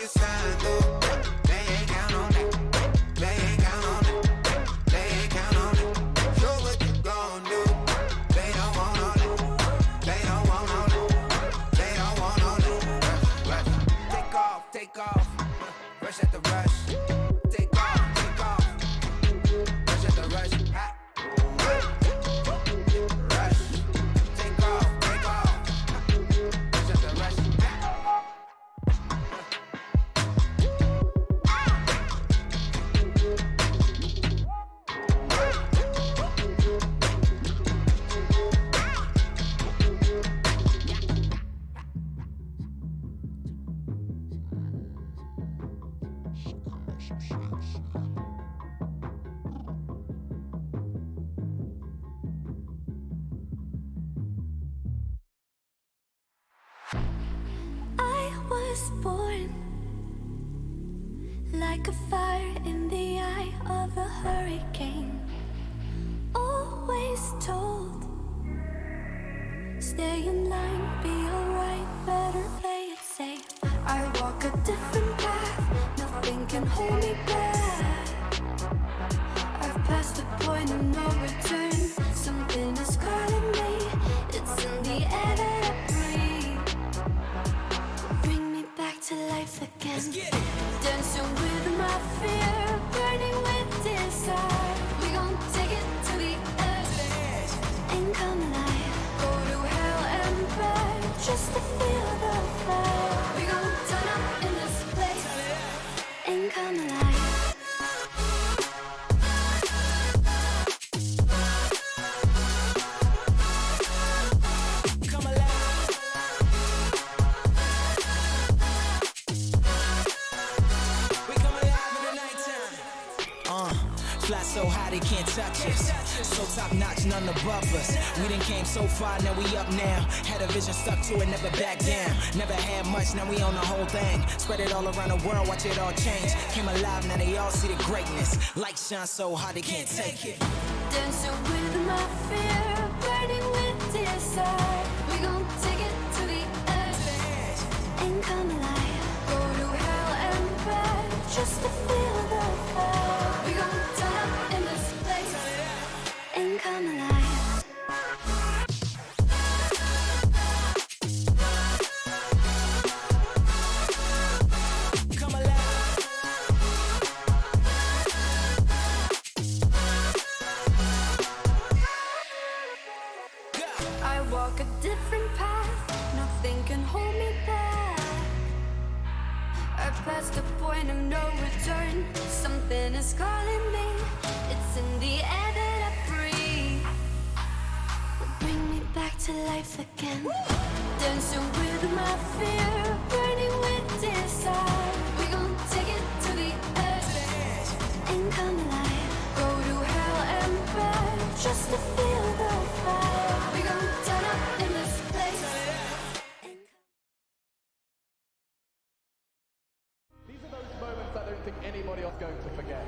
your sign, though. They ain't count on that. They ain't count on that. They ain't count on that. Show what you gon' do. They don't want all that. They don't want all that. They don't want all that. Rush. Take off, take off. Rush at the rush. Take off, take off. Rush at the rush. Ha. Rush. Take off, take off. Rush at the rush. Ha. I was born like a fire in the eye of a hurricane. Always told, stay in line, be alright, better play it safe. I walk a different path, nothing can hold me back. I've passed the point of no return, something is calling me, it's in the air that I breathe. Bring me back to life again. Dancing with my fear, burning with desire. We gon' take it to the edge and come alive. Go to hell and back just to feel the fire. We gon' turn up in this place and come alive. Fly so high they can't touch us. So top notch, none above us. We done came so far, now we up now. Had a vision, stuck to it, never back down. Never had much, now we own the whole thing. Spread it all around the world, watch it all change. Came alive, now they all see the greatness. Light shine so hard they can't take it. Dancing with my fear, burning with desire. We gon' take it to the edge and come alive. Go to hell and back just to feel the fire. We gon' turn up in this place and come alive. Come alive. I walk a different path, nothing can hold me back. I passed the point of no return, something is calling me, it's in the air that I breathe. Bring me back to life again. Dancing with my fear, burning with desire. We gon' take it to the edge and come alive. Go to hell and back just to feel the fire. We gon' turn up in this place and These are those moments I don't think anybody else is going to forget.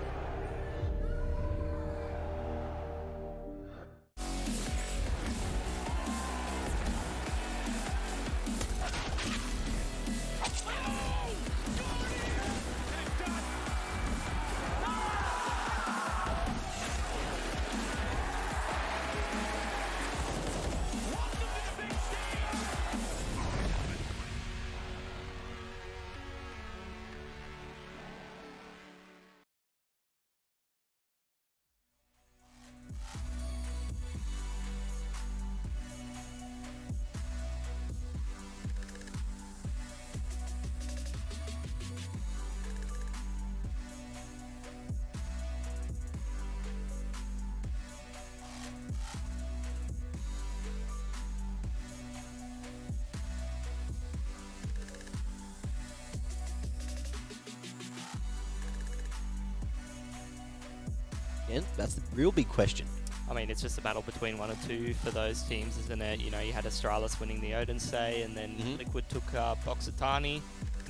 And that's the real big question. I mean, it's just a battle between one or two for those teams, isn't it? You know, you had Astralis winning the Odense, and then Liquid took Boxitani. You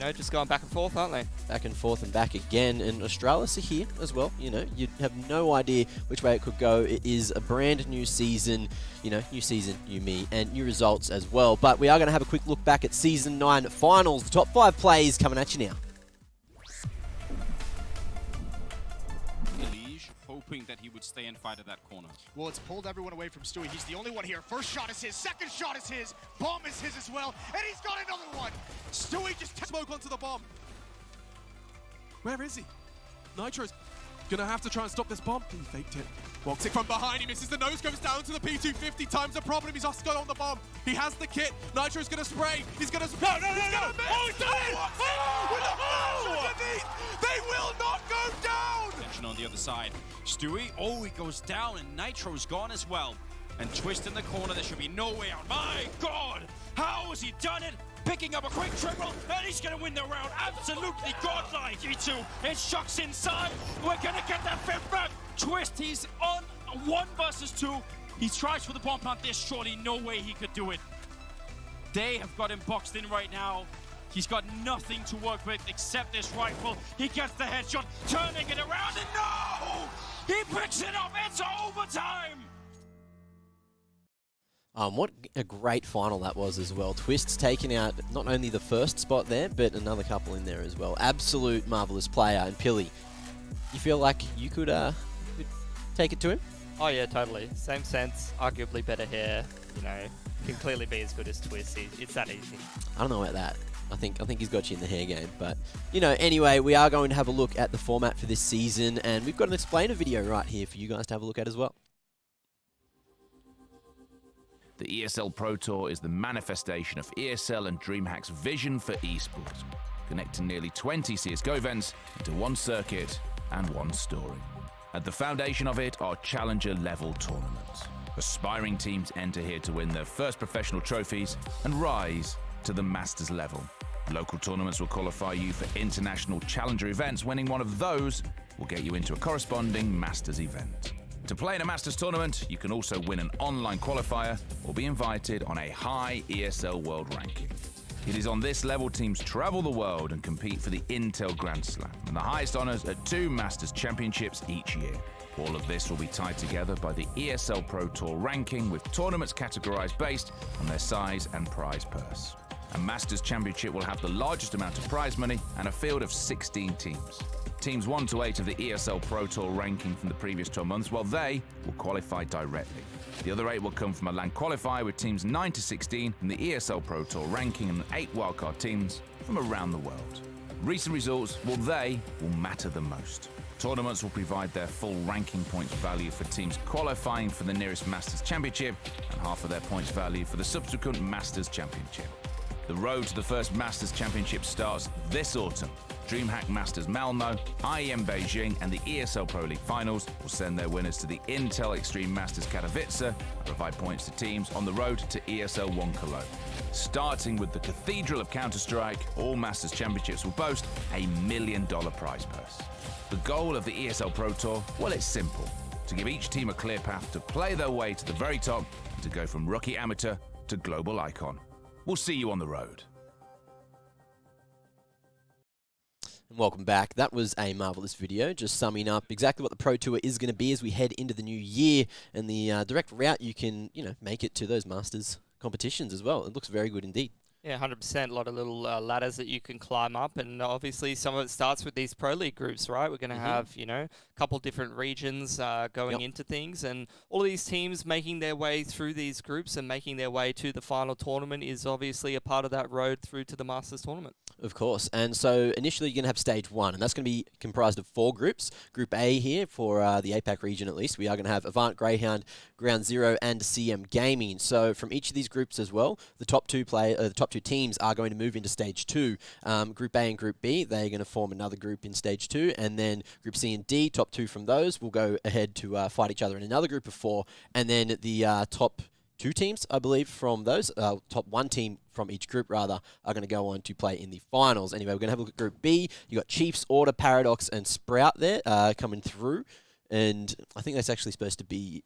know, just going back and forth, aren't they? Back and forth and back again, and Astralis are here as well. You know, you have no idea which way it could go. It is a brand new season, you know, new season, new me, and new results as well. But we are going to have a quick look back at Season 9 finals. The top 5 plays coming at you now. hoping that he would stay and fight at that corner. Well, it's pulled everyone away from Stewie. He's the only one here. First shot is his, second shot is his, bomb is his as well, and he's got another one. Stewie just smoke onto the bomb. Where is he? Nitro's gonna have to try and stop this bomb. He faked it. Walks it from behind, he misses the nose, goes down to the P250, times the problem, he's lost on the bomb. He has the kit, Nitro's gonna spray, he's gonna spray. No! Oh, he's done it! Oh! They will not go down! Attention on the other side. Stewie, he goes down, and Nitro's gone as well. And Twist in the corner, there should be no way out. My God! How has he done it? Picking up a quick triple, and he's going to win the round. Absolutely godlike. E2, it shocks inside. We're going to get that fifth back. Twist, he's on 1 versus 2. He tries for the bomb plant. There's surely no way he could do it. They have got him boxed in right now. He's got nothing to work with except this rifle. He gets the headshot, turning it around, and no! He picks it up. It's overtime. What a great final that was as well. Twist's taking out not only the first spot there, but another couple in there as well. Absolute marvellous player. And Pilly, you feel like you could take it to him? Oh yeah, totally. Same sense, arguably better hair, you know, can clearly be as good as Twist. It's that easy. I don't know about that. I think he's got you in the hair game. But, you know, anyway, we are going to have a look at the format for this season, and we've got an explainer video right here for you guys to have a look at as well. The ESL Pro Tour is the manifestation of ESL and DreamHack's vision for esports, connecting nearly 20 CSGO events into one circuit and one story. At the foundation of it are challenger-level tournaments. Aspiring teams enter here to win their first professional trophies and rise to the Masters level. Local tournaments will qualify you for international challenger events. Winning one of those will get you into a corresponding Masters event. To play in a Masters tournament, you can also win an online qualifier or be invited on a high ESL World Ranking. It is on this level teams travel the world and compete for the Intel Grand Slam, and the highest honors are 2 Masters Championships each year. All of this will be tied together by the ESL Pro Tour ranking, with tournaments categorized based on their size and prize purse. A Masters Championship will have the largest amount of prize money and a field of 16 teams. Teams 1 to 8 of the ESL Pro Tour ranking from the previous 12 months, well, they will qualify directly. The other 8 will come from a LAN qualifier, with teams 9 to 16 from the ESL Pro Tour ranking and 8 wildcard teams from around the world. Recent results, well, they will matter the most. Tournaments will provide their full ranking points value for teams qualifying for the nearest Masters Championship and half of their points value for the subsequent Masters Championship. The road to the first Masters Championship starts this autumn. DreamHack Masters Malmo, IEM Beijing, and the ESL Pro League Finals will send their winners to the Intel Extreme Masters Katowice and provide points to teams on the road to ESL 1 Cologne. Starting with the Cathedral of Counter-Strike, all Masters Championships will boast a $1 million prize purse. The goal of the ESL Pro Tour, well, it's simple: to give each team a clear path to play their way to the very top and to go from rookie amateur to global icon. We'll see you on the road. And welcome back. That was a marvellous video, just summing up exactly what the Pro Tour is going to be as we head into the new year, and the direct route you can, make it to those Masters competitions as well. It looks very good indeed. Yeah, 100%. A lot of little ladders that you can climb up, and obviously some of it starts with these Pro League groups, right? We're going to have, a couple different regions going into things, and all of these teams making their way through these groups and making their way to the final tournament is obviously a part of that road through to the Masters tournament. Of course. And so initially you're going to have stage 1, and that's going to be comprised of 4 groups. Group A here for the APAC region at least. We are going to have Avant, Greyhound, Ground Zero, and CM Gaming. So from each of these groups as well, the top two teams are going to move into stage 2. Group A and Group B, they're going to form another group in stage 2, and then Group C and D, top 2 from those, will go ahead to fight each other in another group of 4, and then the top 2 teams, I believe, from those, top 1 team from each group, rather, are going to go on to play in the finals. Anyway, we're going to have a look at Group B. You got Chiefs, Order, Paradox, and Sprout there coming through. And I think that's actually supposed to be,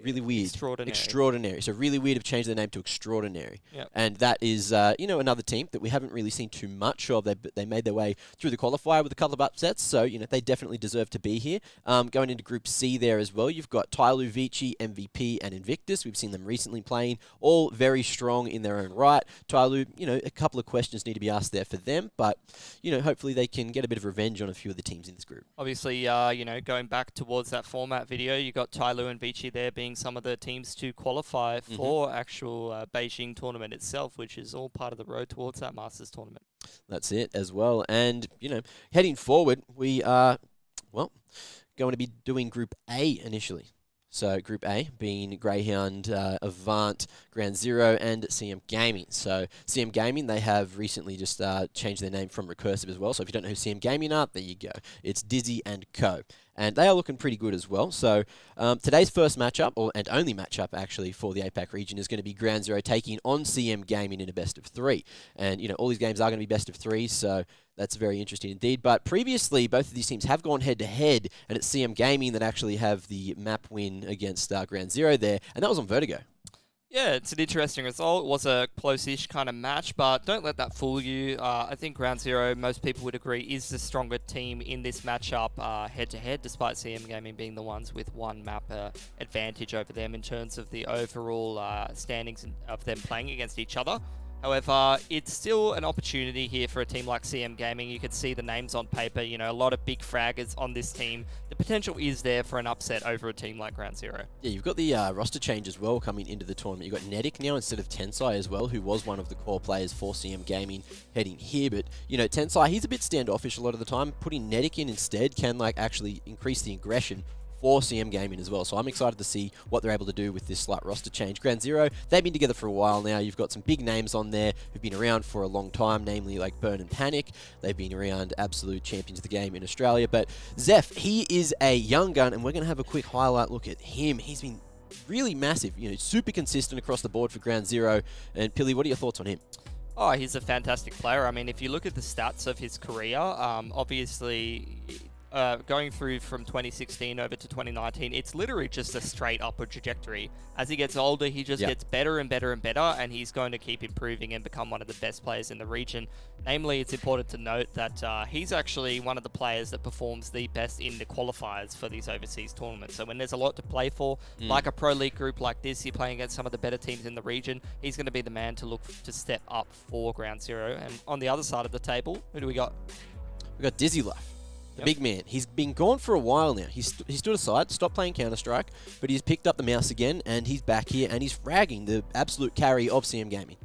Really weird. Extraordinary. So really weird have changed their name to Extraordinary. Yep. And that is, another team that we haven't really seen too much of. They made their way through the qualifier with a couple of upsets, so, they definitely deserve to be here. Going into Group C there as well, you've got Tyloo, Vici, MVP, and Invictus. We've seen them recently playing, all very strong in their own right. Tyloo, a couple of questions need to be asked there for them, but, hopefully they can get a bit of revenge on a few of the teams in this group. Obviously, going back towards that format video, you got Tyloo and Vici there being some of the teams to qualify for actual Beijing tournament itself, which is all part of the road towards that Masters tournament. That's it as well. And, heading forward, we are, going to be doing Group A initially. So Group A being Greyhound, Avant, Ground Zero, and CM Gaming. So CM Gaming, they have recently just changed their name from Recursive as well. So if you don't know who CM Gaming are, there you go. It's Dizzy and Co. And they are looking pretty good as well. So today's first matchup, and only matchup actually for the APAC region, is going to be Ground Zero taking on CM Gaming in a best of 3. And, all these games are going to be best of 3, so that's very interesting indeed. But previously, both of these teams have gone head-to-head, and it's CM Gaming that actually have the map win against Ground Zero there, and that was on Vertigo. Yeah, it's an interesting result. It was a close-ish kind of match, but don't let that fool you. I think Ground Zero, most people would agree, is the stronger team in this matchup head-to-head, despite CM Gaming being the ones with one map advantage over them in terms of the overall standings of them playing against each other. However, it's still an opportunity here for a team like CM Gaming. You could see the names on paper, a lot of big fraggers on this team. The potential is there for an upset over a team like Ground Zero. Yeah, you've got the roster change as well coming into the tournament. You've got Nedic now instead of Tensai as well, who was one of the core players for CM Gaming heading here. But, Tensai, he's a bit standoffish a lot of the time. Putting Nedic in instead can, actually increase the aggression for CM Gaming as well. So I'm excited to see what they're able to do with this slight roster change. Ground Zero, they've been together for a while now. You've got some big names on there who've been around for a long time, namely like Burn and Panic. They've been around absolute champions of the game in Australia. But Zeph, he is a young gun, and we're going to have a quick highlight look at him. He's been really massive, super consistent across the board for Ground Zero. And Pilly, what are your thoughts on him? Oh, he's a fantastic player. I mean, if you look at the stats of his career, obviously going through from 2016 over to 2019, it's literally just a straight upward trajectory. As he gets older, he just gets better and better and better, and he's going to keep improving and become one of the best players in the region. Namely, it's important to note that he's actually one of the players that performs the best in the qualifiers for these overseas tournaments. So when there's a lot to play for, like a Pro League group like this, you're playing against some of the better teams in the region, he's going to be the man to look to step up for Ground Zero. And on the other side of the table, who do we got? We got Dizzy Life. The big man. He's been gone for a while now. He stood aside, stopped playing Counter-Strike, but he's picked up the mouse again, and he's back here, and he's fragging the absolute carry of CM Gaming.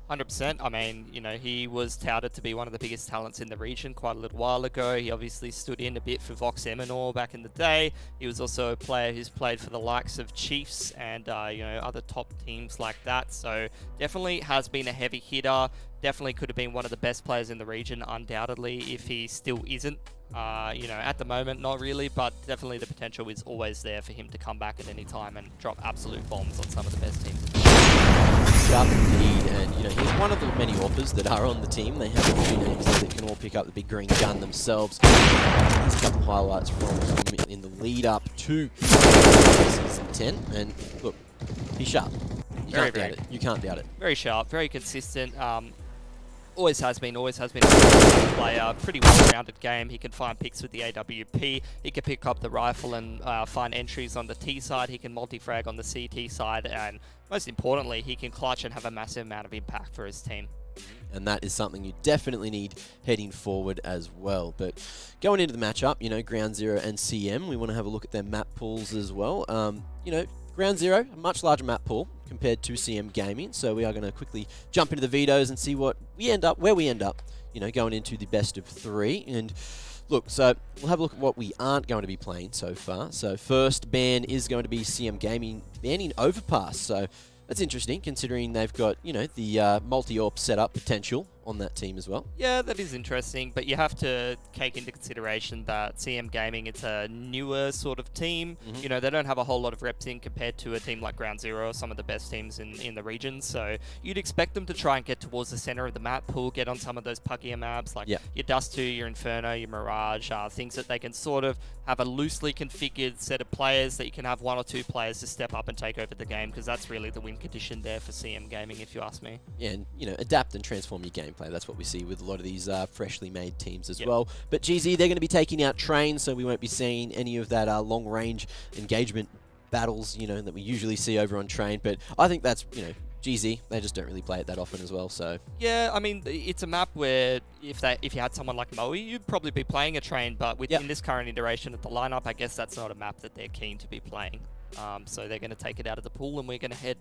100%. I mean, he was touted to be one of the biggest talents in the region quite a little while ago. He obviously stood in a bit for Vox Eminor back in the day. He was also a player who's played for the likes of Chiefs and, other top teams like that. So definitely has been a heavy hitter. Definitely could have been one of the best players in the region, undoubtedly, if he still isn't. At the moment, not really, but definitely the potential is always there for him to come back at any time and drop absolute bombs on some of the best teams. Sharp indeed, and he's one of the many AWPers that are on the team. They have a few names that can all pick up the big green gun themselves. Here's a couple of highlights from him in the lead up to Season 10, and look, he's sharp. You can't doubt it. You can't doubt it. Very sharp, very consistent. Always has been a player, pretty well-rounded game. He can find picks with the AWP. He can pick up the rifle and find entries on the T side. He can multi-frag on the CT side. And most importantly, he can clutch and have a massive amount of impact for his team. And that is something you definitely need heading forward as well. But going into the matchup, Ground Zero and CM, we want to have a look at their map pools as well. Ground Zero, a much larger map pool compared to CM Gaming, so we are going to quickly jump into the vetoes and see where we end up, going into the best of 3. And look, so we'll have a look at what we aren't going to be playing so far. So first ban is going to be CM Gaming banning Overpass. So that's interesting, considering they've got, the multi-AWP setup potential on that team as well. Yeah, that is interesting, but you have to take into consideration that CM Gaming, it's a newer sort of team. You know, they don't have a whole lot of reps in compared to a team like Ground Zero, some of the best teams in the region. So you'd expect them to try and get towards the center of the map pool, get on some of those puckier maps like your Dust 2, your Inferno, your Mirage, things that they can sort of have a loosely configured set of players that you can have 1 or 2 players to step up and take over the game, because that's really the win condition there for CM Gaming, if you ask me. Yeah, and, you know, adapt and transform your gameplay. That's what we see with a lot of these freshly made teams as well. But GZ, they're going to be taking out Train, so we won't be seeing any of that long-range engagement battles, you know, that we usually see over on Train. But I think that's, you know, GZ, they just don't really play it that often as well, so... Yeah, I mean, it's a map where if you had someone like Moe, you'd probably be playing a Train, but in this current iteration of the lineup, I guess that's not a map that they're keen to be playing. So they're going to take it out of the pool, and we're going to head,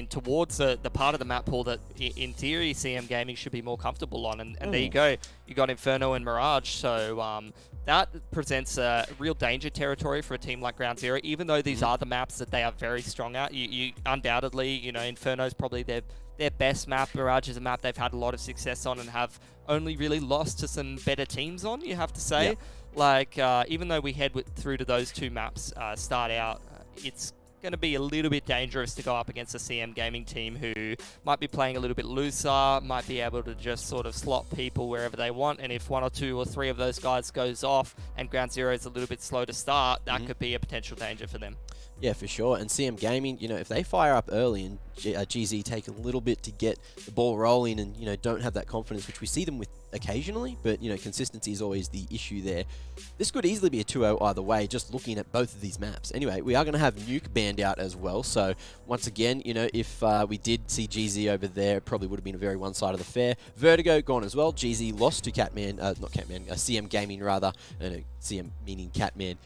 towards the part of the map pool that, in theory, CM Gaming should be more comfortable on. And there you go. You got Inferno and Mirage, so that presents a real danger territory for a team like Ground Zero, even though these are the maps that they are very strong at. You undoubtedly, you know, Inferno's probably their best map. Mirage is a map they've had a lot of success on and have only really lost to some better teams on, you have to say. Like, even though we head through to those 2 maps start out, it's going to be a little bit dangerous to go up against a CM Gaming team who might be playing a little bit looser, might be able to just sort of slot people wherever they want, and if 1 or 2 or 3 of those guys goes off and Ground Zero is a little bit slow to start, that could be a potential danger for them. Yeah, for sure. And CM Gaming, you know, if they fire up early and GZ take a little bit to get the ball rolling and, you know, don't have that confidence, which we see them with occasionally, but, you know, consistency is always the issue there. This could easily be a 2-0 either way, just looking at both of these maps. Anyway, we are going to have Nuke banned out as well, so once again, you know, if we did see GZ over there, it probably would have been a very one-sided affair. Vertigo gone as well. GZ lost to Catman, not Catman, CM Gaming rather, CM meaning Catman.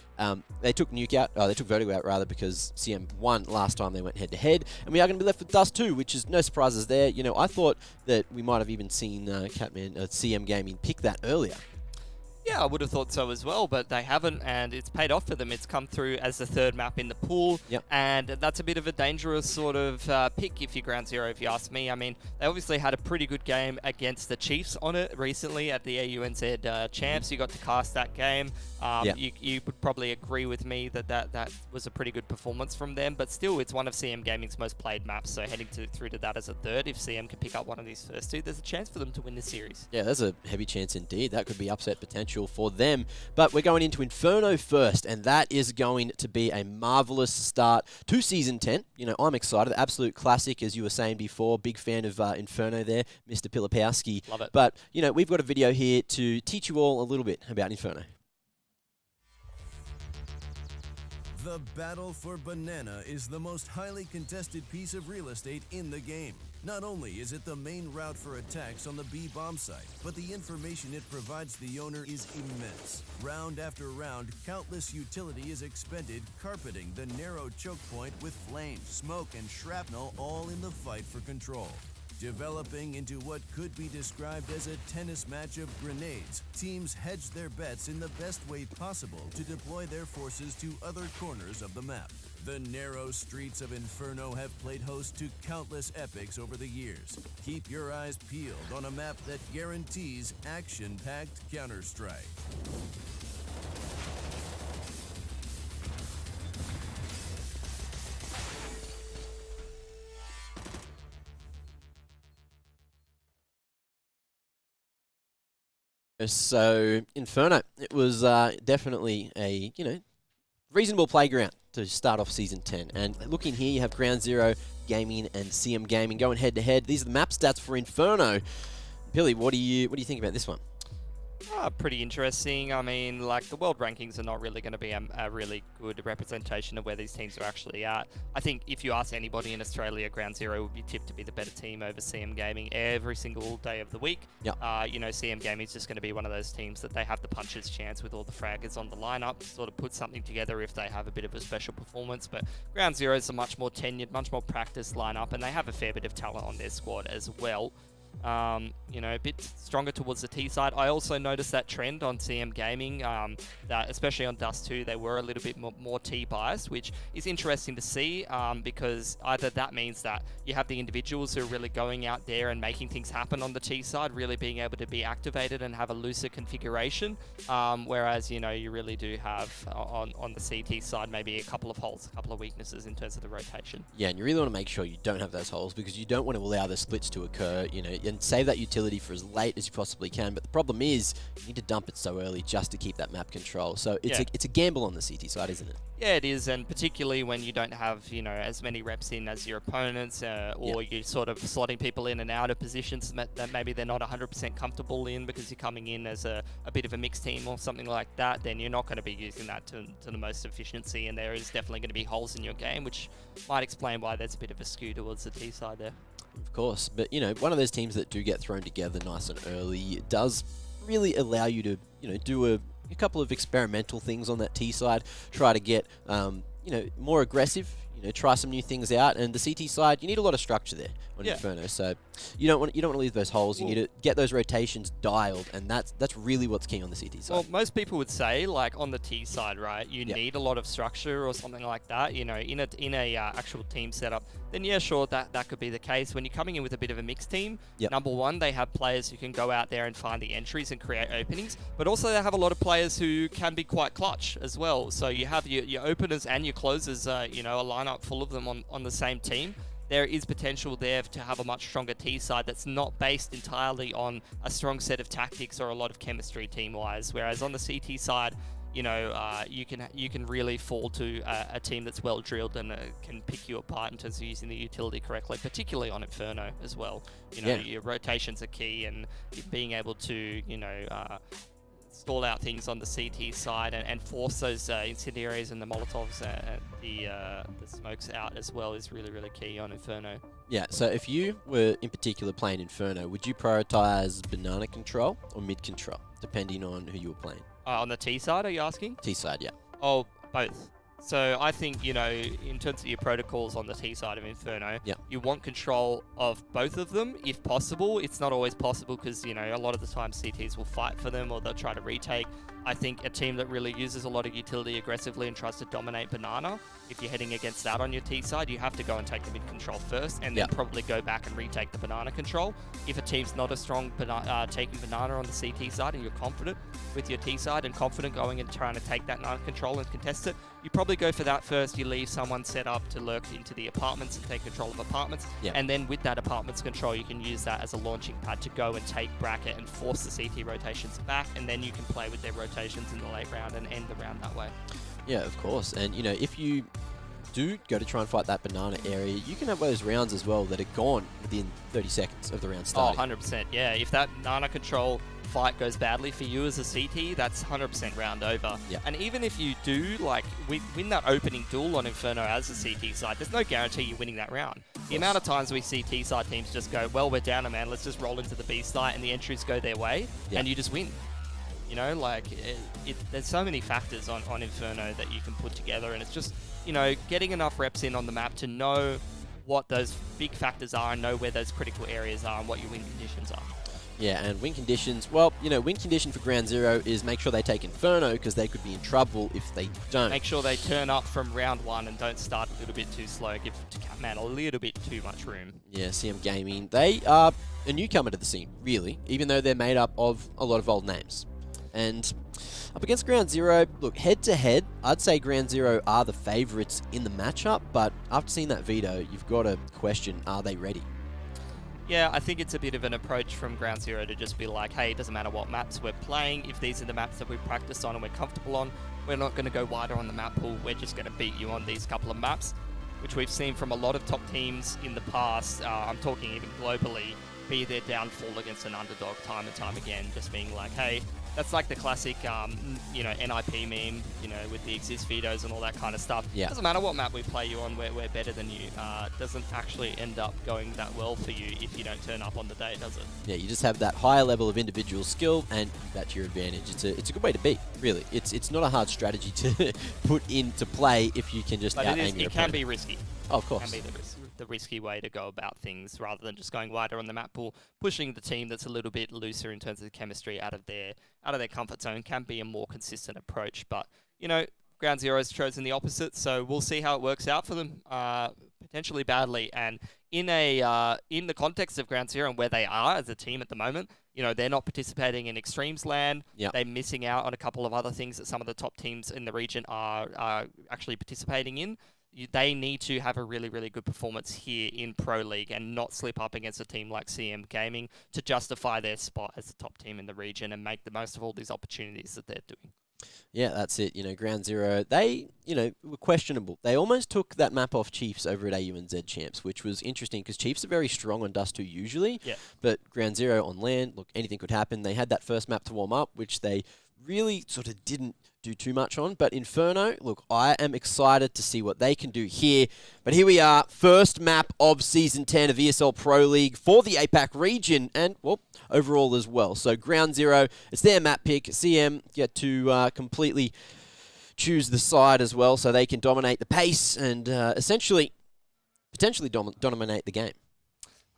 They took Nuke out, they took Vertigo out rather, because CM won last time they went head-to-head, and we are going to be left with Dust 2, which is no surprises there. You know, I thought that we might have even seen CM Gaming pick that earlier. Yeah, I would have thought so as well, but they haven't, and it's paid off for them. It's come through as the 3rd map in the pool, and that's a bit of a dangerous sort of pick if you're Ground Zero, if you ask me. I mean, they obviously had a pretty good game against the Chiefs on it recently at the AUNZ Champs. You got to cast that game. You would probably agree with me that was a pretty good performance from them, but still, it's one of CM Gaming's most played maps, so heading through to that as a 3rd, if CM can pick up one of these first 2, there's a chance for them to win this series. Yeah, there's a heavy chance indeed. That could be upset potential for them. But we're going into Inferno first, and that is going to be a marvelous start to Season 10. You know, I'm excited. Absolute classic, as you were saying before. Big fan of Inferno there, Mr. Pilipowski. Love it. But, you know, we've got a video here to teach you all a little bit about Inferno. The battle for Banana is the most highly contested piece of real estate in the game. Not only is it the main route for attacks on the B bomb site, but the information it provides the owner is immense. Round after round, countless utility is expended, carpeting the narrow choke point with flames, smoke, and shrapnel, all in the fight for control. Developing into what could be described as a tennis match of grenades, teams hedge their bets in the best way possible to deploy their forces to other corners of the map. The narrow streets of Inferno have played host to countless epics over the years. Keep your eyes peeled on a map that guarantees action-packed Counter-Strike. So, Inferno, it was definitely a, you know, reasonable playground to start off Season 10. And looking here, you have Ground Zero Gaming and CM Gaming going head-to-head. These are the map stats for Inferno. Billy, what do you think about this one? Pretty interesting. I mean, like, the world rankings are not really going to be a really good representation of where these teams are actually at. I think if you ask anybody in Australia, Ground Zero would be tipped to be the better team over CM Gaming every single day of the week. You know, CM Gaming is just going to be one of those teams that they have the puncher's chance with all the fraggers on the lineup to sort of put something together if they have a bit of a special performance. But Ground Zero is a much more tenured, much more practiced lineup, and they have a fair bit of talent on their squad as well. you know, a bit stronger towards the T side. I also noticed that trend on CM Gaming, that especially on Dust 2, they were a little bit more T biased, which is interesting to see, because either that means that you have the individuals who are really going out there and making things happen on the T side, really being able to be activated and have a looser configuration, whereas, you know, you really do have on the CT side maybe a couple of holes, a couple of weaknesses in terms of the rotation. Yeah, and you really want to make sure you don't have those holes because you don't want to allow the splits to occur, you know, and save that utility for as late as you possibly can. But the problem is you need to dump it so early just to keep that map control. So it's a gamble on the CT side, isn't it? Yeah, it is, and particularly when you don't have, you know, as many reps in as your opponents, or you're sort of slotting people in and out of positions that maybe they're not 100% comfortable in because you're coming in as a bit of a mixed team or something like that, then you're not going to be using that to the most efficiency, and there is definitely going to be holes in your game, which might explain why there's a bit of a skew towards the T side there. Of course, but, you know, one of those teams that do get thrown together nice and early does really allow you to, you know, do a couple of experimental things on that T side, try to get, you know, more aggressive, you know, try some new things out. And the CT side, you need a lot of structure there on Inferno, so you don't want to leave those holes. You need to get those rotations dialed, and that's really what's key on the CT side. Well, most people would say, like, on the T side, right, you need a lot of structure or something like that, you know, in a actual team setup. Then yeah, sure, that could be the case. When you're coming in with a bit of a mixed team, number one, they have players who can go out there and find the entries and create openings, but also they have a lot of players who can be quite clutch as well. So you have your openers and your closers, you know, a lineup full of them on the same team. There is potential there to have a much stronger T side that's not based entirely on a strong set of tactics or a lot of chemistry team-wise. Whereas on the CT side, you know, you can really fall to a team that's well drilled and can pick you apart in terms of using the utility correctly, particularly on Inferno as well. You know, your rotations are key, and being able to, you know, stall out things on the CT side and force those incendiaries and the Molotovs and the smokes out as well is really, really key on Inferno. Yeah, so if you were in particular playing Inferno, would you prioritize banana control or mid control, depending on who you were playing? On the T side, are you asking? T side, yeah. Oh, both. So I think, you know, in terms of your protocols on the T side of Inferno, you want control of both of them if possible. It's not always possible because, you know, a lot of the time CTs will fight for them or they'll try to retake. I think a team that really uses a lot of utility aggressively and tries to dominate banana, if you're heading against that on your T side, you have to go and take the mid control first and then probably go back and retake the banana control. If a team's not a strong taking banana on the CT side and you're confident with your T side and confident going and trying to take that banana control and contest it, you probably go for that first. You leave someone set up to lurk into the apartments and take control of apartments. And then with that apartments control, you can use that as a launching pad to go and take bracket and force the CT rotations back. And then you can play with their rotations in the late round and end the round that way. Yeah, of course. And, you know, if you do go to try and fight that banana area, you can have those rounds as well that are gone within 30 seconds of the round starting. Oh, 100%. Yeah, if that banana control fight goes badly for you as a CT, that's 100% round over. And even if you do, like, win that opening duel on Inferno as a CT side, there's no guarantee you're winning that round. The amount of times we see T side teams just go, well, we're down a man, let's just roll into the B side, and the entries go their way, and you just win. You know, like, there's so many factors on Inferno that you can put together, and it's just, you know, getting enough reps in on the map to know what those big factors are and know where those critical areas are and what your win conditions are. Yeah, and win conditions, well, you know, win condition for Ground Zero is make sure they take Inferno because they could be in trouble if they don't. Make sure they turn up from round one and don't start a little bit too slow. Give Catman a little bit too much room. Yeah, CM Gaming, they are a newcomer to the scene, really, even though they're made up of a lot of old names. And up against Ground Zero, look, head-to-head, I'd say Ground Zero are the favourites in the matchup, but after seeing that veto, you've got to question, are they ready? Yeah, I think it's a bit of an approach from Ground Zero to just be like, hey, it doesn't matter what maps we're playing. If these are the maps that we practice on and we're comfortable on, we're not going to go wider on the map pool. We're just going to beat you on these couple of maps, which we've seen from a lot of top teams in the past. I'm talking even globally, be their downfall against an underdog time and time again, just being like, hey, that's like the classic, you know, NIP meme, you know, with the exist vetoes and all that kind of stuff. Yeah. Doesn't matter what map we play you on, we're better than you. Doesn't actually end up going that well for you if you don't turn up on the day, does it? Yeah, you just have that higher level of individual skill, and that's your advantage. It's a good way to beat, really. It's not a hard strategy to put into play if you can just out-aim your opponent. It can be risky. Oh, of course. It can be the risk. the risky way to go about things rather than just going wider on the map pool. Pushing the team that's a little bit looser in terms of the chemistry out of their comfort zone can be a more consistent approach. But, you know, Ground Zero has chosen the opposite, so we'll see how it works out for them, potentially badly. And in the context of Ground Zero and where they are as a team at the moment, you know, they're not participating in Extremes Land. Yep. They're missing out on a couple of other things that some of the top teams in the region are actually participating in. They need to have a really, really good performance here in Pro League and not slip up against a team like CM Gaming to justify their spot as the top team in the region and make the most of all these opportunities that they're doing. Yeah, that's it. You know, Ground Zero, they, you know, were questionable. They almost took that map off Chiefs over at AUNZ Champs, which was interesting because Chiefs are very strong on Dust 2 usually. Yeah. But Ground Zero on land, look, anything could happen. They had that first map to warm up, which they really sort of didn't do too much on. But Inferno, look, I am excited to see what they can do here. But here we are, first map of Season 10 of ESL Pro League for the APAC region and, well, overall as well. So Ground Zero, it's their map pick. CM get to completely choose the side as well so they can dominate the pace and essentially, potentially dominate the game.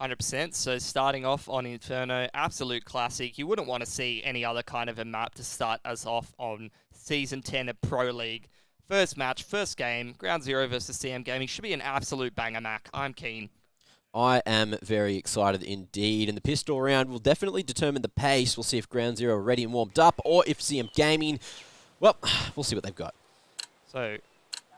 100%. So starting off on Inferno, absolute classic. You wouldn't want to see any other kind of a map to start us off on Season 10 of Pro League. First match, first game, Ground Zero versus CM Gaming. Should be an absolute banger mac. I'm keen. I am very excited indeed, and the pistol round will definitely determine the pace. We'll see if Ground Zero are ready and warmed up, or if CM Gaming, well, we'll see what they've got. So,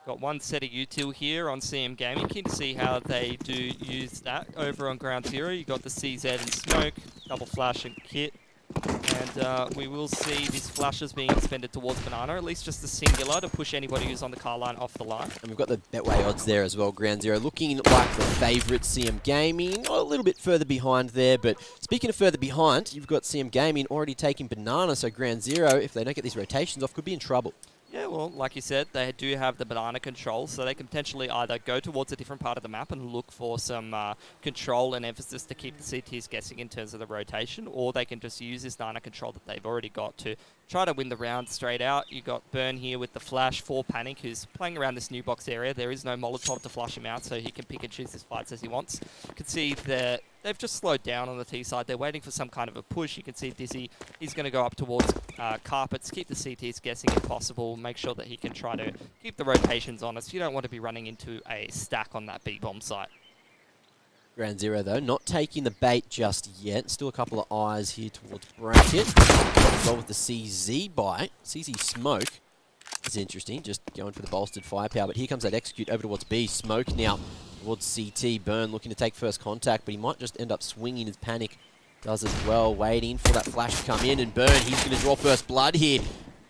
got one set of util here on CM Gaming. Keen to see how they do use that over on Ground Zero. You got the CZ and Smoke, double flash and kit. And we will see these flashes being expended towards Banana, at least just the singular to push anybody who's on the car line off the line. And we've got the Betway odds there as well. Ground Zero looking like the favourite. CM Gaming a little bit further behind there. But speaking of further behind, you've got CM Gaming already taking Banana. So Ground Zero, if they don't get these rotations off, could be in trouble. Yeah, well, like you said, they do have the banana control, so they can potentially either go towards a different part of the map and look for some control and emphasis to keep the CTs guessing in terms of the rotation, or they can just use this banana control that they've already got to try to win the round straight out. You got Burn here with the flash for Panic, who's playing around this new box area. There is no Molotov to flush him out, so he can pick and choose his fights as he wants. You can see that they've just slowed down on the T side. They're waiting for some kind of a push. You can see Dizzy, he's going to go up towards Carpets, keep the CTs guessing if possible, make sure that he can try to keep the rotations honest. You don't want to be running into a stack on that B-bomb site. Ground Zero, though, not taking the bait just yet. Still a couple of eyes here towards Bracket. Well with the CZ bite. CZ Smoke. It's interesting, just going for the bolstered firepower. But here comes that execute over towards B. Smoke now towards CT. Burn looking to take first contact, but he might just end up swinging his Panic. Does as well, waiting for that flash to come in. And Burn, he's going to draw first blood here.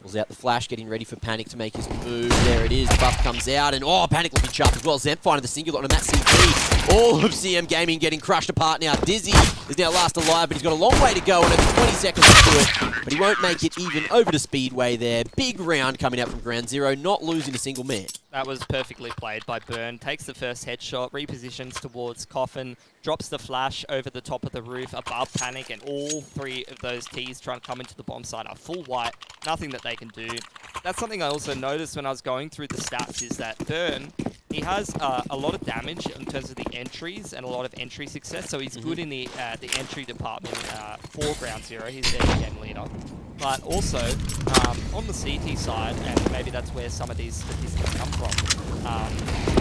Pulls out the flash, getting ready for Panic to make his move. There it is. Buff comes out, and oh, Panic looking sharp as well. Zemp finding the singular on a Matt CT. All of CM Gaming getting crushed apart now. Dizzy is now last alive, but he's got a long way to go, and it's 20 seconds to do it. But he won't make it even over to Speedway there. Big round coming out from Ground Zero, not losing a single man. That was perfectly played by Burn. Takes the first headshot, repositions towards Coffin, drops the flash over the top of the roof above Panic, and all three of those Ts trying to come into the bomb site are full white. Nothing that they can do. That's something I also noticed when I was going through the stats is that Burn, he has a lot of damage in terms of the entries and a lot of entry success, so he's good in the entry department for Ground Zero. He's their game leader. But also, on the CT side, and maybe that's where some of these statistics come from,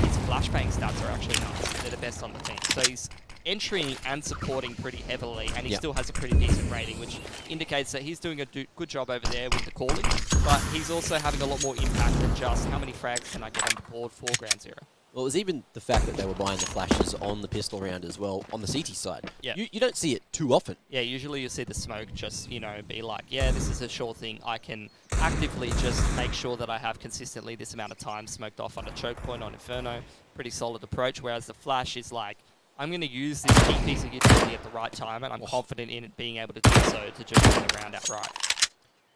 his flashbang stats are actually nice. They're the best on the team. So he's entering and supporting pretty heavily, and he still has a pretty decent rating, which indicates that he's doing a good job over there with the calling, but he's also having a lot more impact than just how many frags can I get on the board for Ground Zero. Well, it was even the fact that they were buying the flashes on the pistol round as well, on the CT side. Yeah. You don't see it too often. Yeah, usually you see the Smoke just, you know, be like, yeah, this is a sure thing. I can actively just make sure that I have consistently this amount of time smoked off on a choke point on Inferno. Pretty solid approach, whereas the Flash is like, I'm going to use this key piece of utility at the right time, and I'm confident in it being able to do so to just win the round outright.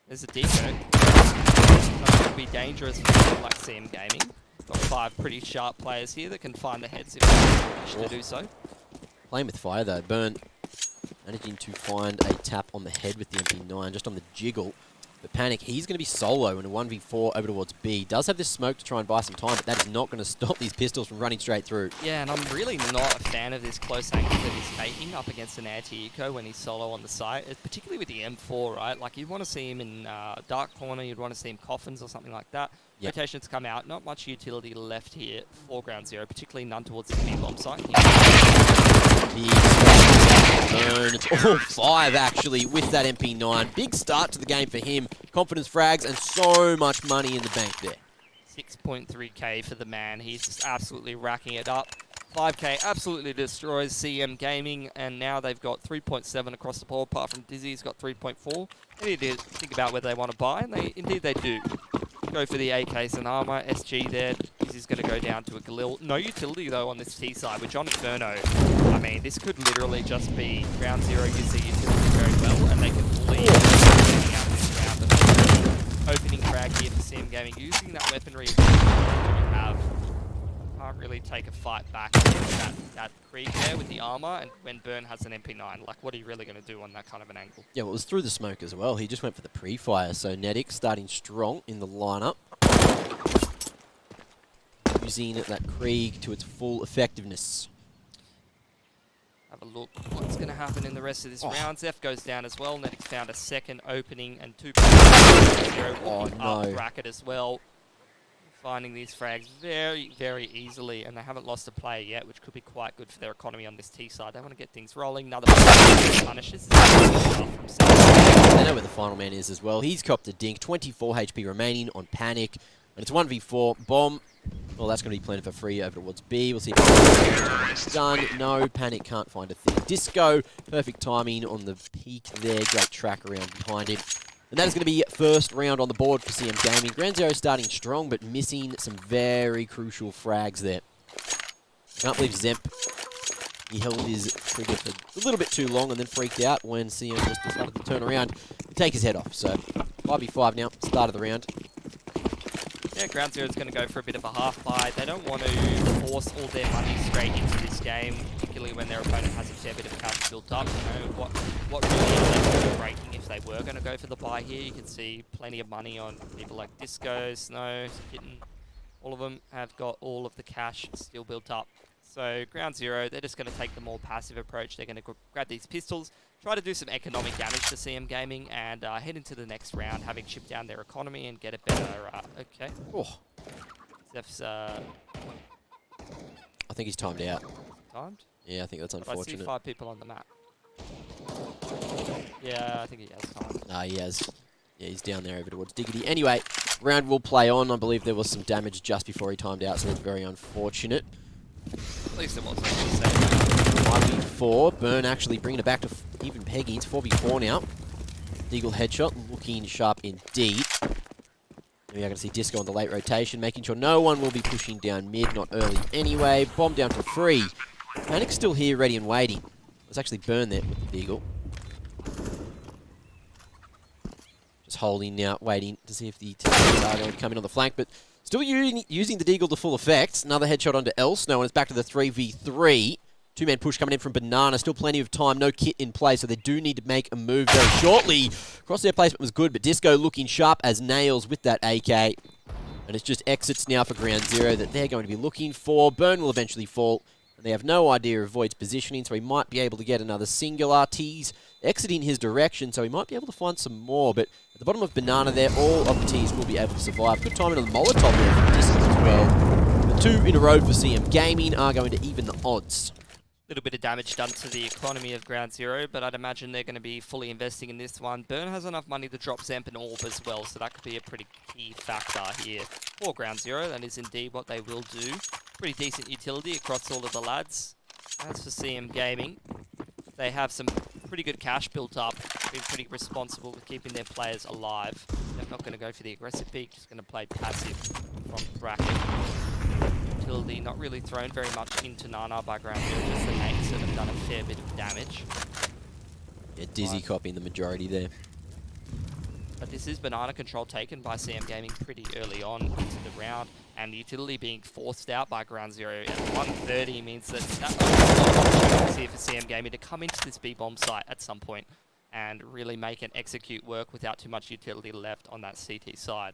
There's a deco. That could be dangerous for someone like CM Gaming. Got 5 pretty sharp players here that can find the heads if they wish to do so. Playing with fire though, Burn managing to find a tap on the head with the MP9, just on the jiggle. But Panic, he's going to be solo in a 1v4 over towards B. Does have this smoke to try and buy some time, but that is not going to stop these pistols from running straight through. Yeah, and I'm really not a fan of this close angle that he's taking up against an anti-eco when he's solo on the site, particularly with the M4, right? Like, you'd want to see him in dark corner, you'd want to see him coffins or something like that. Yep. Rotations come out, not much utility left here for Ground Zero, particularly none towards the B-bomb site. Big burn. It's all 5 actually with that MP9. Big start to the game for him. Confidence frags and so much money in the bank there. 6.3k for the man. He's just absolutely racking it up. 5k absolutely destroys CM Gaming, and now they've got 3.7 across the board, apart from Dizzy's got 3.4. They need to think about whether they want to buy, and indeed they do. Go for the AKs and armor. SG there. Dizzy's going to go down to a Galil. No utility, though, on this T side. With John Inferno, I mean, this could literally just be Ground Zero using utility very well, and they can lead out this round. But opening frag here for CM Gaming, using that weaponry we have. Can't really take a fight back against that Krieg there with the armor, and when Burn has an MP9, like, what are you really going to do on that kind of an angle? Yeah, well, it was through the smoke as well. He just went for the pre-fire, so Nedic starting strong in the lineup. Using that Krieg to its full effectiveness. Have a look what's going to happen in the rest of this round. Zeph goes down as well. Nedic's found a second opening and 2 looking up bracket as well. Finding these frags very, very easily, and they haven't lost a player yet, which could be quite good for their economy on this T side. They want to get things rolling. Another punishes. They know where the final man is as well. He's copped a dink. 24 HP remaining on Panic, and it's 1v4. Bomb. Well, that's going to be planted for free over towards B. We'll see if it's done. No, Panic can't find a thing. Disco, perfect timing on the peak there. Great track around behind him. And that is going to be first round on the board for CM Gaming. Ground Zero starting strong, but missing some very crucial frags there. I can't believe Zemp, he held his trigger for a little bit too long and then freaked out when CM just decided to turn around and take his head off. So 5v5 now, start of the round. Yeah, Ground Zero is going to go for a bit of a half buy. They don't want to force all their money straight into this game, particularly when their opponent has a fair bit of cash built up. You know, what really is left breaking if they were going to go for the buy here. You can see plenty of money on people like Disco, Snow, Kitten. All of them have got all of the cash still built up. So Ground Zero, they're just going to take the more passive approach. They're going to grab these pistols, try to do some economic damage to CM Gaming, and head into the next round, having chipped down their economy and get a better... okay. Oh. Zeph's... I think he's timed out. Timed? Yeah, I think that's unfortunate. I see 5 people on the map. Yeah, I think he has time. Nah, he has. Yeah, he's down there over towards Diggity. Anyway, round will play on. I believe there was some damage just before he timed out, so that's very unfortunate. At least it wasn't. 5v4. Burn actually bringing it back to even Peggy. It's 4v4 now. Deagle headshot looking sharp indeed. We are going to see Disco on the late rotation, making sure no one will be pushing down mid, not early anyway. Bomb down for free. Panic's still here, ready and waiting. Let's actually Burn there with the Deagle. Just holding now, waiting to see if the teams are going to come in on the flank, but still using the Deagle to full effect. Another headshot onto Elsno, and it's back to the 3v3. 2-man push coming in from Banana. Still plenty of time. No kit in play, so they do need to make a move very shortly. Crosshair placement was good, but Disco looking sharp as nails with that AK. And it's just exits now for Ground Zero that they're going to be looking for. Burn will eventually fall. And they have no idea of Void's positioning, so he might be able to get another singular. T's exiting his direction, so he might be able to find some more. But at the bottom of Banana there, all of the T's will be able to survive. Good timing on the Molotov there from Disco as well. The 2 in a row for CM Gaming are going to even the odds. Little bit of damage done to the economy of Ground Zero, but I'd imagine they're going to be fully investing in this one. Burn has enough money to drop Zemp and Orb as well, so that could be a pretty key factor here for Ground Zero. That is indeed what they will do. Pretty decent utility across all of the lads. As for CM Gaming, they have some pretty good cash built up, been pretty responsible with keeping their players alive. They're not going to go for the aggressive peak, just going to play passive from bracket. Utility not really thrown very much into Nana by Ground Zero, just the tanks that have done a fair bit of damage. Yeah, Dizzy copying the majority there. But this is banana control taken by CM Gaming pretty early on into the round, and the utility being forced out by Ground Zero at 1:30 means that opportunity for CM Gaming to come into this B-bomb site at some point and really make an execute work without too much utility left on that CT side.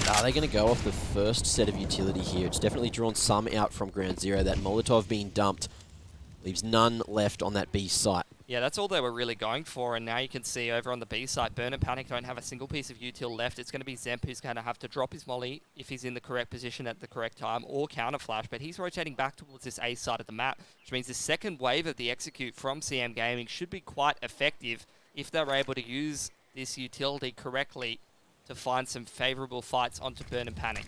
Are they going to go off the first set of utility here? It's definitely drawn some out from Ground Zero. That Molotov being dumped leaves none left on that B site. Yeah, that's all they were really going for, and now you can see over on the B site, Burn and Panic don't have a single piece of util left. It's going to be Zemp who's going to have to drop his molly if he's in the correct position at the correct time, or counter flash, but he's rotating back towards this A side of the map, which means the second wave of the execute from CM Gaming should be quite effective if they're able to use this utility correctly to find some favourable fights onto Burn and Panic.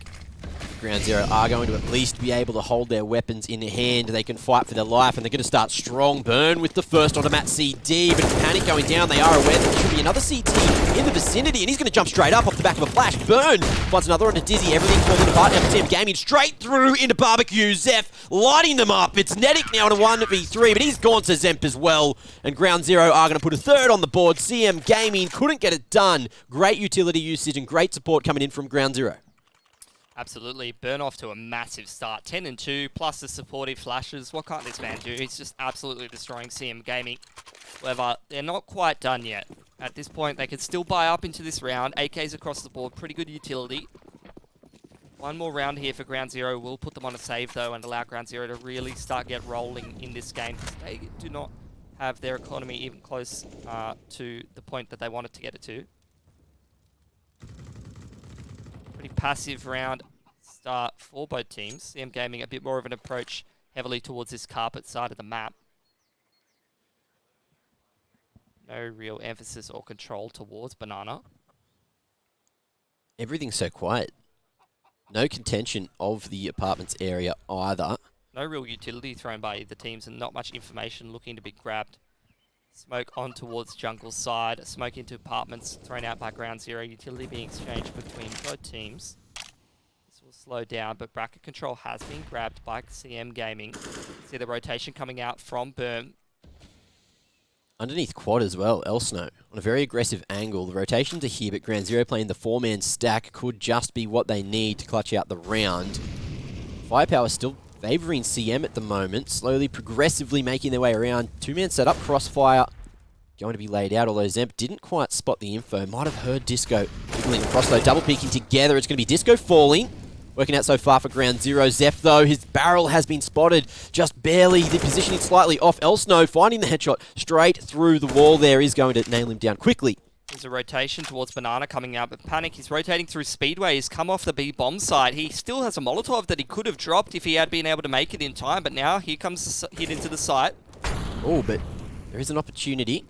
Ground Zero are going to at least be able to hold their weapons in hand. They can fight for their life, and they're going to start strong. Burn with the first onto Matt CD, but Panic going down. They are aware that there should be another CT in the vicinity, and he's going to jump straight up off the back of a flash. Burn finds another onto Dizzy. Everything falling apart now for Team Gaming. Straight through into Barbecue. Zeph lighting them up. It's Netic now in a 1v3, but he's gone to Zemp as well. And Ground Zero are going to put a third on the board. CM Gaming couldn't get it done. Great utility usage and great support coming in from Ground Zero. Absolutely. Burn off to a massive start. 10-2, plus the supportive flashes. What can't this man do? He's just absolutely destroying CM Gaming. However, they're not quite done yet. At this point, they can still buy up into this round. AKs across the board, pretty good utility. One more round here for Ground Zero will put them on a save, though, and allow Ground Zero to really start get rolling in this game. They do not have their economy even close to the point that they wanted to get it to. Pretty passive round start for both teams. CM Gaming a bit more of an approach heavily towards this carpet side of the map. No real emphasis or control towards Banana. Everything's so quiet. No contention of the apartments area either. No real utility thrown by either teams and not much information looking to be grabbed. Smoke on towards jungle side. Smoke into apartments thrown out by Ground Zero. Utility being exchanged between both teams. This will slow down, but bracket control has been grabbed by CM Gaming. See the rotation coming out from Burn. Underneath quad as well, Elsno on a very aggressive angle. The rotations are here, but Ground Zero playing the four-man stack could just be what they need to clutch out the round. Firepower still favouring CM at the moment, slowly, progressively making their way around. Two-man setup, Crossfire going to be laid out, although Zemp didn't quite spot the info. Might have heard Disco wiggling across, though. Double peeking together. It's going to be Disco falling. Working out so far for Ground Zero. Zeph, though, his barrel has been spotted just barely. The positioning slightly off. Elsno finding the headshot straight through the wall there. Is going to nail him down quickly. There's a rotation towards Banana coming out, but Panic, he's rotating through Speedway. He's come off the B bomb site. He still has a Molotov that he could have dropped if he had been able to make it in time, but now here comes the hit into the site. Oh, but there is an opportunity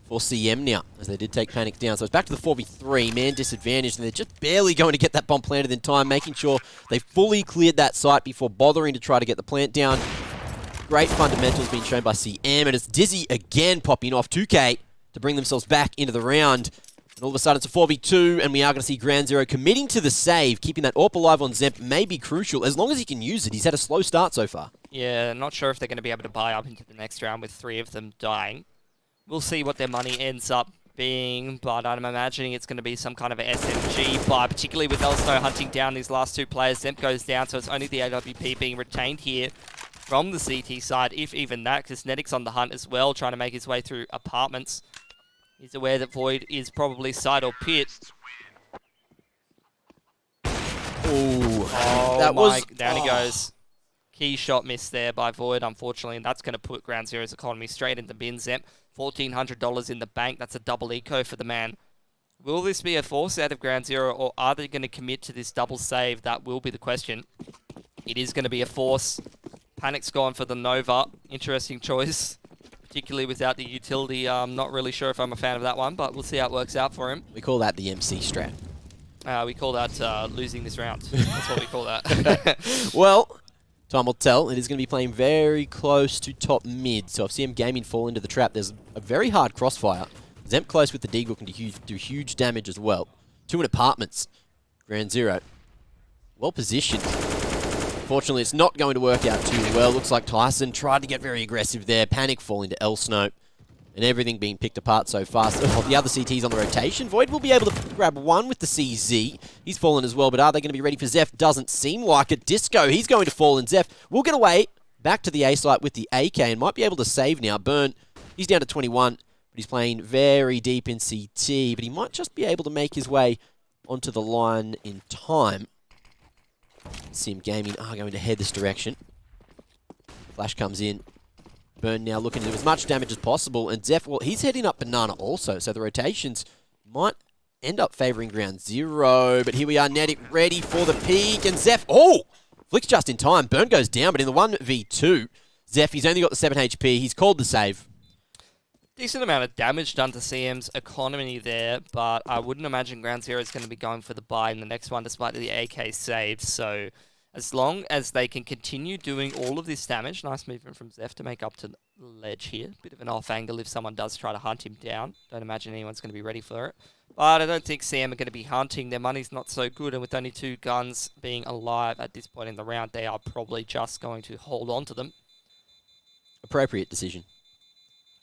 for CM now, as they did take Panic down. So it's back to the 4v3, man disadvantaged, and they're just barely going to get that bomb planted in time, making sure they fully cleared that site before bothering to try to get the plant down. Great fundamentals being shown by CM, and it's Dizzy again popping off 2K to bring themselves back into the round. And all of a sudden it's a 4v2, and we are going to see Ground Zero committing to the save. Keeping that AWP alive on Zemp may be crucial, as long as he can use it. He's had a slow start so far. Yeah, not sure if they're going to be able to buy up into the next round with 3 of them dying. We'll see what their money ends up being, but I'm imagining it's going to be some kind of an SMG buy, particularly with Elsno hunting down these last 2 players. Zemp goes down, so it's only the AWP being retained here from the CT side, if even that, because Netic's on the hunt as well, trying to make his way through apartments. He's aware that Void is probably side or pit. Ooh, that was... Down he goes. Key shot missed there by Void, unfortunately, and that's going to put Ground Zero's economy straight into bin. Zemp, $1,400 in the bank. That's a double eco for the man. Will this be a force out of Ground Zero, or are they going to commit to this double save? That will be the question. It is going to be a force. Panic's gone for the Nova. Interesting choice, particularly without the utility. I'm not really sure if I'm a fan of that one, but we'll see how it works out for him. We call that the MC strat. We call that losing this round. That's what we call that. Well, time will tell. It is going to be playing very close to top mid. So if CM Gaming fall into the trap, there's a very hard crossfire. Zemp close with the Deagle can do huge damage as well. 2 in apartments. Ground Zero. Well positioned. Unfortunately, it's not going to work out too well. Looks like Tyson tried to get very aggressive there. Panic falling to Elsno. And everything being picked apart so fast. The other CT's on the rotation. Void will be able to grab one with the CZ. He's fallen as well, but are they going to be ready for Zeph? Doesn't seem like it. Disco, he's going to fall, and Zeph will get away back to the A site with the AK and might be able to save now. Burn He's down to 21, but he's playing very deep in CT, but he might just be able to make his way onto the line in time. Sim Gaming are going to head this direction. Flash comes in. Burn now looking to do as much damage as possible, and Zeph, well, he's heading up Banana also, so the rotations might end up favouring Ground Zero, but here we are, Netic ready for the peak, and Zeph, oh! Flicks just in time, Burn goes down, but in the 1v2, Zeph, he's only got the 7 HP, he's called the save. Decent amount of damage done to CM's economy there, but I wouldn't imagine Ground Zero is going to be going for the buy in the next one, despite the AK saved, so as long as they can continue doing all of this damage, nice movement from Zeph to make up to the ledge here. Bit of an off angle if someone does try to hunt him down. Don't imagine anyone's going to be ready for it. But I don't think CM are going to be hunting. Their money's not so good, and with only 2 guns being alive at this point in the round, they are probably just going to hold on to them. Appropriate decision.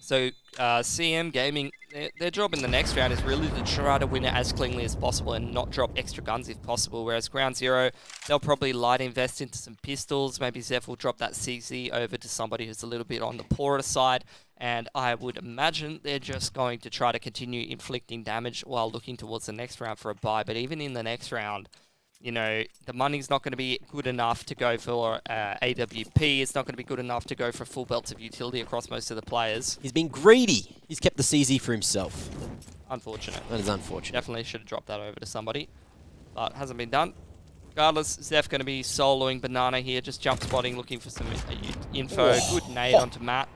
So CM Gaming, their job in the next round is really to try to win it as cleanly as possible and not drop extra guns if possible, whereas Ground Zero, they'll probably light invest into some pistols. Maybe Zeph will drop that CZ over to somebody who's a little bit on the poorer side, and I would imagine they're just going to try to continue inflicting damage while looking towards the next round for a buy. But even in the next round, you know, the money's not going to be good enough to go for AWP. It's not going to be good enough to go for full belts of utility across most of the players. He's been greedy. He's kept the CZ for himself. Unfortunate. That is unfortunate. Definitely should have dropped that over to somebody, but hasn't been done. Regardless, Zeph going to be soloing Banana here, just jump spotting, looking for some info. Oh. Good nade onto Matt.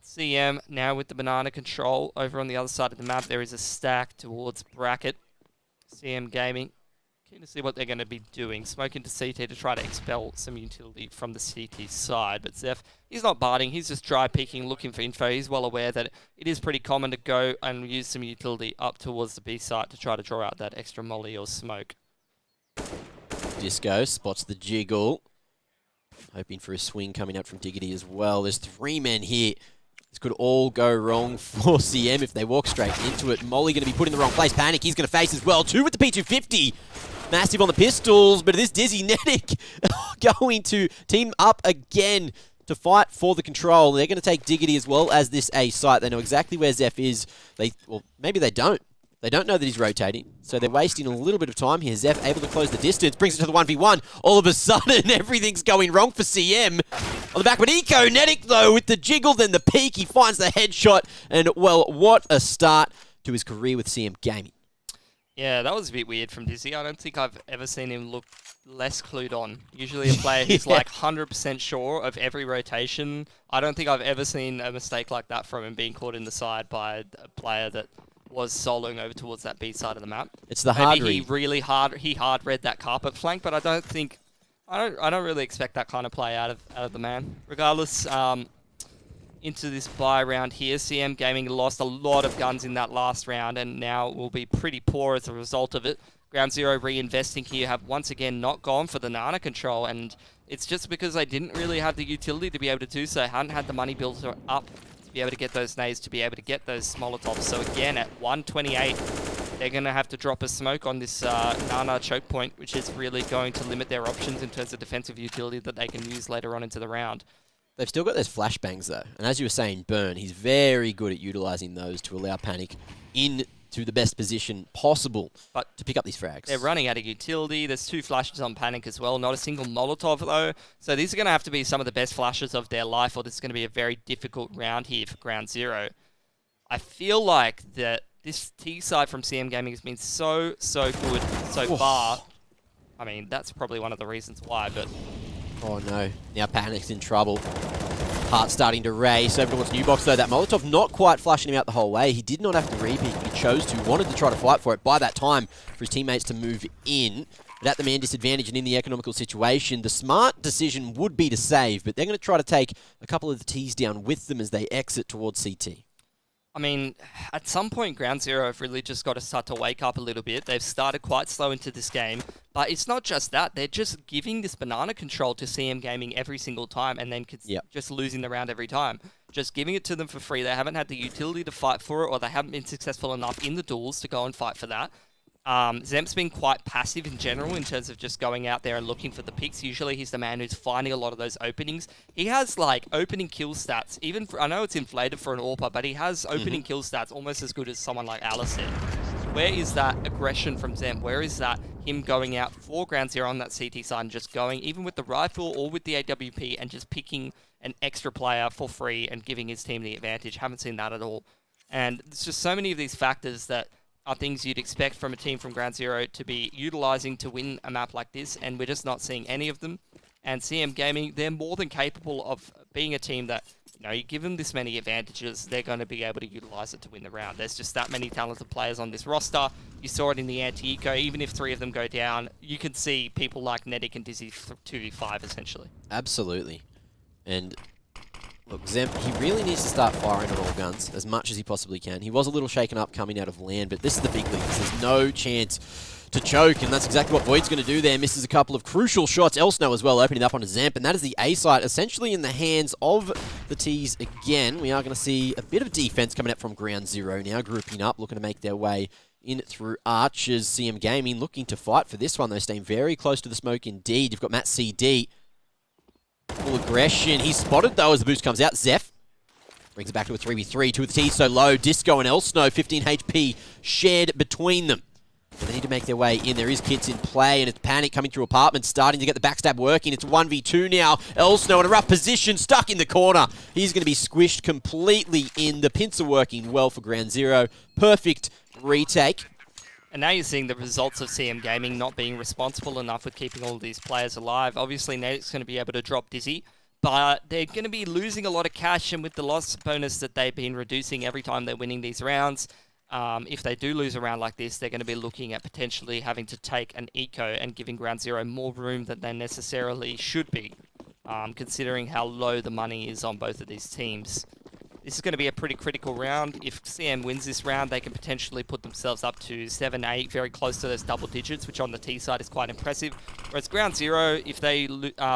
CM now with the Banana control. Over on the other side of the map, there is a stack towards Bracket. CM Gaming. Keen to see what they're going to be doing. Smoke into CT to try to expel some utility from the CT side. But Zeph, he's not barding. He's just dry peeking, looking for info. He's well aware that it is pretty common to go and use some utility up towards the B site to try to draw out that extra molly or smoke. Disco spots the jiggle. Hoping for a swing coming out from Diggity as well. There's 3 men here. This could all go wrong for CM if they walk straight into it. Molly going to be put in the wrong place. Panic, he's going to face as well. 2 with the P250. Massive on the pistols, but this Dizzy Netic going to team up again to fight for the control. They're going to take Diggity as well as this A site. They know exactly where Zeph is. Well, maybe they don't. They don't know that he's rotating, so they're wasting a little bit of time here. Zeph able to close the distance, brings it to the 1v1. All of a sudden, everything's going wrong for CM. On the back of an Eco, Netic, though, with the jiggle, then the peak. He finds the headshot, and, well, what a start to his career with CM Gaming. Yeah, that was a bit weird from Dizzy. I don't think I've ever seen him look less clued on. Usually a player who's like 100% sure of every rotation. I don't think I've ever seen a mistake like that from him being caught in the side by a player that was soloing over towards that B side of the map. It's the hard Maybe read. he hard read that carpet flank, but I don't really expect that kind of play out of the man. Regardless, into this buy round here, CM Gaming lost a lot of guns in that last round and now will be pretty poor as a result of it. Ground Zero reinvesting here have once again not gone for the Nana control, and it's just because they didn't really have the utility to be able to do so. Hadn't had the money built up to be able to get those nades, to be able to get those Molotovs. So again, at 128, they're going to have to drop a smoke on this Nana choke point, which is really going to limit their options in terms of defensive utility that they can use later on into the round. They've still got those flashbangs, though. And as you were saying, Burn, he's very good at utilising those to allow Panic into the best position possible to pick up these frags. They're running out of utility. There's 2 flashes on Panic as well. Not a single Molotov, though. So these are going to have to be some of the best flashes of their life, or this is going to be a very difficult round here for Ground Zero. I feel like that this T side from CM Gaming has been so good so far. I mean, that's probably one of the reasons why, but... Oh no, now Panic's in trouble. Heart starting to race over towards New Box though. That Molotov not quite flushing him out the whole way. He did not have to repeat, but he chose to. Wanted to try to fight for it by that time for his teammates to move in. But at the man disadvantage and in the economical situation, the smart decision would be to save, but they're going to try to take a couple of the T's down with them as they exit towards CT. I mean, at some point, Ground Zero have really just got to start to wake up a little bit. They've started quite slow into this game, but it's not just that. They're just giving this banana control to CM Gaming every single time and then just losing the round every time. Just giving it to them for free. They haven't had the utility to fight for it, or they haven't been successful enough in the duels to go and fight for that. Zemp's been quite passive in general in terms of just going out there and looking for the picks. Usually he's the man who's finding a lot of those openings. He has like opening kill stats, even for, I know it's inflated for an AWPer, but he has opening kill stats almost as good as someone like Alistair. Where is that aggression from Zemp? Where is that him going out for Ground Zero on that CT side and just going, even with the rifle or with the AWP, and just picking an extra player for free and giving his team the advantage? Haven't seen that at all. And there's just so many of these factors that are things you'd expect from a team from Ground Zero to be utilizing to win a map like this, and we're just not seeing any of them. And CM Gaming, they're more than capable of being a team that, you know, you give them this many advantages, they're going to be able to utilize it to win the round. There's just that many talented players on this roster. You saw it in the anti-eco. Even if 3 of them go down, you can see people like Netic and Dizzy 2v5 essentially. Absolutely. And look, Zemp, he really needs to start firing on all guns as much as he possibly can. He was a little shaken up coming out of land, but this is the big leagues. There's no chance to choke, and that's exactly what Void's going to do there. Misses a couple of crucial shots. Elsno as well, opening up onto Zemp, and that is the A site essentially in the hands of the T's again. We are going to see a bit of defense coming up from Ground Zero now, grouping up, looking to make their way in through Archers. CM Gaming looking to fight for this one, though, staying very close to the smoke indeed. You've got Matt CD. Full aggression. He's spotted, though, as the boost comes out. Zeph brings it back to a 3v3. 2 of the T's so low. Disco and Elsno, 15 HP shared between them. But they need to make their way in. There is kits in play, and it's Panic coming through apartments, starting to get the backstab working. It's 1v2 now. Elsno in a rough position, stuck in the corner. He's going to be squished completely in. The pincer working well for Ground Zero. Perfect retake. And now you're seeing the results of CM Gaming not being responsible enough with keeping all of these players alive. Obviously, Natic's going to be able to drop Dizzy, but they're going to be losing a lot of cash, and with the loss bonus that they've been reducing every time they're winning these rounds, if they do lose a round like this, they're going to be looking at potentially having to take an eco and giving Ground Zero more room than they necessarily should be, considering how low the money is on both of these teams. This is going to be a pretty critical round. If CM wins this round, they can potentially put themselves up to 7-8, very close to those double digits, which on the T side is quite impressive. Whereas Ground Zero, if they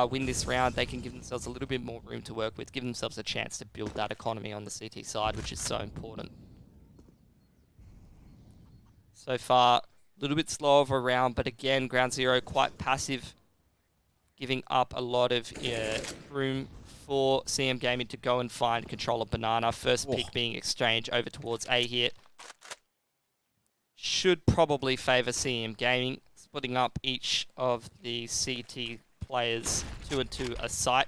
win this round, they can give themselves a little bit more room to work with, give themselves a chance to build that economy on the CT side, which is so important. So far, a little bit slow of a round, but again, Ground Zero quite passive, giving up a lot of room for CM Gaming to go and find control of Banana. First pick being exchanged over towards A here. Should probably favour CM Gaming, splitting up each of the CT players 2 and 2 a site.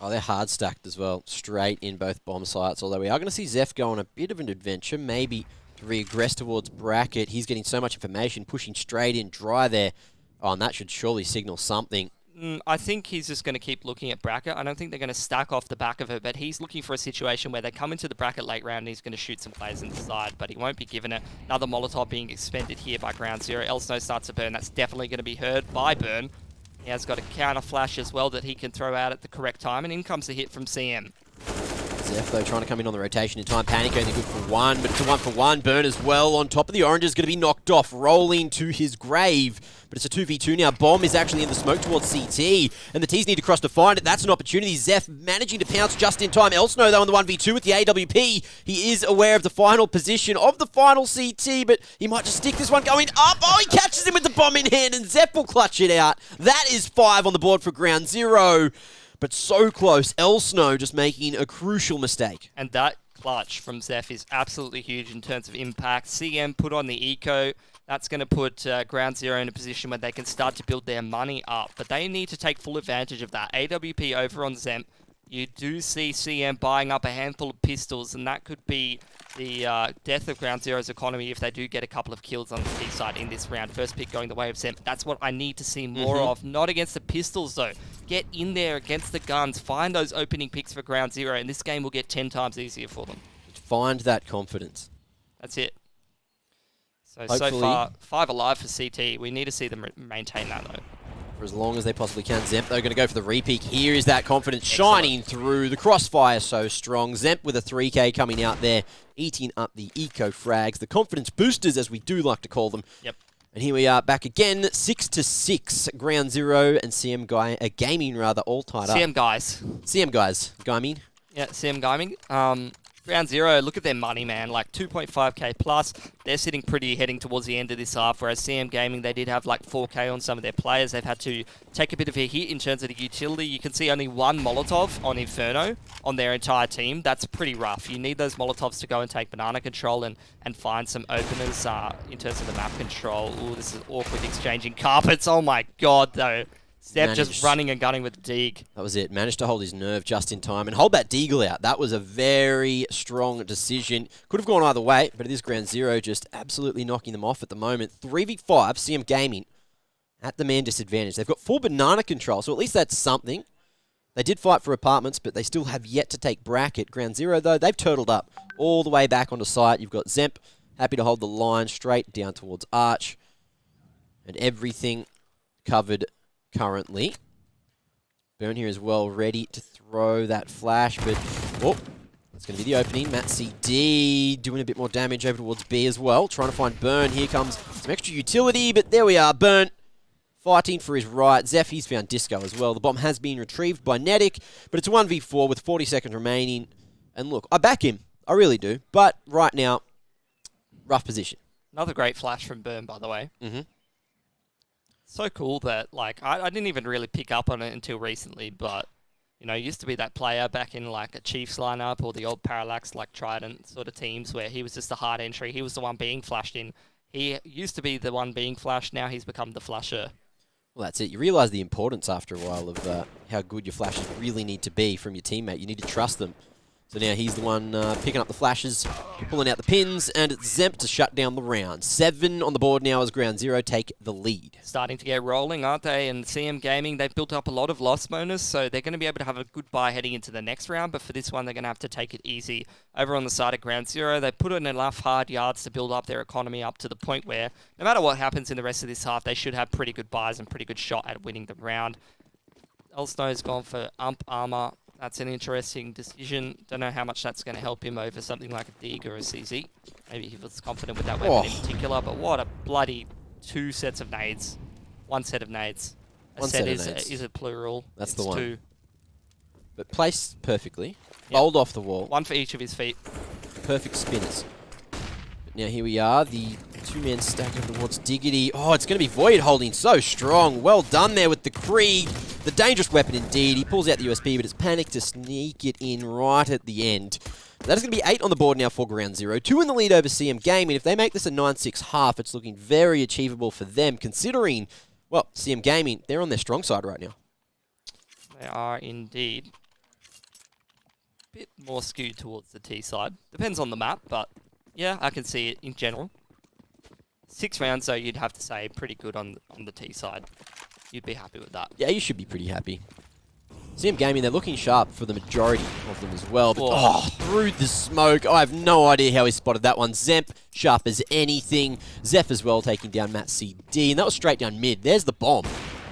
Oh, they're hard stacked as well, straight in both bomb sites, although we are going to see Zeph go on a bit of an adventure, maybe to regress towards bracket. He's getting so much information, pushing straight in dry there. Oh, and that should surely signal something. I think he's just going to keep looking at bracket. I don't think they're going to stack off the back of it, but he's looking for a situation where they come into the bracket late round and he's going to shoot some players inside, but he won't be given it. Another Molotov being expended here by Ground Zero. Elsno starts to burn. That's definitely going to be heard by Burn. He has got a counter flash as well that he can throw out at the correct time, and in comes the hit from CM. Zeph, though, trying to come in on the rotation in time. Panic only good for 1, but it's a 1-for-1. Burn as well on top of the orange is going to be knocked off, rolling to his grave. But it's a 2v2 now. Bomb is actually in the smoke towards CT, and the T's need to cross to find it. That's an opportunity. Zeph managing to pounce just in time. Elsno, though, on the 1v2 with the AWP. He is aware of the final position of the final CT, but he might just stick this one going up. Oh, he catches him with the bomb in hand, and Zeph will clutch it out. That is 5 on the board for Ground Zero. But so close. Elsno just making a crucial mistake. And that clutch from Zeph is absolutely huge in terms of impact. CM put on the eco. That's going to put Ground Zero in a position where they can start to build their money up. But they need to take full advantage of that. AWP over on Zemp. You do see CM buying up a handful of pistols, and that could be the death of Ground Zero's economy if they do get a couple of kills on the T side in this round. First pick going the way of Zemp. That's what I need to see more of. Not against the pistols, though. Get in there against the guns. Find those opening picks for Ground Zero, and this game will get 10 times easier for them. Find that confidence. That's it. So Hopefully, far, 5 alive for CT. We need to see them maintain that, though. For as long as they possibly can. Zemp, though, going to go for the repeat. Here is that confidence shining through. The crossfire so strong. Zemp with a 3K coming out there, eating up the eco frags. The confidence boosters, as we do like to call them. Yep. And here we are back again, 6-6. Ground Zero and CM Gaming, rather, all tied up. CM guys. CM guys. Gaming. Yeah, CM Gaming. Ground Zero, look at their money, man. Like 2.5k plus. They're sitting pretty heading towards the end of this half, whereas CM Gaming, they did have like 4k on some of their players. They've had to take a bit of a hit in terms of the utility. You can see only one Molotov on Inferno on their entire team. That's pretty rough. You need those Molotovs to go and take banana control and find some openers in terms of the map control. Ooh, this is awkward exchanging carpets. Oh my god, though. Steph just running and gunning with Deeg. That was it. Managed to hold his nerve just in time and hold that Deagle out. That was a very strong decision. Could have gone either way, but it is Ground Zero just absolutely knocking them off at the moment. 3v5, CM Gaming at the man disadvantage. They've got full banana control, so at least that's something. They did fight for apartments, but they still have yet to take bracket. Ground Zero, though, they've turtled up all the way back onto site. You've got Zemp happy to hold the line straight down towards Arch. And everything covered currently. Burn here as well, ready to throw that flash, but it's going to be the opening. Matt CD doing a bit more damage over towards B as well, trying to find Burn. Here comes some extra utility, but there we are. Burn fighting for his right. Zeph, he's found Disco as well. The bomb has been retrieved by Netic, but it's a 1v4 with 40 seconds remaining. And look, I back him. I really do. But right now, rough position. Another great flash from Burn, by the way. Mm-hmm. So cool that, like, I didn't even really pick up on it until recently, but, you know, used to be that player back in, like, a Chiefs lineup or the old Parallax, like, Trident sort of teams where he was just a hard entry. He was the one being flashed in. He used to be the one being flashed. Now he's become the flasher. Well, that's it. You realise the importance after a while of how good your flashes really need to be from your teammate. You need to trust them. So now he's the one picking up the flashes, pulling out the pins, and it's Zemp to shut down the round. 7 on the board now as Ground Zero take the lead. Starting to get rolling, aren't they? And CM Gaming, they've built up a lot of loss bonus, so they're going to be able to have a good buy heading into the next round, but for this one, they're going to have to take it easy. Over on the side of Ground Zero, they put in enough hard yards to build up their economy up to the point where, no matter what happens in the rest of this half, they should have pretty good buys and pretty good shot at winning the round. Elsnow's gone for Ump Armor. That's an interesting decision. Don't know how much that's going to help him over something like a Deeg or a CZ. Maybe he was confident with that weapon in particular, but what a bloody 2 sets of nades. 1 set of nades. A set is a plural. That's it's the one. 2. But placed perfectly. Bowled off the wall. 1 for each of his feet. Perfect spinners. But now here we are, the 2-man stack over towards Diggity. Oh, it's going to be Void holding so strong. Well done there with the Krieg. The dangerous weapon indeed. He pulls out the USP, but it's panicked to sneak it in right at the end. That is going to be 8 on the board now for Ground Zero. 2 in the lead over CM Gaming. If they make this a 9-6 half, it's looking very achievable for them, considering, well, CM Gaming, they're on their strong side right now. They are indeed. A bit more skewed towards the T side. Depends on the map, but yeah, I can see it in general. 6 rounds, though, you'd have to say pretty good on the T side. You'd be happy with that. Yeah, you should be pretty happy. CM Gaming, they're looking sharp for the majority of them as well. But through the smoke, I have no idea how he spotted that one. Zemp, sharp as anything. Zeph as well, taking down Matt CD. And that was straight down mid. There's the bomb.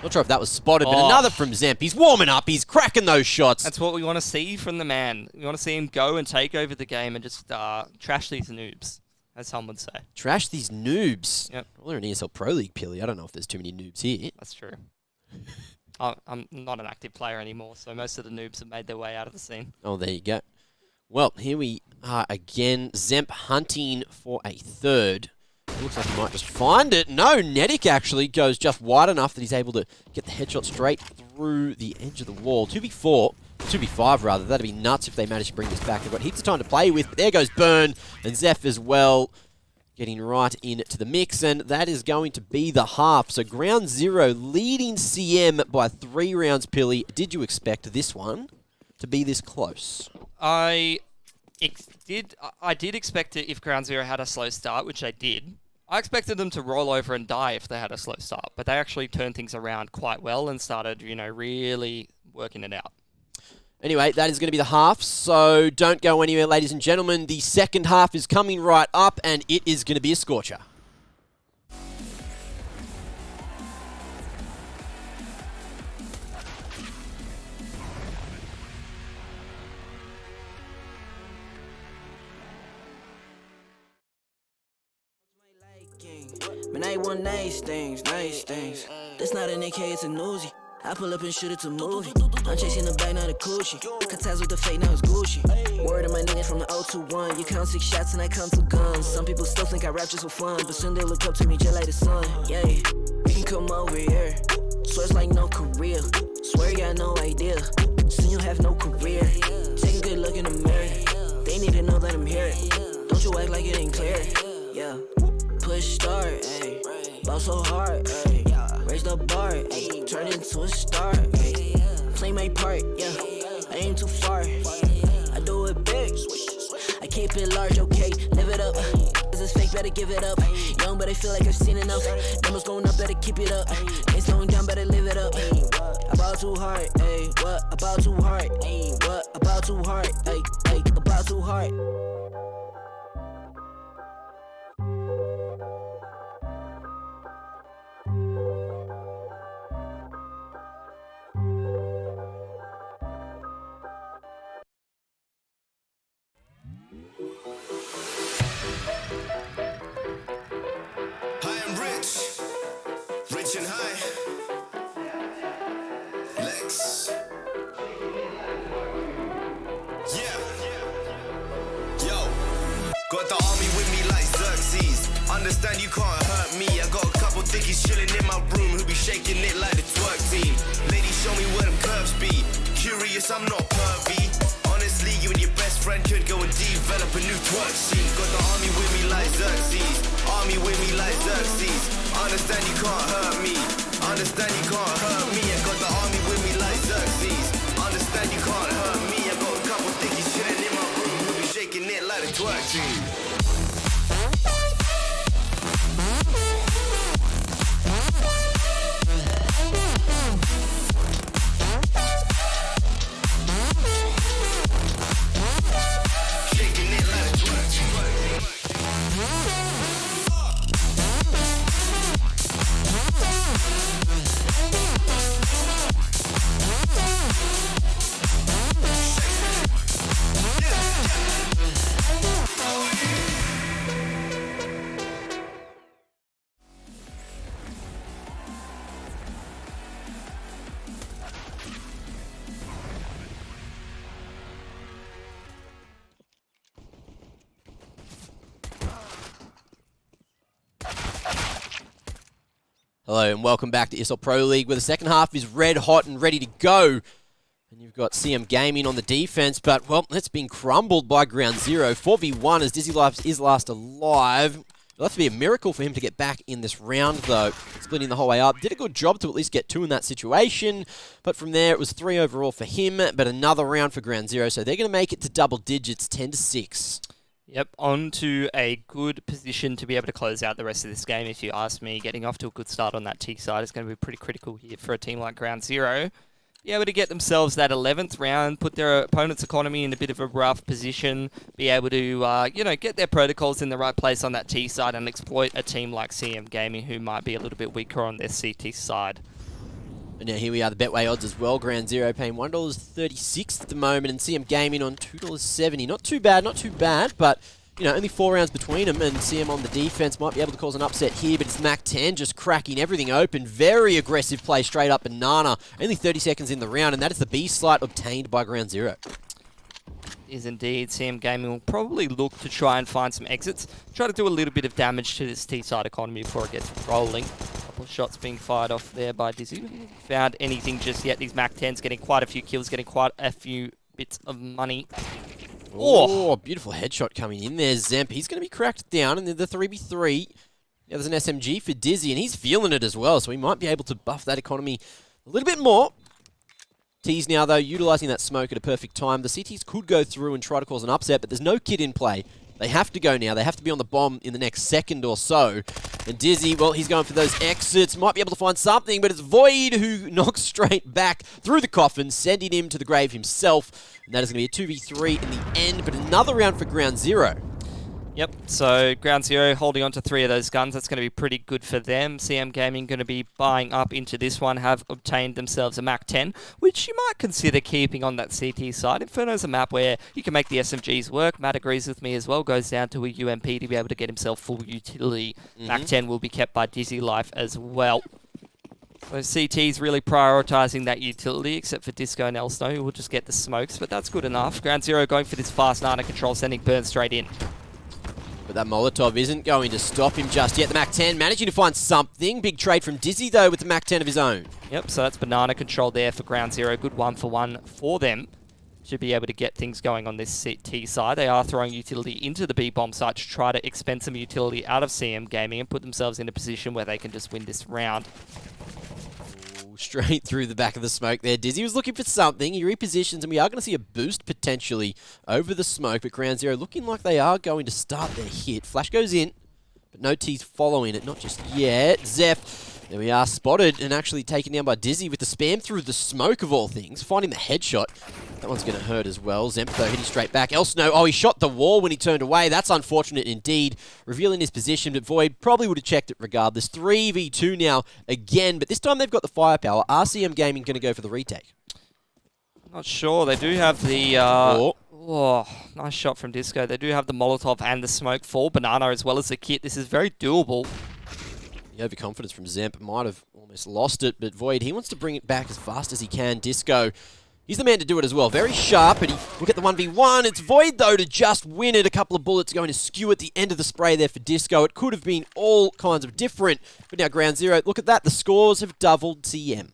Not sure if that was spotted, but another from Zemp. He's warming up. He's cracking those shots. That's what we want to see from the man. We want to see him go and take over the game and just trash these noobs, as some would say. Trash these noobs. Yep. Well, they're an ESL Pro League, Pilly. I don't know if there's too many noobs here. That's true. I'm not an active player anymore, so most of the noobs have made their way out of the scene. Oh, there you go. Well, here we are again. Zemp hunting for a third. It looks like he might just find it. No, Netic actually goes just wide enough that he's able to get the headshot straight through the edge of the wall. 2v4. 2v5 rather. That'd be nuts if they manage to bring this back. They've got heaps of time to play with, but there goes Burn and Zeph as well, getting right into the mix, and that is going to be the half. So Ground Zero leading CM by 3 rounds, Pilly. Did you expect this one to be this close? I did expect it if Ground Zero had a slow start, which they did. I expected them to roll over and die if they had a slow start, but they actually turned things around quite well and started, you know, really working it out. Anyway, that is going to be the half, so don't go anywhere, ladies and gentlemen. The second half is coming right up, and it is going to be a scorcher. Man, I want nice things, nice things. That's not an AK, it's a Uzi. I pull up and shoot it to movie. I'm chasing the bag, not a coochie. Cut ties with the fake, now it's Gucci. Word of my niggas from the 021. You count 6 shots and I count 2 guns. Some people still think I rap just for fun, but soon they look up to me just like the sun. Yeah, you can come over here. Swear it's like no career. Swear you got no idea. Soon you have no career. Take a good look in the mirror. They need to know that I'm here. Don't you act like it ain't clear. Yeah, push start, ayy. Ball so hard, ayy. Raise the bar, ayy. Turn into a star, ayy. Play my part, yeah. I aim too far. I do it big. I keep it large, okay. Live it up. This is fake, better give it up. Young, but I feel like I've seen enough. Numbers going up, better keep it up. Ain't slowing down, better live it up. About too hard, ayy. What? About too hard, ayy. What? About too hard, ayy. About too hard. Rich and high. Lex. Yeah. Yo. Got the army with me like Xerxes. Understand you can't hurt me. I got a couple dickies chilling in my room who be shaking it like the twerk team. Ladies, show me where them curves be. Curious, I'm not pervy. Honestly, you and your best friend could go and develop a new twerk scene. Got the army with me like Xerxes. Army with me like Xerxes. Understand you can't hurt me. Understand you can't hurt me. I got the army with me like Xerxes. Understand you can't hurt me. I got a couple dickies chilling in my room who be shaking it like the twerk team. Hello and welcome back to ESL Pro League, where the second half is red hot and ready to go. And you've got CM Gaming on the defense, but, well, that's been crumbled by Ground Zero. 4v1 as Dizzy Lives is last alive. It'll have to be a miracle for him to get back in this round, though. Splitting the whole way up. Did a good job to at least get 2 in that situation. But from there, it was 3 overall for him, but another round for Ground Zero. So they're going to make it to double digits, 10-6. Yep, on to a good position to be able to close out the rest of this game, if you ask me. Getting off to a good start on that T side is going to be pretty critical here for a team like Ground Zero. Be able to get themselves that 11th round, put their opponent's economy in a bit of a rough position, be able to, get their protocols in the right place on that T side and exploit a team like CM Gaming, who might be a little bit weaker on their CT side. And now here we are, the Betway odds as well. Ground Zero paying $1.36 at the moment, and CM Gaming on $2.70. Not too bad, but, only 4 rounds between them, and CM on the defense might be able to cause an upset here, but it's Mac 10 just cracking everything open. Very aggressive play, straight up banana. Only 30 seconds in the round, and that is the B slide obtained by Ground Zero. Is indeed. CM Gaming will probably look to try and find some exits, try to do a little bit of damage to this T-side economy before it gets rolling. Couple of shots being fired off there by Dizzy. Hasn't found anything just yet. These Mac 10s getting quite a few kills, getting quite a few bits of money. Oh, beautiful headshot coming in there, Zemp. He's going to be cracked down in the 3v3. Yeah, there's an SMG for Dizzy, and he's feeling it as well, so he might be able to buff that economy a little bit more. T's now, though, utilising that smoke at a perfect time. The CTs could go through and try to cause an upset, but there's no kid in play. They have to go now. They have to be on the bomb in the next second or so. And Dizzy, well, he's going for those exits. Might be able to find something, but it's Void who knocks straight back through the coffin, sending him to the grave himself. And that is going to be a 2v3 in the end, but another round for Ground Zero. Yep, so Ground Zero holding on to 3 of those guns. That's going to be pretty good for them. CM Gaming going to be buying up into this one, have obtained themselves a Mac 10, which you might consider keeping on that CT side. Inferno's a map where you can make the SMGs work. Matt agrees with me as well. Goes down to a UMP to be able to get himself full utility. Mac 10 will be kept by Dizzy Life as well. So CT's really prioritising that utility, except for Disco and Elsno, who will just get the smokes, but that's good enough. Ground Zero going for this fast Nana control, sending Burn straight in. But that Molotov isn't going to stop him just yet. The Mac-10 managing to find something. Big trade from Dizzy, though, with the Mac-10 of his own. Yep, so that's Banana control there for Ground Zero. Good 1-for-1 for them. Should be able to get things going on this CT side. They are throwing utility into the B-bomb site to try to expend some utility out of CM Gaming and put themselves in a position where they can just win this round. Ooh, straight through the back of the smoke there. Dizzy was looking for something. He repositions, and we are going to see a boost potentially over the smoke. But Ground Zero looking like they are going to start their hit. Flash goes in, but no T's following it. Not just yet. Zeph. There we are, spotted and actually taken down by Dizzy with the spam through the smoke of all things. Finding the headshot. That one's going to hurt as well. Zemp, though, hitting straight back. Elsno, oh, he shot the wall when he turned away. That's unfortunate indeed. Revealing his position, but Void probably would have checked it regardless. 3v2 now again, but this time they've got the firepower. RCM Gaming going to go for the retake. Not sure. They do have the... Oh, nice shot from Disco. They do have the Molotov and the smoke for Banana as well as the kit. This is very doable. The overconfidence from Zemp might have almost lost it, but Void, he wants to bring it back as fast as he can. Disco, he's the man to do it as well. Very sharp, and he will get the 1v1. It's Void, though, to just win it. A couple of bullets going to skew at the end of the spray there for Disco. It could have been all kinds of different, but now Ground Zero, look at that. The scores have doubled CM.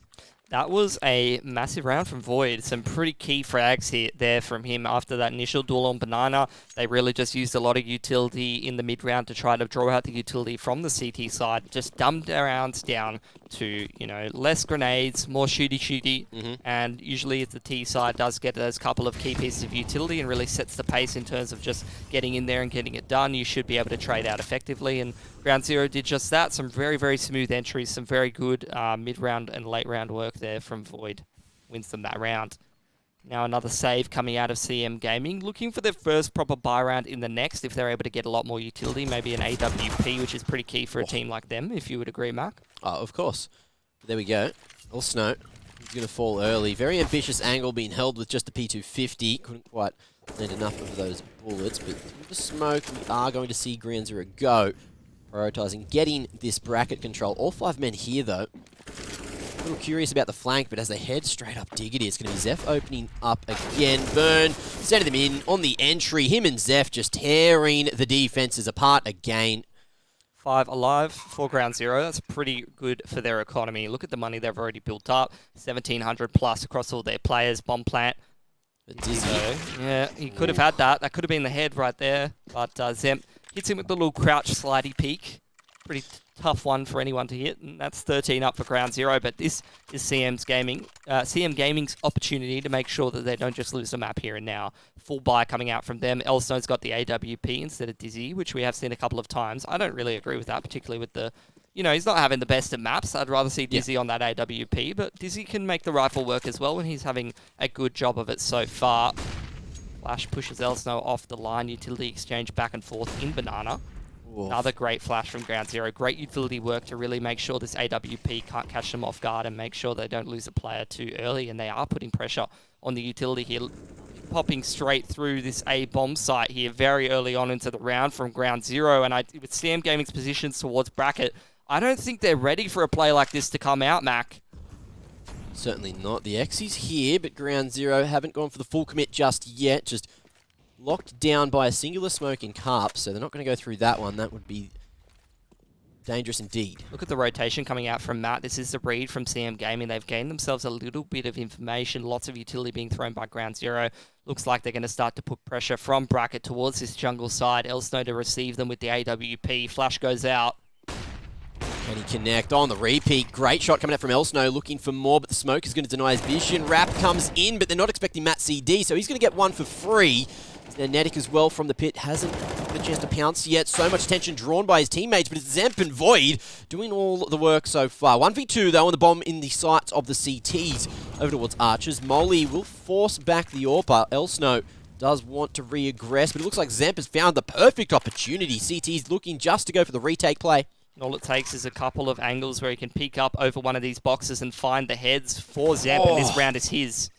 That was a massive round from Void. Some pretty key frags here there from him after that initial duel on Banana. They really just used a lot of utility in the mid-round to try to draw out the utility from the CT side. Just dumbed their rounds down to, you know, less grenades, more shooty-shooty. And usually if the T side does get those couple of key pieces of utility and really sets the pace in terms of just getting in there and getting it done, you should be able to trade out effectively. And Ground Zero did just that. Some very, very smooth entries, some very good mid-round and late-round work there from Void. Wins them that round. Now another save coming out of CM Gaming. Looking for their first proper buy round in the next if they're able to get a lot more utility. Maybe an AWP, which is pretty key for a team like them, if you would agree, Mark. Oh, of course. There we go. Elsno, he's going to fall early. Very ambitious angle being held with just the P250. Couldn't quite land enough of those bullets, but through the smoke, we are going to see Ground Zero go. Prioritising getting this bracket control. All 5 men here, though. A little curious about the flank, but as they head straight up Diggity, it's going to be Zeph opening up again. Burn, sending them in on the entry. Him and Zeph just tearing the defenses apart again. 5 alive for Ground Zero. That's pretty good for their economy. Look at the money they've already built up. 1,700 plus across all their players. Bomb plant. Dizzy. Yeah, he could have had that. That could have been the head right there. But Zemp hits him with the little crouch slidey peek. Pretty tough one for anyone to hit. And that's 13 up for Ground Zero. But this is CM Gaming's opportunity to make sure that they don't just lose the map here and now. Full buy coming out from them. Elsno's got the AWP instead of Dizzy, which we have seen a couple of times. I don't really agree with that, particularly with the... You know, he's not having the best of maps. I'd rather see Dizzy on that AWP, but Dizzy can make the rifle work as well, and he's having a good job of it so far. Flash pushes Elsno off the line. Utility exchange back and forth in Banana. Oof. Another great flash from Ground Zero. Great utility work to really make sure this AWP can't catch them off guard and make sure they don't lose a player too early, and they are putting pressure on the utility here. Popping straight through this A-bomb site here very early on into the round from Ground Zero, and with CM Gaming's positions towards bracket, I don't think they're ready for a play like this to come out, Mac. Certainly not. The X is here, but Ground Zero haven't gone for the full commit just yet. Just locked down by a singular smoke in Carp, so they're not going to go through that one. That would be dangerous indeed. Look at the rotation coming out from Matt. This is the read from CM Gaming. They've gained themselves a little bit of information. Lots of utility being thrown by Ground Zero. Looks like they're going to start to put pressure from bracket towards this jungle side. Elsno to receive them with the AWP. Flash goes out. Can he connect on the repeat? Great shot coming out from Elsno, looking for more, but the smoke is going to deny his vision. Rap comes in, but they're not expecting Matt CD, so he's going to get one for free. Netic as well from the pit hasn't had a chance to pounce yet. So much attention drawn by his teammates, but it's Zemp and Void doing all the work so far. 1v2 though on the bomb in the sights of the CTs. Over towards Archers. Molly will force back the AWP. Elsno does want to re-aggress, but it looks like Zemp has found the perfect opportunity. CT's looking just to go for the retake play. All it takes is a couple of angles where he can peek up over one of these boxes and find the heads for Zemp, and this round is his.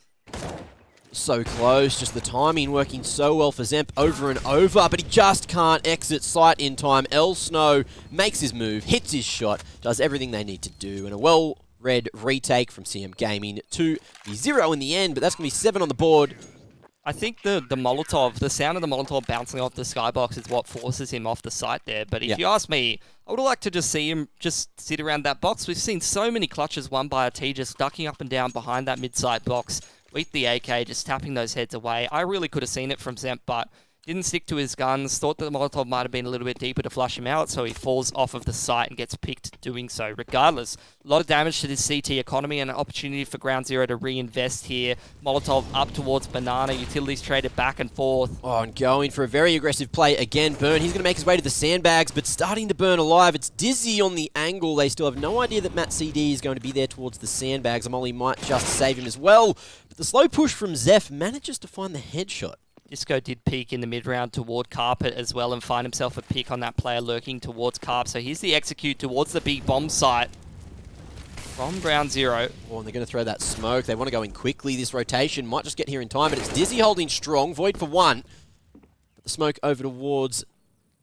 So close, just the timing working so well for Zemp over and over, but he just can't exit sight in time. Elsno makes his move, hits his shot, does everything they need to do, and a well red retake from CM Gaming. 2v0 in the end, but that's going to be 7 on the board. I think the Molotov, the sound of the Molotov bouncing off the skybox is what forces him off the site there. But if you ask me, I would like to just see him just sit around that box. We've seen so many clutches won by a T just ducking up and down behind that mid-site box with the AK, just tapping those heads away. I really could have seen it from Zemp, but didn't stick to his guns, thought that the Molotov might have been a little bit deeper to flush him out, so he falls off of the site and gets picked doing so. Regardless, a lot of damage to this CT economy and an opportunity for Ground Zero to reinvest here. Molotov up towards Banana, utilities traded back and forth. Oh, and going for a very aggressive play again. Burn, he's going to make his way to the sandbags, but starting to burn alive. It's Dizzy on the angle. They still have no idea that Matt CD is going to be there towards the sandbags. Amoli might just save him as well, but the slow push from Zeph manages to find the headshot. Disco did peek in the mid-round toward Carpet as well and find himself a pick on that player lurking towards Carp. So here's the execute towards the big bomb site from Ground Zero. Oh, and they're going to throw that smoke. They want to go in quickly. This rotation might just get here in time, but it's Dizzy holding strong. Void for 1. But the smoke over towards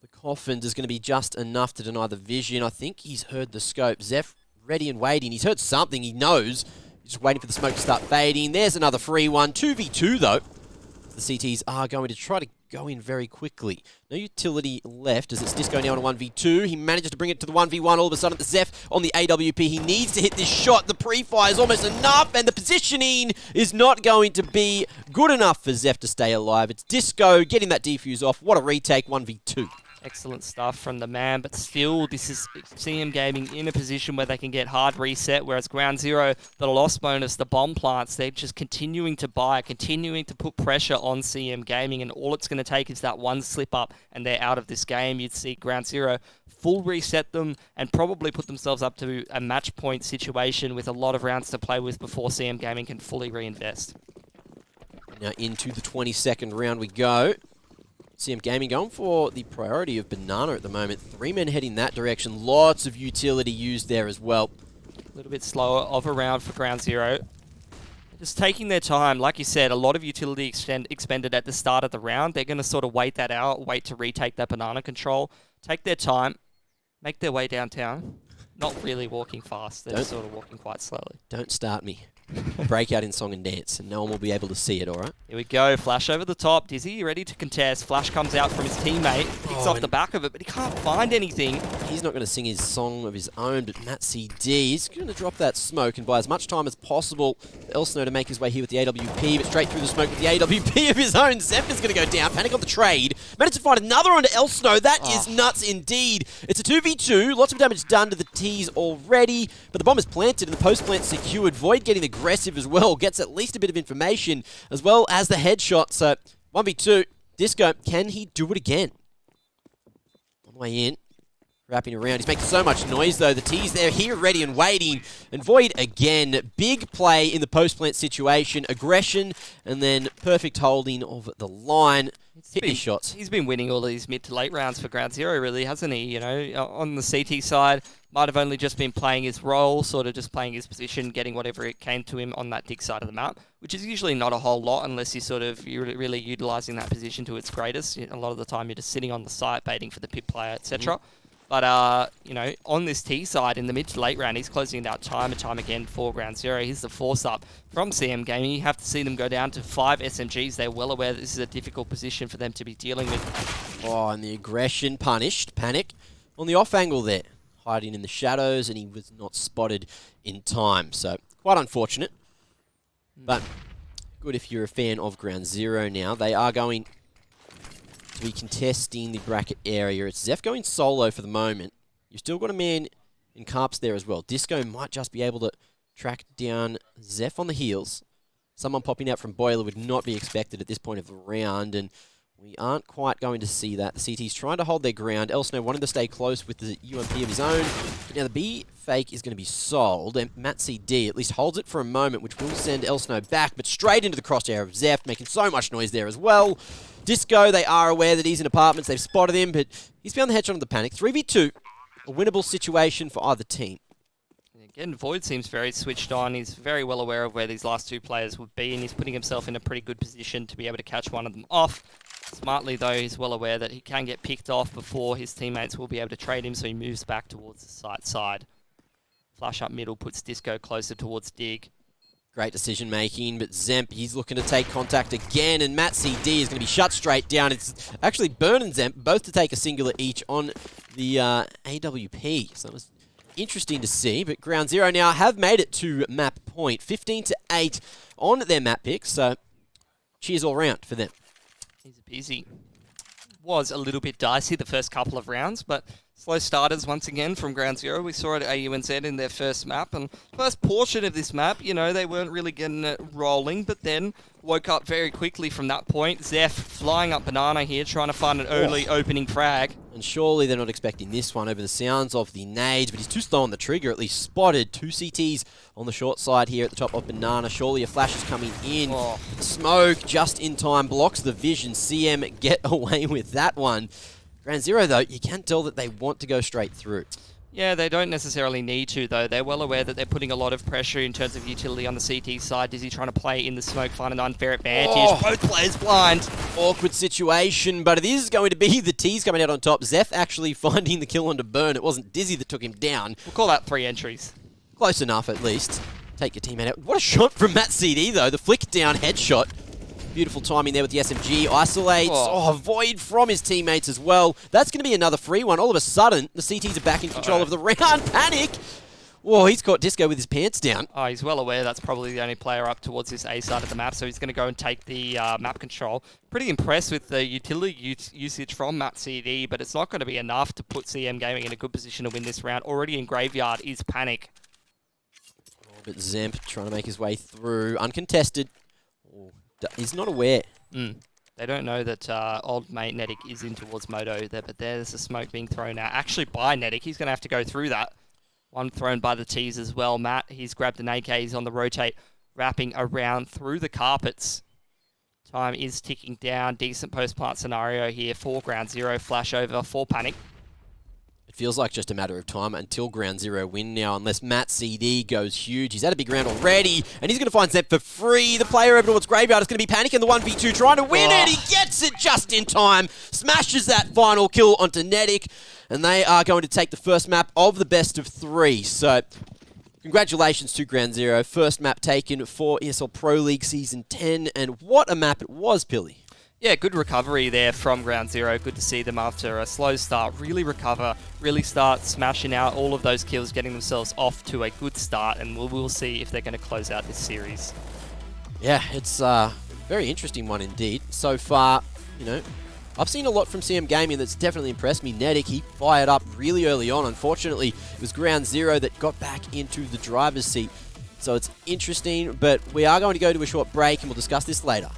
the coffins is going to be just enough to deny the vision. I think he's heard the scope. Zeph ready and waiting. He's heard something. He knows. He's just waiting for the smoke to start fading. There's another free one. 2v2 though. The CTs are going to try to go in very quickly. No utility left as it's Disco now on a 1v2. He manages to bring it to the 1v1 all of a sudden at the Zeph on the AWP. He needs to hit this shot. The pre-fire is almost enough and the positioning is not going to be good enough for Zeph to stay alive. It's Disco getting that defuse off. What a retake, 1v2. Excellent stuff from the man, but still, this is CM Gaming in a position where they can get hard reset, whereas Ground Zero, the loss bonus, the bomb plants, they're just continuing to buy, continuing to put pressure on CM Gaming, and all it's going to take is that one slip up, and they're out of this game. You'd see Ground Zero full reset them, and probably put themselves up to a match point situation with a lot of rounds to play with before CM Gaming can fully reinvest. Now into the 22nd round we go. CM Gaming going for the priority of Banana at the moment. 3 men heading that direction. Lots of utility used there as well. A little bit slower of a round for Ground Zero. Just taking their time. Like you said, a lot of utility expended at the start of the round. They're going to sort of wait that out, wait to retake that Banana control. Take their time, make their way downtown. Not really walking fast. They're sort of walking quite slowly. Don't start me. Break out in song and dance, and no one will be able to see it, all right? Here we go. Flash over the top. Dizzy ready to contest. Flash comes out from his teammate. Picks off the back of it, but he can't find anything. He's not going to sing his song of his own, but Matt CD is going to drop that smoke and buy as much time as possible for Elsno to make his way here with the AWP, but straight through the smoke with the AWP of his own. Zeph is going to go down. Panic on the trade. Managed to find another onto Elsno. That is nuts indeed. It's a 2v2. Lots of damage done to the T's already, but the bomb is planted and the post-plant secured. Void getting aggressive as well. Gets at least a bit of information as well as the headshot. So 1v2. Disco, can he do it again? On the way in. Wrapping around. He's making so much noise though. The T's there here ready and waiting. And Void again. Big play in the post-plant situation. Aggression and then perfect holding of the line. Hit his shots. He's been winning all these mid to late rounds for Ground Zero, really, hasn't he? You know, on the CT side, might have only just been playing his role, sort of just playing his position, getting whatever it came to him on that dig side of the map, which is usually not a whole lot unless you're really utilising that position to its greatest. A lot of the time, you're just sitting on the site, baiting for the pit player, etc. But, you know, on this T side, in the mid to late round, he's closing it out time and time again for Ground Zero. Here's the force up from CM Gaming. You have to see them go down to 5 SMGs. They're well aware that this is a difficult position for them to be dealing with. Oh, and the aggression punished. Panic on the off angle there. Hiding in the shadows, and he was not spotted in time. So, quite unfortunate. But good if you're a fan of Ground Zero now. They are going to be contesting the bracket area. It's Zeph going solo for the moment. You've still got a man in Carps there as well. Disco might just be able to track down Zeph on the heels. Someone popping out from Boiler would not be expected at this point of the round, and we aren't quite going to see that. The CT's trying to hold their ground. Elsno wanted to stay close with the UMP of his own. But now the B fake is going to be sold, and Matt CD at least holds it for a moment, which will send Elsno back, but straight into the crosshair of Zeph, making so much noise there as well. Disco, they are aware that he's in apartments. They've spotted him, but he's found the headshot of the Panic. 3v2, a winnable situation for either team. Again, Void seems very switched on. He's very well aware of where these last two players would be, and he's putting himself in a pretty good position to be able to catch one of them off. Smartly, though, he's well aware that he can get picked off before his teammates will be able to trade him, so he moves back towards the site side. Flash up middle puts Disco closer towards Dig. Great decision making, but Zemp, he's looking to take contact again, and Matt CD is going to be shut straight down. It's actually Burn and Zemp both to take a singular each on the AWP. So that was interesting to see, but Ground Zero now have made it to map point, 15-8 on their map picks, so cheers all round for them. Easy peasy. Was a little bit dicey the first couple of rounds, but slow starters once again from Ground Zero. We saw it at AUNZ in their first map, and first portion of this map, you know, they weren't really getting it rolling, but then woke up very quickly from that point. Zeph flying up Banana here, trying to find an early opening frag. And surely they're not expecting this one over the sounds of the nades, but he's too slow on the trigger, at least spotted. 2 CTs on the short side here at the top of Banana. Surely a flash is coming in. Smoke just in time, blocks the vision. CM get away with that one. Ground Zero, though, you can tell that they want to go straight through. Yeah, they don't necessarily need to, though. They're well aware that they're putting a lot of pressure in terms of utility on the CT side. Dizzy trying to play in the smoke, find an unfair advantage. Both players blind. Awkward situation, but it is going to be the T's coming out on top. Zeph actually finding the kill onto Burn. It wasn't Dizzy that took him down. We'll call that 3 entries. Close enough, at least. Take your teammate out. What a shot from Matt CD, though. The flick down headshot. Beautiful timing there with the SMG. Isolates. Void from his teammates as well. That's going to be another free one. All of a sudden, the CTs are back in control of the round. Panic! Whoa, he's caught Disco with his pants down. Oh, he's well aware that's probably the only player up towards this A side of the map, so he's going to go and take the map control. Pretty impressed with the utility usage from Matt CD, but it's not going to be enough to put CM Gaming in a good position to win this round. Already in Graveyard is Panic. But Zemp trying to make his way through. Uncontested. He's not aware. They don't know that old mate Netic is in towards Moto there, but there's a smoke being thrown out. Actually by Netic, he's going to have to go through that. One thrown by the T's as well. Matt, he's grabbed an AK, he's on the rotate, wrapping around through the carpets. Time is ticking down. Decent post-plant scenario here for Ground Zero. Flash over for Panic. It feels like just a matter of time until Ground Zero win now, unless Matt CD goes huge. He's had a big round already, and he's going to find Zep for free. The player over towards Graveyard is going to be Panic in the 1v2, trying to win it. He gets it just in time, smashes that final kill onto Netic, and they are going to take the first map of the best of 3. So, congratulations to Ground Zero. First map taken for ESL Pro League Season 10, and what a map it was, Pilly. Yeah, good recovery there from Ground Zero. Good to see them after a slow start really recover, really start smashing out all of those kills, getting themselves off to a good start, and we'll see if they're going to close out this series. Yeah, it's a very interesting one indeed. So far, you know, I've seen a lot from CM Gaming that's definitely impressed me. Netic, he fired up really early on. Unfortunately, it was Ground Zero that got back into the driver's seat. So it's interesting, but we are going to go to a short break, and we'll discuss this later.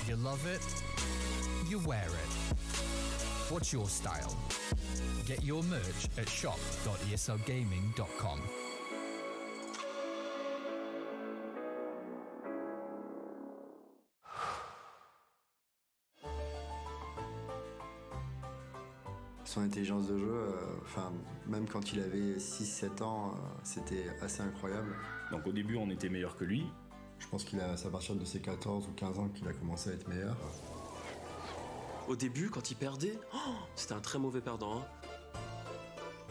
You love it, you wear it. What's your style? Get your merch at shop.eslgaming.com. Son intelligence de jeu, même quand il avait 6-7 ans, c'était assez incroyable. Donc au début, on était meilleur que lui. Je pense c'est à partir de ses 14 ou 15 ans qu'il a commencé à être meilleur. Au début, quand il perdait, c'était un très mauvais perdant. Hein.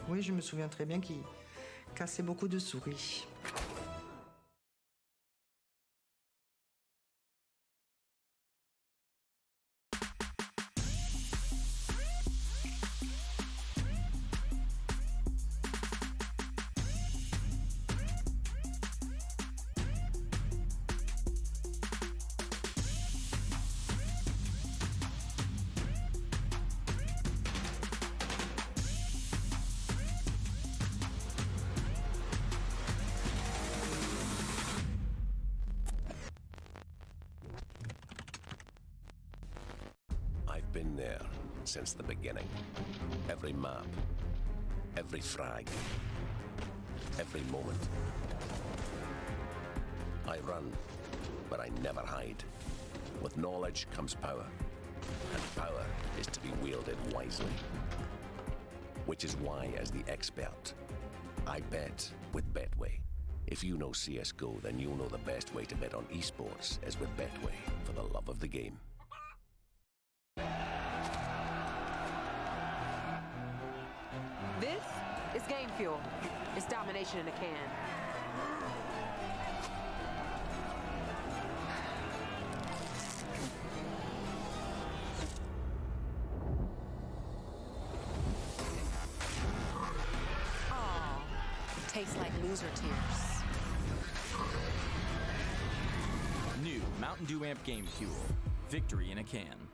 Oui, je me souviens très bien qu'il cassait beaucoup de souris. I've been there since the beginning. Every map, every frag, every moment. I run, but I never hide. With knowledge comes power, and power is to be wielded wisely. Which is why, as the expert, I bet with Betway. If you know CSGO, then you'll know the best way to bet on esports is with Betway, for the love of the game. This is Game Fuel. It's domination in a can. Aw, tastes like loser tears. New Mountain Dew Amp Game Fuel. Victory in a can.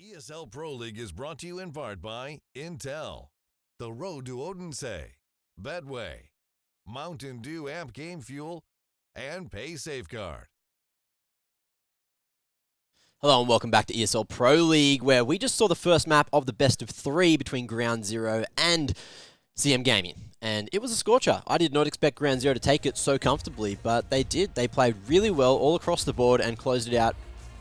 ESL Pro League is brought to you in part by Intel, The Road to Odense, Betway, Mountain Dew Amp Game Fuel, and Pay Safeguard. Hello and welcome back to ESL Pro League, where we just saw the first map of the best of 3 between Ground Zero and CM Gaming. And it was a scorcher. I did not expect Ground Zero to take it so comfortably, but they did. They played really well all across the board and closed it out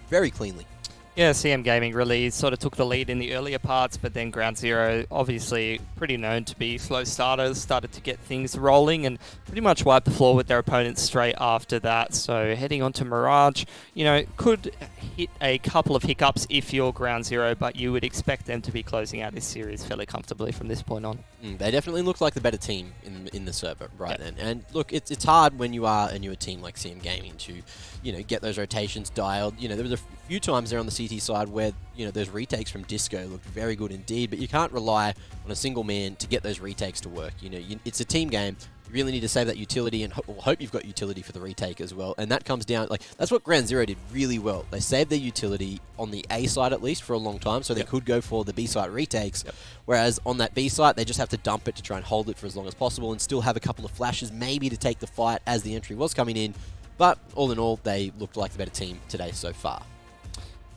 very cleanly. Yeah, CM Gaming really sort of took the lead in the earlier parts, but then Ground Zero, obviously pretty known to be slow starters, started to get things rolling and pretty much wiped the floor with their opponents straight after that. So heading on to Mirage, you know, could hit a couple of hiccups if you're Ground Zero, but you would expect them to be closing out this series fairly comfortably from this point on. They definitely look like the better team in the server right then. And look, it's hard when you are a newer team like CM Gaming to, you know, get those rotations dialed. You know, there was a few times there on the CT side where, you know, those retakes from Disco looked very good indeed, but you can't rely on a single man to get those retakes to work. You know, it's a team game. You really need to save that utility and hope you've got utility for the retake as well. And that comes down, like, that's what Ground Zero did really well. They saved their utility on the A side at least for a long time, so they could go for the B side retakes. Whereas on that B side, they just have to dump it to try and hold it for as long as possible and still have a couple of flashes maybe to take the fight as the entry was coming in. But all in all, they looked like the better team today so far.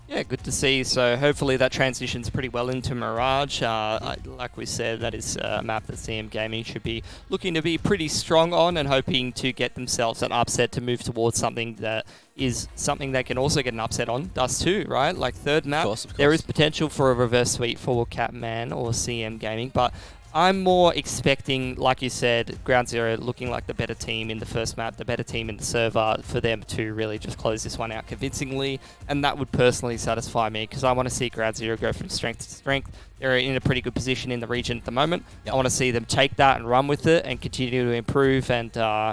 Yeah, good to see. So hopefully that transitions pretty well into Mirage. Like we said, that is a map that CM Gaming should be looking to be pretty strong on and hoping to get themselves an upset to move towards something that is something they can also get an upset on. Dust 2, right? Like third map, of course. There is potential for a reverse sweep for Catman or CM Gaming, but I'm more expecting, like you said, Ground Zero looking like the better team in the first map, the better team in the server, for them to really just close this one out convincingly. And that would personally satisfy me because I want to see Ground Zero go from strength to strength. They're in a pretty good position in the region at the moment. I want to see them take that and run with it and continue to improve and,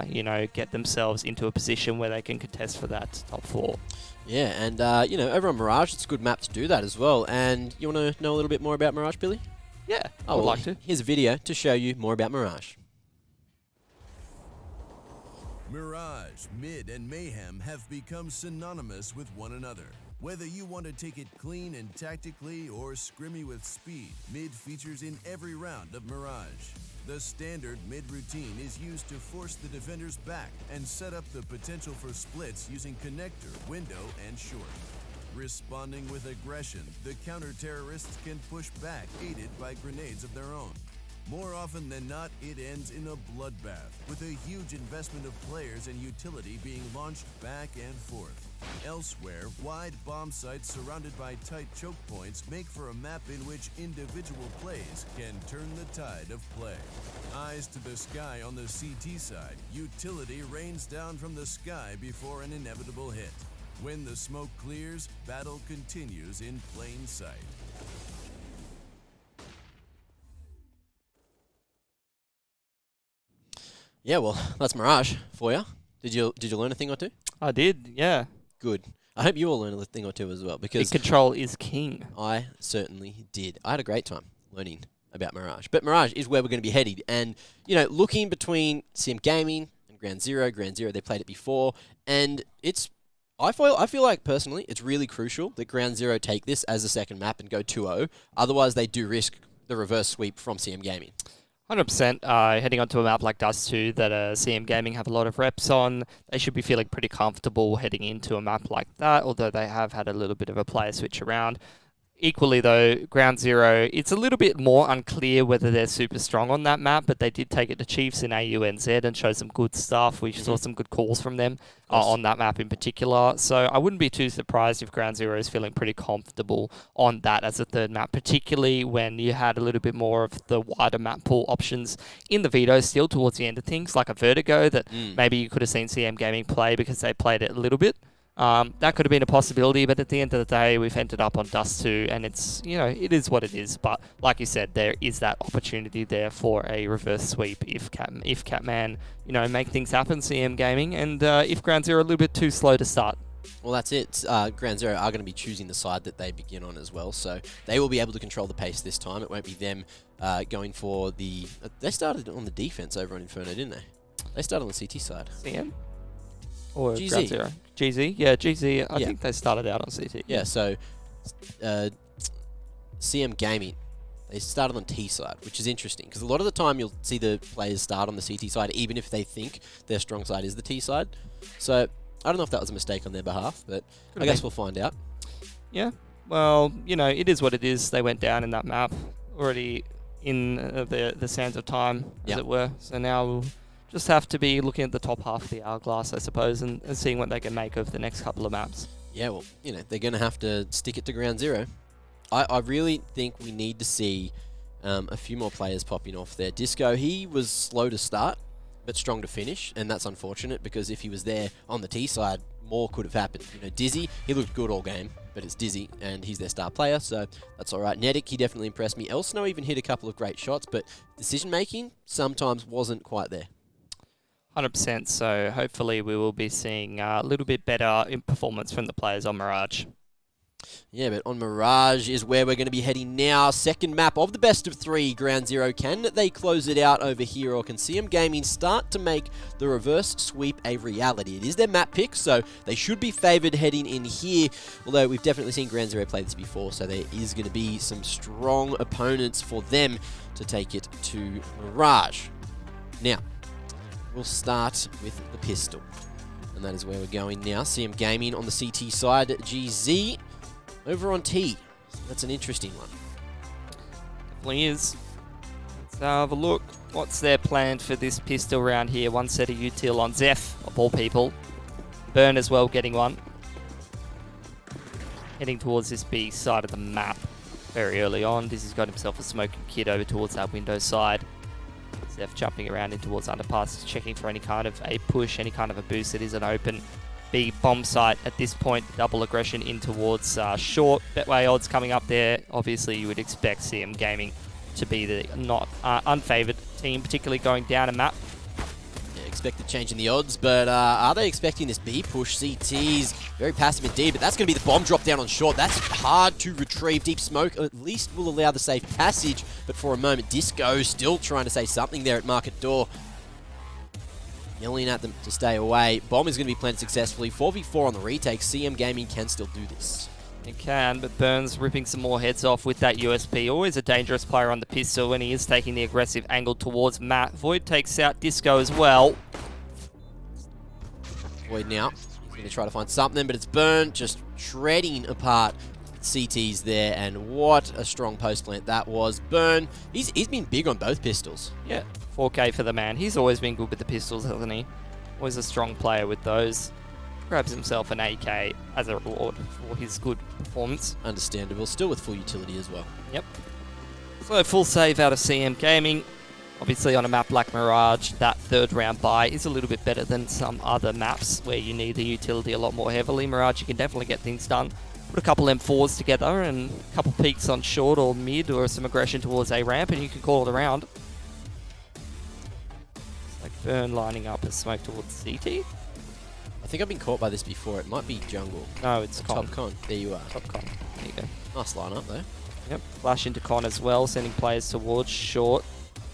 you know, get themselves into a position where they can contest for that top 4. Yeah, and, you know, over on Mirage, it's a good map to do that as well. And you want to know a little bit more about Mirage, Billy? Yeah, I would like to. Here's a video to show you more about Mirage. Mirage, Mid, and Mayhem have become synonymous with one another. Whether you want to take it clean and tactically or scrimmy with speed, Mid features in every round of Mirage. The standard Mid routine is used to force the defenders back and set up the potential for splits using connector, window, and short. Responding with aggression, the counter-terrorists can push back, aided by grenades of their own. More often than not, it ends in a bloodbath, with a huge investment of players and utility being launched back and forth. Elsewhere, wide bomb sites surrounded by tight choke points make for a map in which individual plays can turn the tide of play. Eyes to the sky on the CT side, utility rains down from the sky before an inevitable hit. When the smoke clears, battle continues in plain sight. Yeah, well, that's Mirage for you. Did you learn a thing or two? I did, yeah. Good. I hope you all learned a thing or two as well, because control is king. I certainly did. I had a great time learning about Mirage. But Mirage is where we're going to be headed. And, you know, looking between CM Gaming and Ground Zero, they played it before, and it's I feel like, personally, it's really crucial that Ground Zero take this as a second map and go 2-0. Otherwise, they do risk the reverse sweep from CM Gaming. 100%. Heading onto a map like Dust 2 that CM Gaming have a lot of reps on, they should be feeling pretty comfortable heading into a map like that, although they have had a little bit of a player switch around. Equally, though, Ground Zero, it's a little bit more unclear whether they're super strong on that map, but they did take it to Chiefs in AUNZ and show some good stuff. We saw some good calls from them on that map in particular. So I wouldn't be too surprised if Ground Zero is feeling pretty comfortable on that as a third map, particularly when you had a little bit more of the wider map pool options in the veto still towards the end of things, like a Vertigo that maybe you could have seen CM Gaming play because they played it a little bit. That could have been a possibility, but at the end of the day, we've ended up on Dust 2, and it's, you know, it is what it is. But like you said, there is that opportunity there for a reverse sweep if Catman, you know, make things happen, CM Gaming, and if Ground Zero are a little bit too slow to start. Well, that's it. Ground Zero are going to be choosing the side that they begin on as well, so they will be able to control the pace this time. It won't be them going for the... they started on the defense over on Inferno, didn't they? They started on the CT side. CM? Or GZ. Ground Zero? GZ? Yeah, GZ. I think they started out on CT. Yeah, so CM Gaming, they started on T side, which is interesting, because a lot of the time you'll see the players start on the CT side, even if they think their strong side is the T side. So I don't know if that was a mistake on their behalf, but I guess we'll find out. Yeah. Well, you know, it is what it is. They went down in that map already in the sands of time, as Yep. it were. So now we'll just have to be looking at the top half of the hourglass, I suppose, and seeing what they can make of the next couple of maps. Yeah, well, you know, they're going to have to stick it to ground zero. I really think we need to see a few more players popping off there. Disco, he was slow to start, but strong to finish, and that's unfortunate because if he was there on the T side, more could have happened. You know, Dizzy, he looked good all game, but it's Dizzy, and he's their star player, so that's all right. Nedic, he definitely impressed me. Elsno even hit a couple of great shots, but decision-making sometimes wasn't quite there. 100%, so hopefully we will be seeing a little bit better in performance from the players on Mirage. Yeah, but on Mirage is where we're going to be heading now. Second map of the best of three, Ground Zero. Can they close it out over here, or can CM Gaming start to make the reverse sweep a reality? It is their map pick, so they should be favoured heading in here, although we've definitely seen Ground Zero play this before, so there is going to be some strong opponents for them to take it to Mirage. Now, we'll start with the pistol, and that is where we're going now. CM Gaming on the CT side, GZ over on T. That's an interesting one. Definitely is. Let's have a look. What's their plan for this pistol round here? One set of util on Zeph, of all people. Burn as well, getting one. Heading towards this B side of the map very early on. Dizzy's got himself a smoking kid over towards that window side. Zeph jumping around in towards underpass, checking for any kind of a push, any kind of a boost that isn't open. B bomb site at this point, double aggression in towards short. Betway odds coming up there. Obviously, you would expect CM Gaming to be the not unfavoured team, particularly going down a map. Yeah, expected change in the odds, but are they expecting this B push? CT's very passive indeed, but that's going to be the bomb drop down on short. That's hard to retrieve. Deep smoke at least will allow the safe passage, but for a moment, Disco still trying to say something there at market door. Yelling at them to stay away. Bomb is going to be planted successfully. 4v4 on the retake. CM Gaming can still do this. It can, but Burns ripping some more heads off with that USP. Always a dangerous player on the pistol when he is taking the aggressive angle towards Matt. Void takes out Disco as well. Void now. He's going to try to find something, but it's Burn just shredding apart CTs there, and what a strong post plant that was. Burn, he's been big on both pistols. Yeah, 4K for the man. He's always been good with the pistols, hasn't he? Always a strong player with those. Grabs himself an AK as a reward for his good performance. Understandable. Still with full utility as well. Yep. So full save out of CM Gaming. Obviously on a map like Mirage, that third round buy is a little bit better than some other maps where you need the utility a lot more heavily. Mirage, you can definitely get things done. Put a couple M4s together and a couple peeks on short or mid or some aggression towards A ramp and you can call it around. It's like Burn lining up a smoke towards CT. I think I've been caught by this before. It might be jungle. No, it's Con. Top con. There you are. Top Con. There you go. Nice lineup though. Yep. Flash into Con as well, sending players towards short.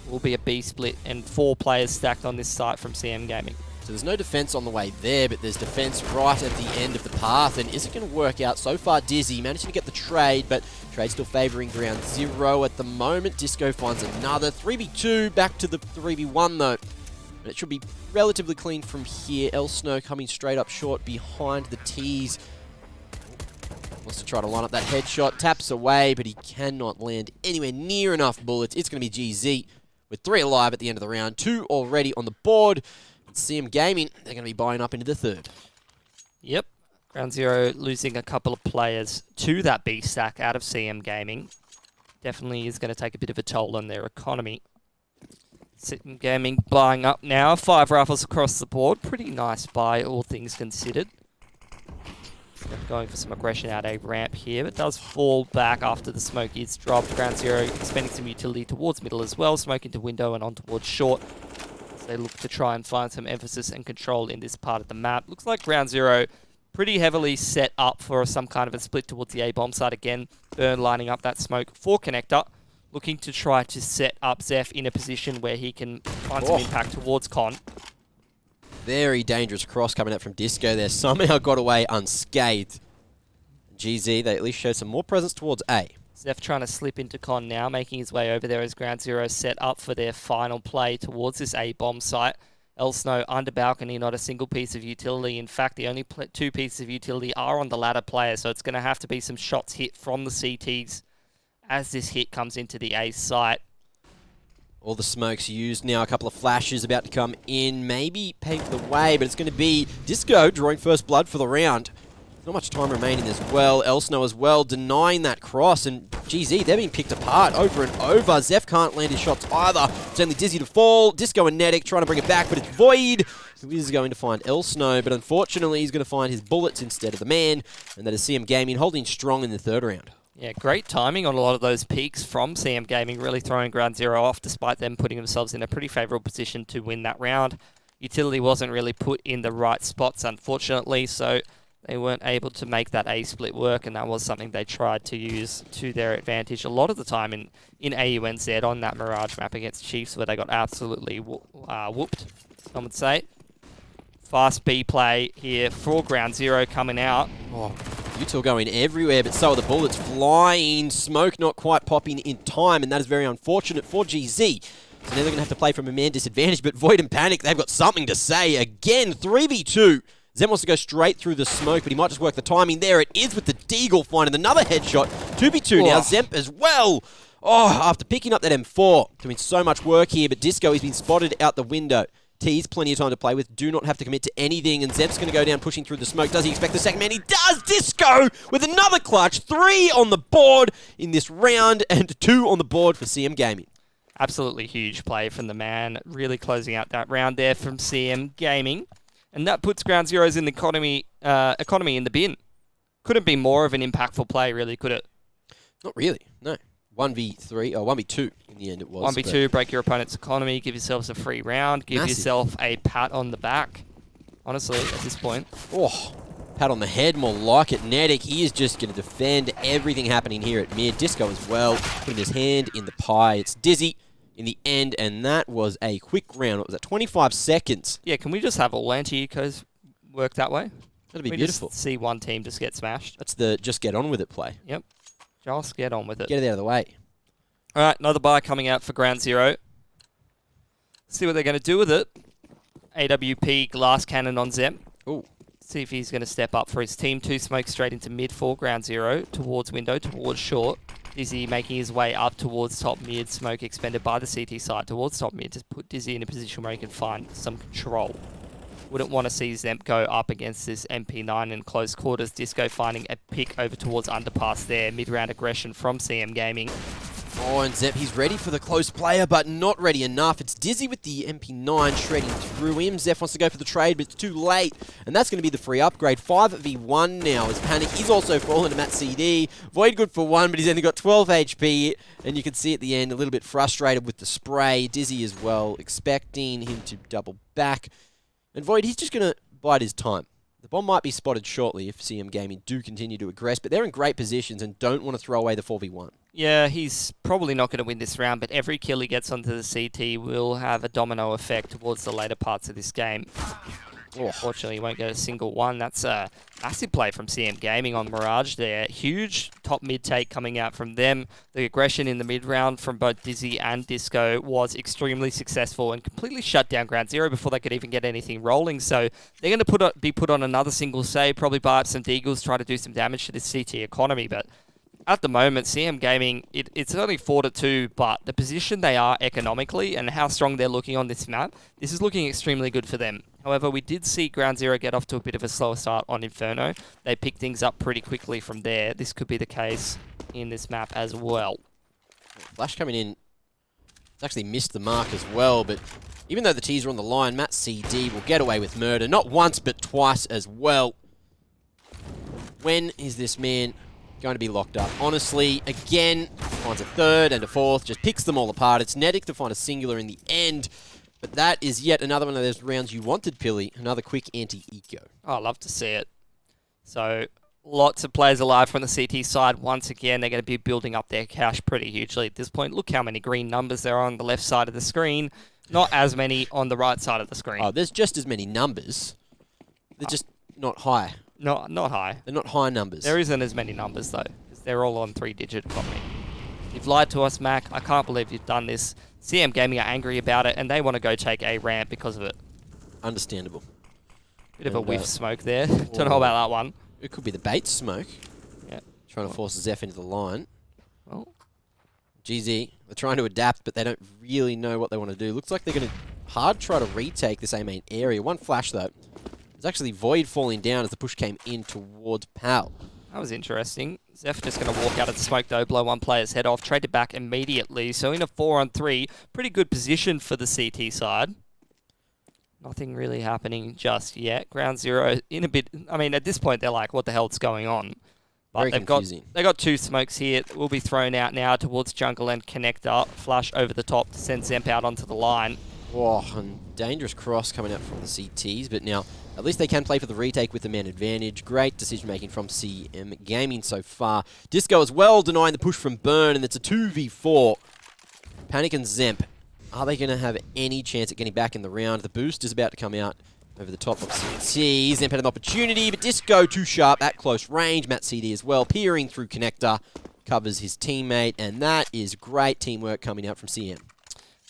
Will be a B split and 4 players stacked on this site from CM Gaming. So there's no defense on the way there, but there's defense right at the end of the path. And is it going to work out? So far, Dizzy managing to get the trade, but trade still favouring Ground Zero at the moment. Disco finds another 3v2, back to the 3v1 though. And it should be relatively clean from here. Elsno coming straight up short behind the T's. Wants to try to line up that headshot, taps away, but he cannot land anywhere near enough bullets. It's going to be GZ with 3 alive at the end of the round, 2 already on the board. CM Gaming, they're going to be buying up into the third. Yep. Ground Zero losing a couple of players to that B stack out of CM Gaming. Definitely is going to take a bit of a toll on their economy. CM Gaming buying up now. 5 rifles across the board. Pretty nice buy, all things considered. Going for some aggression out A ramp here, but does fall back after the smoke is dropped. Ground Zero spending some utility towards middle as well. Smoke into window and on towards short. They look to try and find some emphasis and control in this part of the map. Looks like Ground Zero pretty heavily set up for some kind of a split towards the A bomb side again. Burn lining up that smoke for connector. Looking to try to set up Zeph in a position where he can find some impact towards Con. Very dangerous cross coming out from Disco there. Somehow got away unscathed. GZ, they at least show some more presence towards A. Zeph trying to slip into Con now, making his way over there as Ground Zero set up for their final play towards this A bomb site. Elsno under balcony, not a single piece of utility. In fact, the only 2 pieces of utility are on the ladder player, so it's going to have to be some shots hit from the CTs as this hit comes into the A site. All the smokes used now, a couple of flashes about to come in, maybe pave the way, but it's going to be Disco drawing first blood for the round. Not much time remaining as well. Elsno as well, denying that cross, and GZ, they're being picked apart over and over. Zeph can't land his shots either. It's only Dizzy to fall. Disco and Netic trying to bring it back, but it's Void, who is going to find Elsno, but unfortunately he's going to find his bullets instead of the man, and that is CM Gaming holding strong in the third round. Yeah, great timing on a lot of those peaks from CM Gaming, really throwing Ground Zero off despite them putting themselves in a pretty favourable position to win that round. Utility wasn't really put in the right spots, unfortunately, so they weren't able to make that A split work, and that was something they tried to use to their advantage a lot of the time in AUNZ on that Mirage map against Chiefs, where they got absolutely whooped, I would say. Fast B play here for Ground Zero coming out. Oh, Util going everywhere, but so are the bullets flying. Smoke not quite popping in time, and that is very unfortunate for GZ. So now they're going to have to play from a man disadvantage, but Void and Panic, they've got something to say. Again, 3v2. Zem wants to go straight through the smoke, but he might just work the timing. There it is with the Deagle finding another headshot. 2v2 now, Zemp as well. Oh, after picking up that M4, doing so much work here, but Disco has been spotted out the window. T's plenty of time to play with, do not have to commit to anything, and Zemp's going to go down pushing through the smoke. Does he expect the second man? He does! Disco with another clutch. 3 on the board in this round, and 2 on the board for CM Gaming. Absolutely huge play from the man, really closing out that round there from CM Gaming. And that puts Ground Zeroes in the economy in the bin. Couldn't be more of an impactful play, really, could it? Not really, no. 1v3, or 1v2 in the end it was. 1v2, break your opponent's economy, give yourselves a free round, give yourself a pat on the back, honestly, at this point. Oh, pat on the head, more like it. Netic, he is just going to defend everything happening here at mid. Disco as well, putting his hand in the pie. It's Dizzy in the end, and that was a quick round. What was that, 25 seconds? Yeah, can we just have all anti-ecos work that way? That'd be beautiful. Just see one team just get smashed. That's the just get on with it play. Yep. Just get on with it. Get it out of the way. All right, another buy coming out for Ground Zero. See what they're going to do with it. AWP glass cannon on Zem. Ooh. See if he's going to step up for his team. 2 smokes straight into mid for Ground Zero. Towards window, towards short. Dizzy making his way up towards top mid. Smoke expended by the CT side towards top mid to put Dizzy in a position where he can find some control. Wouldn't want to see Zemp go up against this MP9 in close quarters. Disco finding a pick over towards underpass there. Mid-round aggression from CM Gaming. Oh, and Zemp, he's ready for the close player, but not ready enough. It's Dizzy with the MP9 shredding through him. Zeph wants to go for the trade, but it's too late. And that's going to be the free upgrade. 5v1 now as Panic is also fallen to Matt CD. Void good for 1, but he's only got 12 HP. And you can see at the end, a little bit frustrated with the spray. Dizzy as well, expecting him to double back. And Void, he's just going to bide his time. The bomb might be spotted shortly if CM Gaming do continue to aggress, but they're in great positions and don't want to throw away the 4v1. Yeah, he's probably not going to win this round, but every kill he gets onto the CT will have a domino effect towards the later parts of this game. Oh. Unfortunately, he won't get a single one. That's a massive play from CM Gaming on Mirage there. Huge top mid take coming out from them. The aggression in the mid round from both Dizzy and Disco was extremely successful and completely shut down Ground Zero before they could even get anything rolling. So they're going to be put on another single save, probably buy up some Deagles, try to do some damage to this CT economy, but at the moment, CM Gaming, it's only 4-2, but the position they are economically and how strong they're looking on this map, this is looking extremely good for them. However, we did see Ground Zero get off to a bit of a slower start on Inferno. They picked things up pretty quickly from there. This could be the case in this map as well. Flash coming in. It's actually missed the mark as well, but even though the T's are on the line, Matt CD will get away with murder. Not once, but twice as well. When is this man going to be locked up? Honestly, again, finds a third and a fourth, just picks them all apart. It's Netic to find a singular in the end, but that is yet another one of those rounds you wanted, Pilly. Another quick anti-eco. Oh, I love to see it. So, lots of players alive from the CT side. Once again, they're going to be building up their cash pretty hugely at this point. Look how many green numbers there are on the left side of the screen. Not as many on the right side of the screen. Oh, there's just as many numbers. They're just not high. No, not high. They're not high numbers. There isn't as many numbers, though, because they're all on 3-digit economy. You've lied to us, Mac. I can't believe you've done this. CM Gaming are angry about it, and they want to go take a ramp because of it. understandable. Bit of a whiff smoke there. Don't know about that one. It could be the bait smoke. Yeah. Trying to force Zeph into the line. Well. GZ, they're trying to adapt, but they don't really know what they want to do. Looks like they're going to hard try to retake this A main area. One flash, though. There's actually Void falling down as the push came in towards Pal. That was interesting. Zeph just going to walk out of the smoke, though, blow one player's head off, trade it back immediately. So in a 4-on-3, pretty good position for the CT side. Nothing really happening just yet. Ground Zero in a bit... I mean, at this point, they're like, what the hell's going on? But Very they've confusing. got two smokes here. Will be thrown out now towards jungle and connector. Flash over the top to send Zemp out onto the line. Oh, and dangerous cross coming out from the CTs, but now at least they can play for the retake with the man advantage. Great decision-making from CM Gaming so far. Disco as well denying the push from Burn, and it's a 2v4. Panic and Zemp. Are they going to have any chance at getting back in the round? The boost is about to come out over the top of CT. Zemp had an opportunity, but Disco too sharp at close range. Matt CD as well, peering through connector, covers his teammate, and that is great teamwork coming out from CM.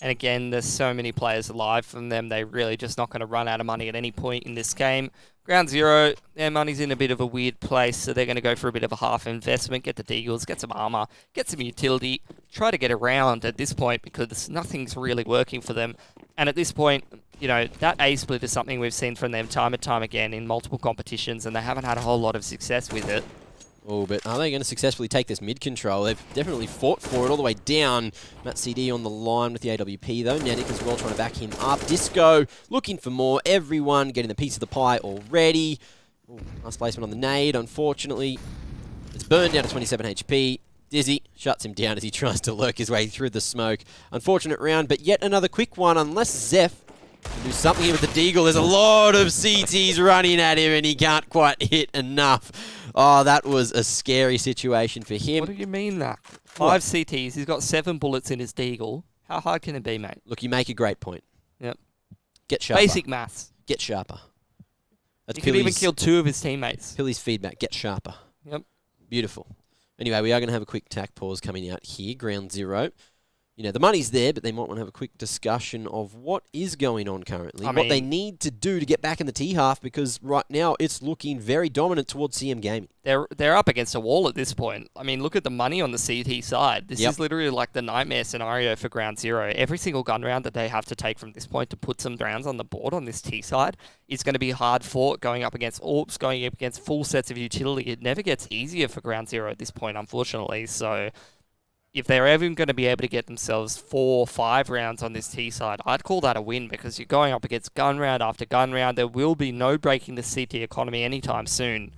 And again, there's so many players alive from them. They're really just not going to run out of money at any point in this game. Ground Zero, their money's in a bit of a weird place, so they're going to go for a bit of a half investment, get the Deagles, get some armor, get some utility, try to get around at this point because nothing's really working for them. And at this point, you know, that A split is something we've seen from them time and time again in multiple competitions, and they haven't had a whole lot of success with it. Oh, but are they going to successfully take this mid control? They've definitely fought for it all the way down. Matt CD on the line with the AWP, though. Nanik as well trying to back him up. Disco looking for more. Everyone getting a piece of the pie already. Ooh, nice placement on the nade, unfortunately. It's burned down to 27 HP. Dizzy shuts him down as he tries to lurk his way through the smoke. Unfortunate round, but yet another quick one, unless Zeph can do something here with the Deagle. There's a lot of CTs running at him, and he can't quite hit enough. Oh, that was a scary situation for him. What do you mean that? 5 CTs, he's got 7 bullets in his Deagle. How hard can it be, mate? Look, you make a great point. Yep. Get sharper. Basic maths. Get sharper. That's He could even kill 2 of his teammates. Pilly's feedback. Get sharper. Yep. Beautiful. Anyway, we are going to have a quick tack pause coming out here. Ground Zero. You know, the money's there, but they might want to have a quick discussion of what is going on currently, what they need to do to get back in the T-half, because right now it's looking very dominant towards CM Gaming. They're up against a wall at this point. I mean, look at the money on the CT side. This is literally like the nightmare scenario for Ground Zero. Every single gun round that they have to take from this point to put some rounds on the board on this T side is going to be hard fought, going up against AWPs, going up against full sets of utility. It never gets easier for Ground Zero at this point, unfortunately. So if they're ever going to be able to get themselves 4 or 5 rounds on this T side, I'd call that a win, because you're going up against gun round after gun round. There will be no breaking the CT economy anytime soon.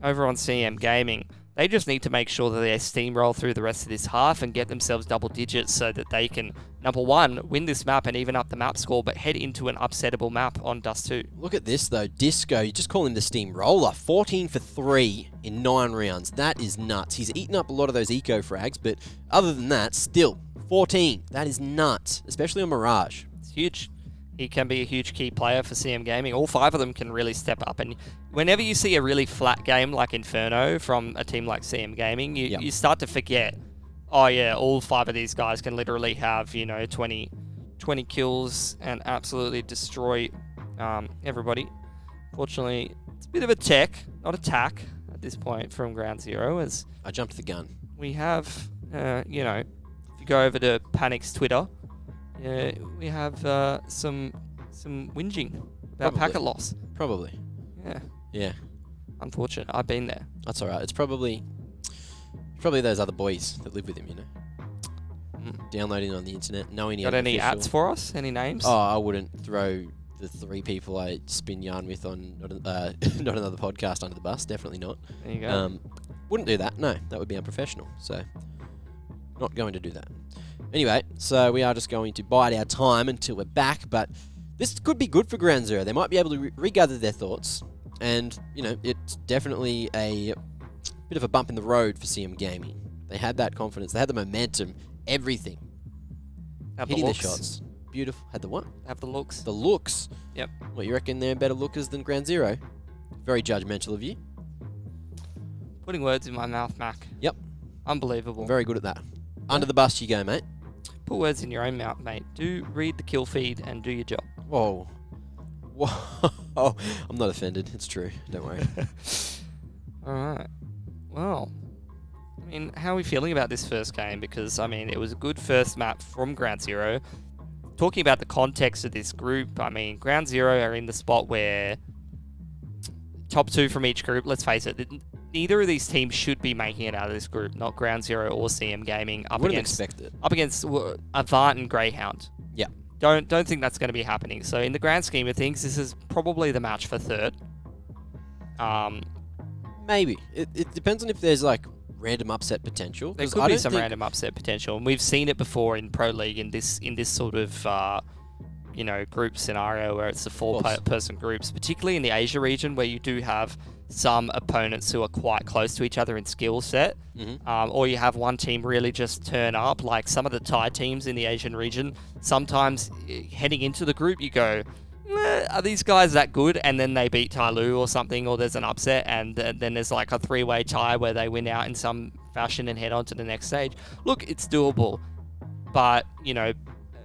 Over on CM Gaming, they just need to make sure that they steamroll through the rest of this half and get themselves double digits so that they can, number one, win this map and even up the map score, but head into an upsettable map on Dust 2. Look at this, though. Disco, you just call him the steamroller. 14 for 3 in 9 rounds. That is nuts. He's eaten up a lot of those eco frags, but other than that, still, 14. That is nuts, especially on Mirage. It's huge. He can be a huge key player for CM Gaming. All 5 of them can really step up. And whenever you see a really flat game like Inferno from a team like CM Gaming, you start to forget, oh yeah, all 5 of these guys can literally have, you know, 20 kills and absolutely destroy everybody. Fortunately, it's a bit of a tech, not attack at this point from Ground Zero, as I jumped the gun. We have, you know, if you go over to Panic's Twitter, we have some whinging about packet loss. Probably. Yeah. Yeah. Unfortunate. I've been there. That's all right. It's probably those other boys that live with him, you know. Downloading on the internet, knowing he Got any ats for us? Any names? Oh, I wouldn't throw the 3 people I spin yarn with on not another podcast under the bus. Definitely not. There you go. Wouldn't do that. No, that would be unprofessional. So, not going to do that. Anyway, so we are just going to bide our time until we're back, but this could be good for Ground Zero. They might be able to regather their thoughts, and, you know, it's definitely a bit of a bump in the road for CM Gaming. They had that confidence, they had the momentum, everything. Have Hitting the the looks. shots. Beautiful. Had the what? Have the looks. The looks. Yep. What, you reckon they're better lookers than Ground Zero? Very judgmental of you. Putting words in my mouth, Mac. Yep. Unbelievable. Very good at that. Under the bus you go, mate. Put words in your own mouth, mate. Do read the kill feed and do your job. Whoa. Whoa. I'm not offended. It's true. Don't worry. All right. Well, I mean, how are we feeling about this first game? Because, I mean, it was a good first map from Ground Zero. Talking about the context of this group, I mean, Ground Zero are in the spot where top 2 from each group, let's face it, neither of these teams should be making it out of this group, not Ground Zero or CM Gaming, up against Avant and Greyhound. Yeah. Don't think that's going to be happening. So in the grand scheme of things, this is probably the match for third. Maybe. It depends on if there's like random upset potential. There could be some random upset potential, and we've seen it before in Pro League in this sort of group scenario where it's the 4-person groups, particularly in the Asia region where you do have some opponents who are quite close to each other in skill set, or you have one team really just turn up, like some of the Thai teams in the Asian region. Sometimes heading into the group, you go, are these guys that good? And then they beat Tyloo or something, or there's an upset, and then there's like a 3-way tie where they win out in some fashion and head on to the next stage. Look, it's doable, but,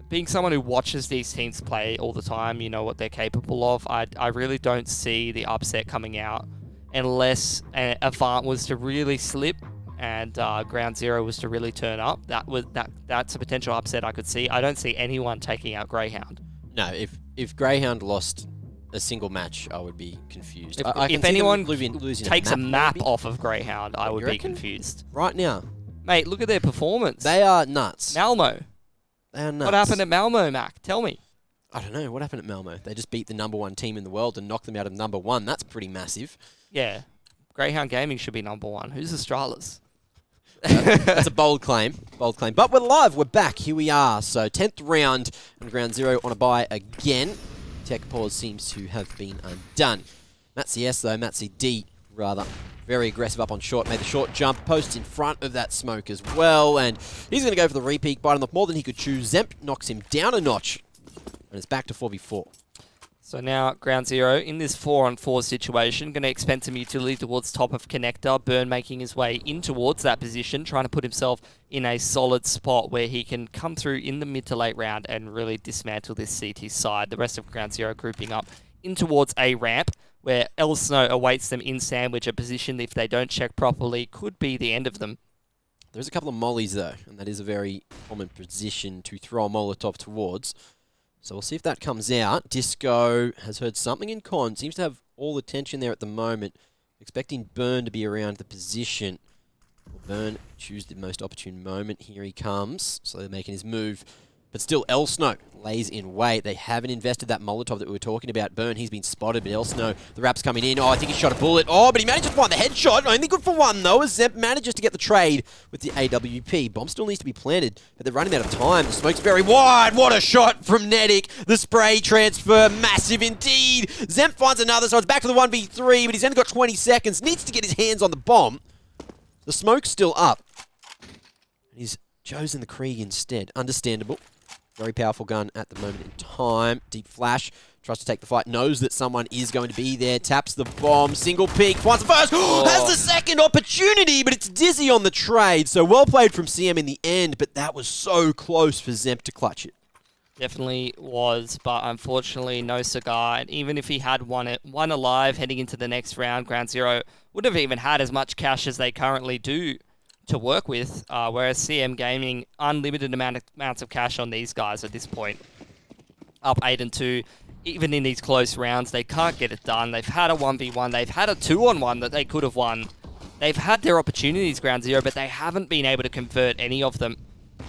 being someone who watches these teams play all the time, you know what they're capable of. I really don't see the upset coming out unless Avant was to really slip and Ground Zero was to really turn up. That's a potential upset I could see. I don't see anyone taking out Greyhound. No, if Greyhound lost a single match, I would be confused. If anyone takes a map maybe off of Greyhound, I would be confused. Right now. Mate, look at their performance. They are nuts. Malmo. They are nuts. What happened at Malmo, Mac? Tell me. I don't know. What happened at Malmo? They just beat the #1 team in the world and knocked them out of #1. That's pretty massive. Yeah. Greyhound Gaming should be #1. Who's Astralis? That's a bold claim. Bold claim. But we're live. We're back. Here we are. So 10th round and Ground Zero on a bye again. Tech pause seems to have been undone. Matzy S though, Matzy D rather. Very aggressive up on short. Made the short jump. Posts in front of that smoke as well. And he's going to go for the repeat. Biting off more than he could chew. Zemp knocks him down a notch. And it's back to 4v4. So now Ground Zero in this 4-on-4 situation, going to expend some utility towards top of connector. Burn making his way in towards that position, trying to put himself in a solid spot where he can come through in the mid to late round and really dismantle this CT side. The rest of Ground Zero grouping up in towards a ramp where El Snow awaits them in sandwich, a position if they don't check properly could be the end of them. There's a couple of mollies though, and that is a very common position to throw a Molotov towards. So we'll see if that comes out. Disco has heard something in con. Seems to have all the tension there at the moment. Expecting Burn to be around the position. Well, Burn choose the most opportune moment. Here he comes. So they're making his move. But still, El Snow lays in wait. They haven't invested that Molotov that we were talking about. Burn, he's been spotted, but El Snow, the wrap's coming in. Oh, I think he shot a bullet. Oh, but he managed to find the headshot. Only good for one, though, as Zemp manages to get the trade with the AWP. Bomb still needs to be planted, but they're running out of time. The smoke's very wide. What a shot from Nedic. The spray transfer, massive indeed. Zemp finds another, so it's back to the 1v3, but he's only got 20 seconds. Needs to get his hands on the bomb. The smoke's still up. He's chosen the Krieg instead. Understandable. Very powerful gun at the moment in time. Deep flash. Tries to take the fight. Knows that someone is going to be there. Taps the bomb. Single peek. Finds the first. Has the second opportunity, but it's Dizzy on the trade. So well played from CM in the end, but that was so close for Zemp to clutch it. Definitely was, but unfortunately no cigar. And even if he had won alive heading into the next round, Ground Zero wouldn't have even had as much cash as they currently do to work with, whereas CM Gaming, unlimited amounts of cash on these guys at this point. Up 8-2. Even in these close rounds, they can't get it done. They've had a 1v1. They've had a 2-on-1 that they could have won. They've had their opportunities, Ground Zero, but they haven't been able to convert any of them.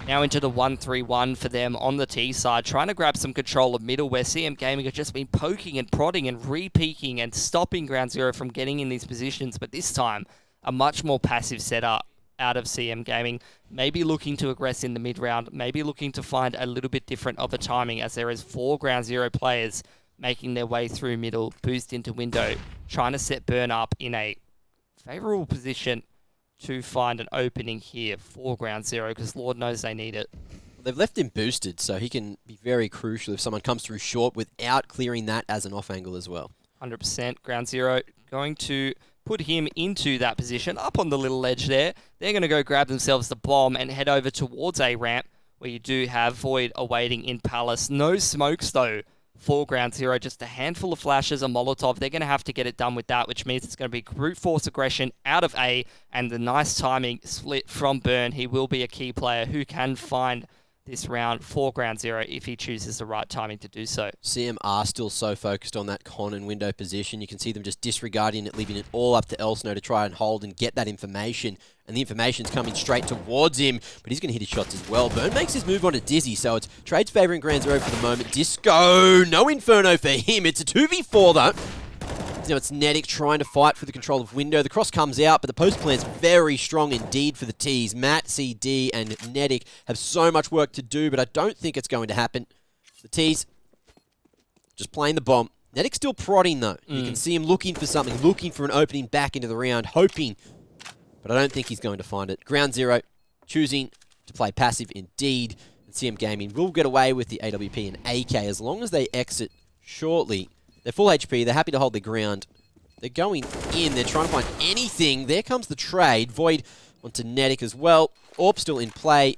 Now into the 1-3-1 for them on the T side, trying to grab some control of middle, where CM Gaming have just been poking and prodding and re-peeking and stopping Ground Zero from getting in these positions. But this time, a much more passive setup out of CM Gaming, maybe looking to aggress in the mid-round, maybe looking to find a little bit different of a timing, as there is 4 Ground Zero players making their way through middle, boost into window, trying to set Burn up in a favourable position to find an opening here for Ground Zero, because Lord knows they need it. They've left him boosted, so he can be very crucial if someone comes through short without clearing that as an off angle as well. 100%. Ground Zero going to put him into that position, up on the little ledge there. They're going to go grab themselves the bomb and head over towards a ramp, where you do have Void awaiting in Palace. No smokes, though, for Ground Zero. Just a handful of flashes, a Molotov. They're going to have to get it done with that, which means it's going to be brute force aggression out of A, and the nice timing split from Burn. He will be a key player who can find this round for Ground Zero if he chooses the right timing to do so. CM are still so focused on that con and window position. You can see them just disregarding it, leaving it all up to Elsno to try and hold and get that information. And the information's coming straight towards him, but he's going to hit his shots as well. Burn makes his move onto Dizzy, so it's trades favouring Ground Zero for the moment. Disco, no Inferno for him. It's a 2v4 though. Now it's Nedic trying to fight for the control of window. The cross comes out, but the post plan's very strong indeed for the T's. Matt, CD, and Nedic have so much work to do, but I don't think it's going to happen. The T's just playing the bomb. Nedic's still prodding though. You can see him looking for something, looking for an opening back into the round, hoping, but I don't think he's going to find it. Ground Zero choosing to play passive indeed, and CM Gaming will get away with the AWP and AK as long as they exit shortly. They're full HP. They're happy to hold their ground. They're going in. They're trying to find anything. There comes the trade. Void onto Nedic as well. Orb still in play.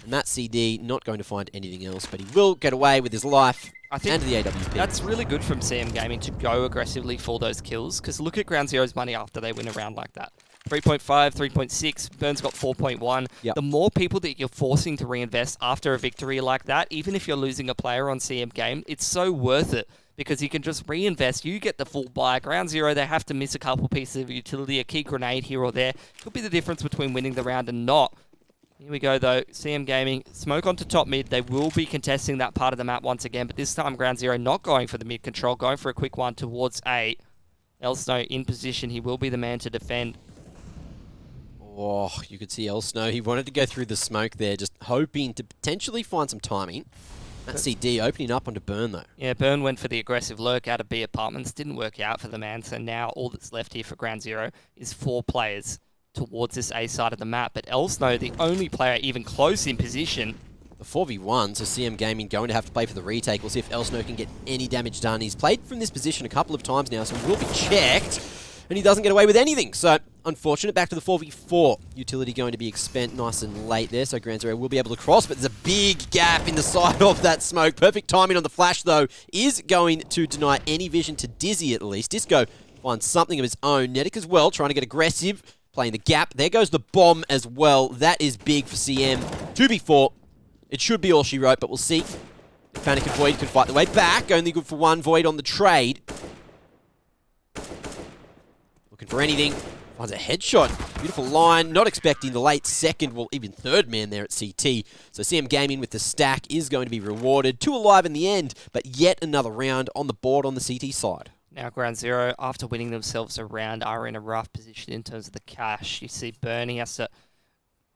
And that CD not going to find anything else, but he will get away with his life and the AWP. That's really good from CM Gaming to go aggressively for those kills, because look at Ground Zero's money after they win a round like that. 3.5, 3.6, Burn's got 4.1. Yep. The more people that you're forcing to reinvest after a victory like that, even if you're losing a player on CM Game, it's so worth it. Because you can just reinvest, you get the full buy. Ground Zero, they have to miss a couple pieces of utility, a key grenade here or there. Could be the difference between winning the round and not. Here we go though, CM Gaming, smoke onto top mid. They will be contesting that part of the map once again, but this time Ground Zero not going for the mid control, going for a quick one towards A. Elsno in position, he will be the man to defend. Oh, you could see Elsno. He wanted to go through the smoke there, just hoping to potentially find some timing. That CD opening up onto Burn though. Yeah, Burn went for the aggressive lurk out of B apartments. Didn't work out for the man. So now all that's left here for Ground Zero is 4 players towards this A side of the map. But Elsno, the only player even close in position. The 4v1, so CM Gaming going to have to play for the retake. We'll see if Elsno can get any damage done. He's played from this position a couple of times now, so he will be checked. And he doesn't get away with anything. So, unfortunate. Back to the 4v4. Utility going to be expent nice and late there, so Ground Zero will be able to cross, but there's a big gap in the side of that smoke. Perfect timing on the flash, though, is going to deny any vision to Dizzy, at least. Disco finds something of his own. Nedic as well, trying to get aggressive, playing the gap. There goes the bomb as well. That is big for CM. 2v4. It should be all she wrote, but we'll see. If Panic and Void can fight the way back. Only good for one. Void on the trade. Looking for anything. Finds a headshot. Beautiful line. Not expecting the late second, well, even third man there at CT. So CM Gaming with the stack is going to be rewarded. 2 alive in the end, but yet another round on the board on the CT side. Now Ground Zero, after winning themselves a round, are in a rough position in terms of the cash. You see Burn, he has to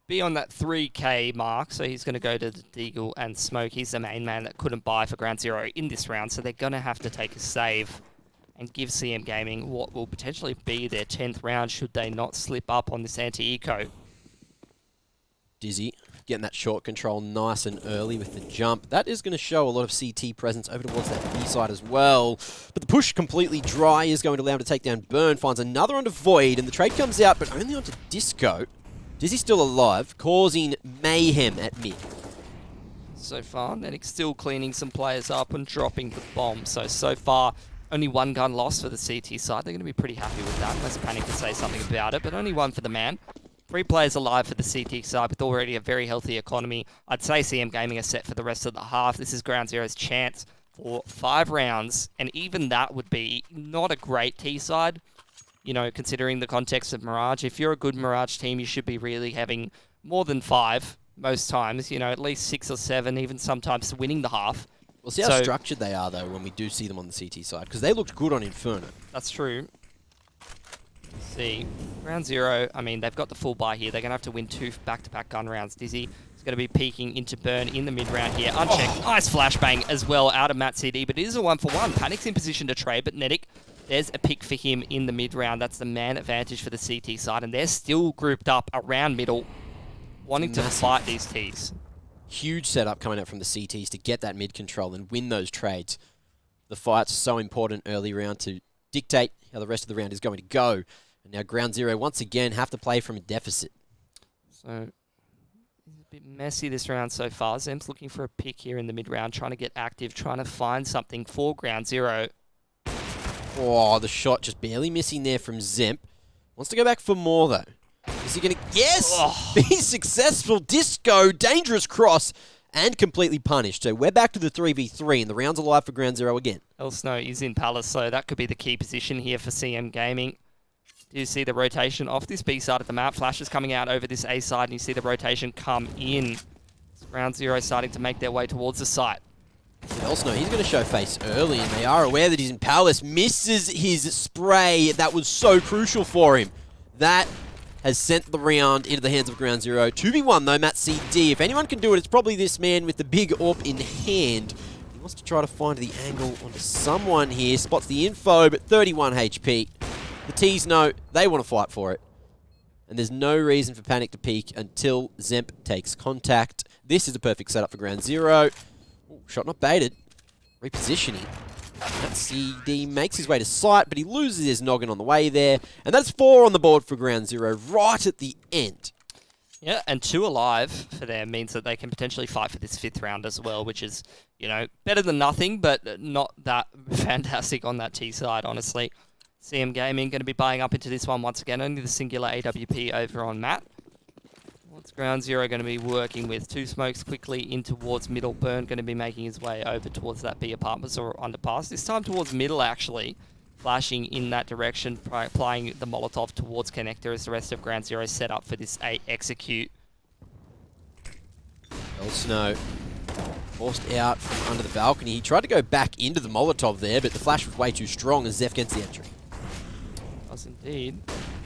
be on that 3K mark, so he's going to go to the Deagle and Smoke. He's the main man that couldn't buy for Ground Zero in this round, so they're going to have to take a save and give CM Gaming what will potentially be their 10th round should they not slip up on this anti-eco. Dizzy getting that short control nice and early with the jump. That is going to show a lot of CT presence over towards that B side as well. But the push completely dry is going to allow him to take down Burn. Finds another onto Void, and the trade comes out, but only onto Disco. Dizzy still alive, causing mayhem at mid. So far, Nedic's still cleaning some players up and dropping the bomb. So far, only 1 gun lost for the CT side. They're going to be pretty happy with that, unless Panic can say something about it. But only 1 for the man. 3 players alive for the CT side with already a very healthy economy. I'd say CM Gaming are set for the rest of the half. This is Ground Zero's chance for 5 rounds. And even that would be not a great T side, you know, considering the context of Mirage. If you're a good Mirage team, you should be really having more than 5 most times. You know, at least 6 or 7, even sometimes winning the half. We'll see how structured they are, though, when we do see them on the CT side, because they looked good on Inferno. That's true. Let's see. Ground Zero, I mean, they've got the full buy here. They're going to have to win 2 back-to-back gun rounds. Dizzy is going to be peeking into Burn in the mid-round here. Unchecked. Nice flashbang as well out of Matt CD, but it is a 1-for-1. Panic's in position to trade, but Nedic, there's a pick for him in the mid-round. That's the man advantage for the CT side, and they're still grouped up around middle, wanting to fight these Ts. Huge setup coming out from the CTs to get that mid control and win those trades. The fight's so important early round to dictate how the rest of the round is going to go. And now Ground Zero once again have to play from a deficit. So bit messy this round so far. Zem's looking for a pick here in the mid-round, trying to get active, trying to find something for ground zero. Oh, the shot just barely missing there from Zemp. Wants to go back for more, though. Is he going to... Yes! Oh. Be successful. Disco, dangerous cross, and completely punished. So we're back to the 3v3, and the round's alive for ground zero again. El Snow is in Palace, so that could be the key position here for CM Gaming. Do you see the rotation off this B side of the map? Flash is coming out over this A side, and you see the rotation come in. It's ground zero starting to make their way towards the site. El Snow, he's going to show face early, and they are aware that he's in Palace. Misses his spray. That was so crucial for him. That has sent the round into the hands of ground zero. 2v1 though, Matt CD. If anyone can do it, it's probably this man with the big AWP in hand. He wants to try to find the angle onto someone here. Spots the info, but 31 HP. The T's know they want to fight for it. And there's no reason for panic to peak until Zemp takes contact. This is a perfect setup for ground zero. Ooh, shot not baited. Repositioning. That CD makes his way to sight, but he loses his noggin on the way there. And that's 4 on the board for ground zero right at the end. Yeah, and 2 alive for them means that they can potentially fight for this 5th round as well, which is, you know, better than nothing, but not that fantastic on that T side, honestly. CM Gaming going to be buying up into this one once again. Only the singular AWP over on Matt. What's ground zero going to be working with? 2 smokes quickly in towards middle. Burn going to be making his way over towards that B apartments or underpass. This time towards middle, actually. Flashing in that direction, applying the Molotov towards connector as the rest of ground zero set up for this A execute. El Snow forced out from under the balcony. He tried to go back into the Molotov there, but the flash was way too strong as Zeph gets the entry. Does indeed.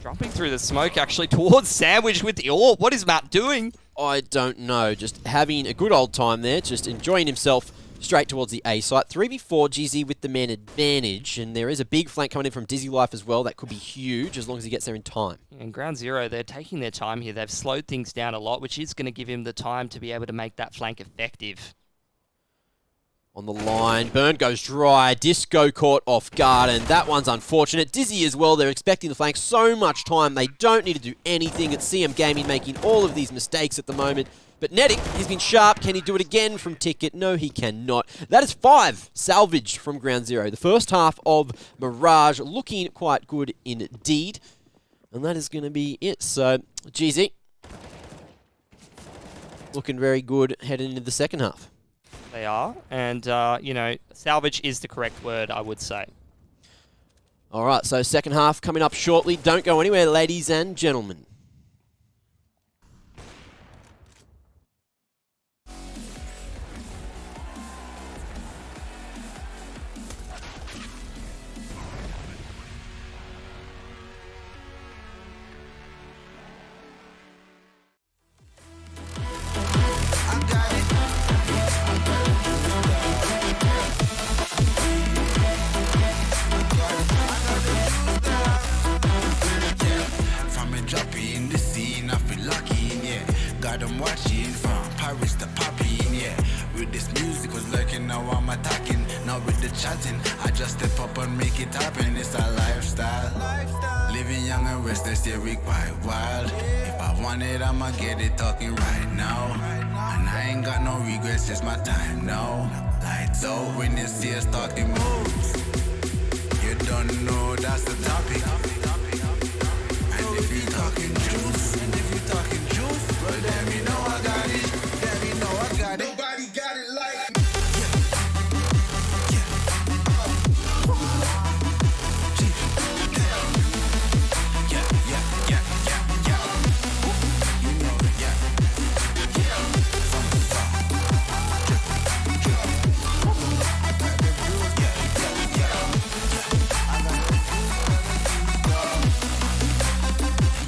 Jumping through the smoke, actually, towards Sandwich with the AWP. What is Matt doing? I don't know. Just having a good old time there. Just enjoying himself straight towards the A site. 3v4, GZ with the man advantage. And there is a big flank coming in from Dizzy Life as well. That could be huge as long as he gets there in time. And ground zero, they're taking their time here. They've slowed things down a lot, which is going to give him the time to be able to make that flank effective. On the line, Burn goes dry, Disco caught off guard, and that one's unfortunate. Dizzy as well, they're expecting the flank so much time, they don't need to do anything. It's CM Gaming making all of these mistakes at the moment. But Netic, he's been sharp, can he do it again from Ticket? No, he cannot. That is 5 salvaged from ground zero. The first half of Mirage looking quite good indeed. And that is going to be it. So, GZ, looking very good heading into the second half. They are, and, you know, salvage is the correct word, I would say. All right, so second half coming up shortly. Don't go anywhere, ladies and gentlemen. I'm watching from Paris to Popping, yeah. With this music was lurking, now I'm attacking. Now with the chatting, I just step up and make it happen. It's a lifestyle. Living young and restless, yeah, we quite wild. If I want it, I'ma get it talking right now. And I ain't got no regrets, it's my time now. Lights out when you see us talking moves. You don't know that's the topic. And if you talking juice, well, damn, you know I got it. Damn, you know I got it. Nobody got it like me.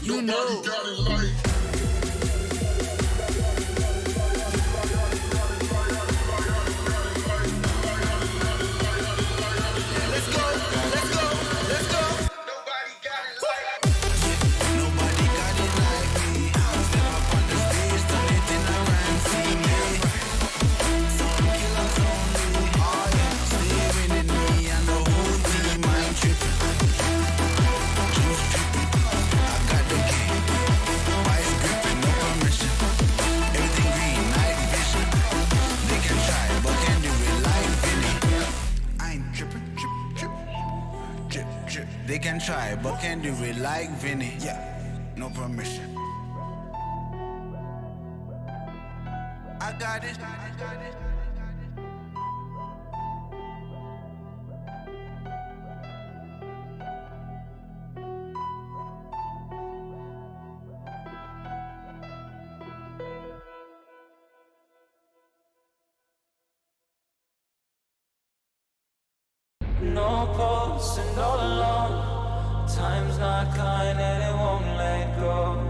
You know. They can try, but can't do it like Vinny. Yeah, no permission. I got it. No pulse and all alone. Time's not kind and it won't let go.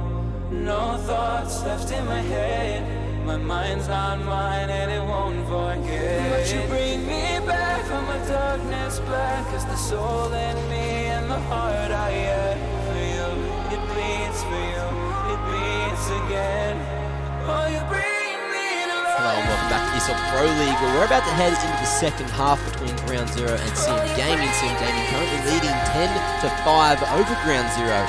No thoughts left in my head. My mind's not mine and it won't forget. But you bring me back from my darkness black as the soul in me and the heart I have for you. It bleeds for you, it beats again. Oh, you bring me to life. Hello and welcome back to ESL Pro League, where we're about to head into the second half between Ground Zero and CM Gaming. CM Gaming currently leading 10-5 over Ground Zero.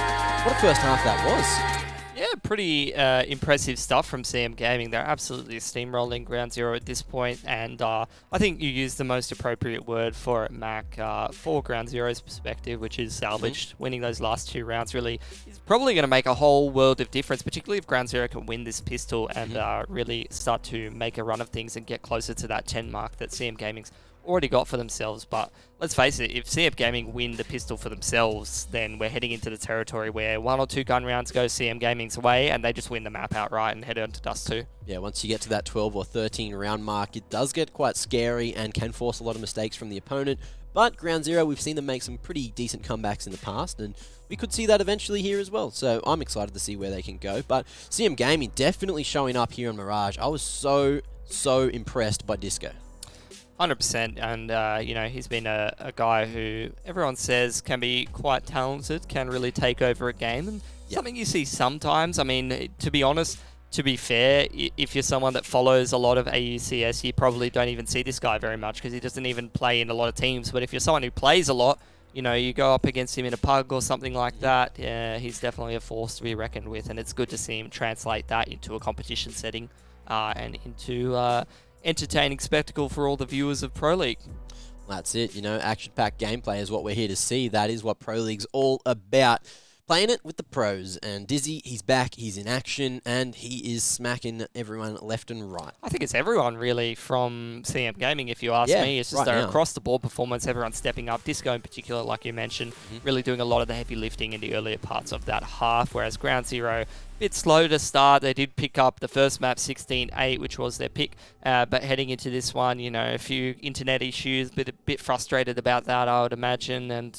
What a first half that was. Yeah, pretty impressive stuff from CM Gaming. They're absolutely steamrolling Ground Zero at this point, and I think you used the most appropriate word for it, Mac, for Ground Zero's perspective, which is salvaged. Winning those last 2 rounds really is probably going to make a whole world of difference, particularly if Ground Zero can win this pistol and really start to make a run of things and get closer to that 10 mark that CM Gaming's already got for themselves. But let's face it, if CM Gaming win the pistol for themselves, then we're heading into the territory where 1 or 2 gun rounds go CM Gaming's way and they just win the map outright and head on to Dust 2. Yeah, once you get to that 12 or 13 round mark, it does get quite scary and can force a lot of mistakes from the opponent. But Ground Zero, we've seen them make some pretty decent comebacks in the past, and we could see that eventually here as well. So I'm excited to see where they can go. But CM Gaming definitely showing up here on Mirage. I was so impressed by Disco. 100%, and you know, he's been a guy who everyone says can be quite talented, can really take over a game, and something you see sometimes. I mean, to be honest, to be fair, if you're someone that follows a lot of AUCS, you probably don't even see this guy very much because he doesn't even play in a lot of teams. But if you're someone who plays a lot, you know, you go up against him in a pug or something like that, he's definitely a force to be reckoned with, and it's good to see him translate that into a competition setting and into entertaining spectacle for all the viewers of Pro League. That's it, you know, action-packed gameplay is what we're here to see. That is what Pro League's all about. Playing it with the pros, and Dizzy, he's back, he's in action, and he is smacking everyone left and right. I think it's everyone, really, from CM Gaming, if you ask me. It's just their across-the-board performance, everyone's stepping up. Disco in particular, like you mentioned, really doing a lot of the heavy lifting in the earlier parts of that half, whereas Ground Zero, bit slow to start. They did pick up the first map 16-8, which was their pick, but heading into this one, you know, a few internet issues, a bit frustrated about that, I would imagine, and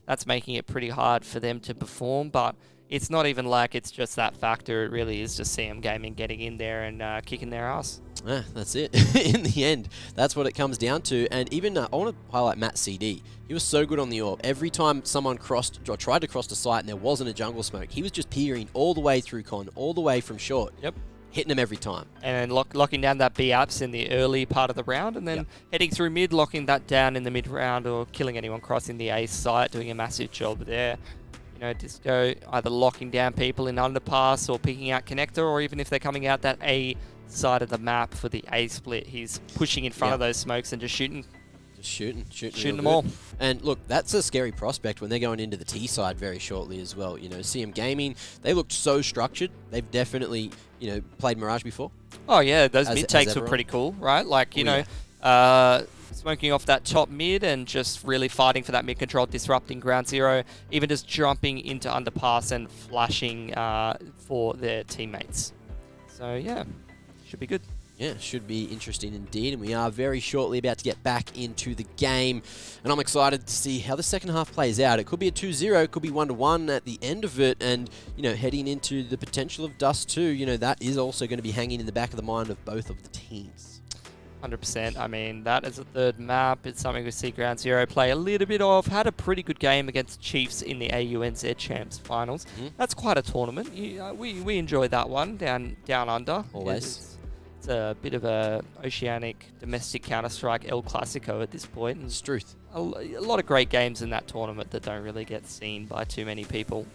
that's making it pretty hard for them to perform. But it's not even like it's just that factor. It really is just CM Gaming getting in there and kicking their ass. Yeah, that's it. In the end, that's what it comes down to. And even I want to highlight Matt CD. He was so good on the orb. Every time someone crossed or tried to cross the site and there wasn't a jungle smoke, he was just peering all the way through con, all the way from short. Yep. Hitting them every time. And locking down that B-apps in the early part of the round, and then heading through mid, locking that down in the mid-round, or killing anyone crossing the A site, doing a massive job there. You know, Disco either locking down people in underpass or picking out connector, or even if they're coming out that A side of the map for the A split, he's pushing in front of those smokes and just shooting. Just shooting them all. And look, that's a scary prospect when they're going into the T side very shortly as well. You know, CM Gaming, they looked so structured. They've definitely, you know, played Mirage before. Oh yeah, those mid takes were pretty cool, right? Like, you know, smoking off that top mid and just really fighting for that mid control, disrupting Ground Zero, even just jumping into underpass and flashing for their teammates. So yeah, should be good. Yeah, should be interesting indeed, and we are very shortly about to get back into the game, and I'm excited to see how the second half plays out. It could be a 2-0, it could be 1-1 at the end of it, and, you know, heading into the potential of Dust 2, you know, that is also going to be hanging in the back of the mind of both of the teams. 100%. I mean, that is a third map. It's something we see Ground Zero play a little bit of. Had a pretty good game against Chiefs in the AUNZ Champs finals. That's quite a tournament. We enjoy that one down under. Always. It's a bit of a oceanic domestic Counter-Strike El Clasico at this point. It's truth. A lot of great games in that tournament that don't really get seen by too many people.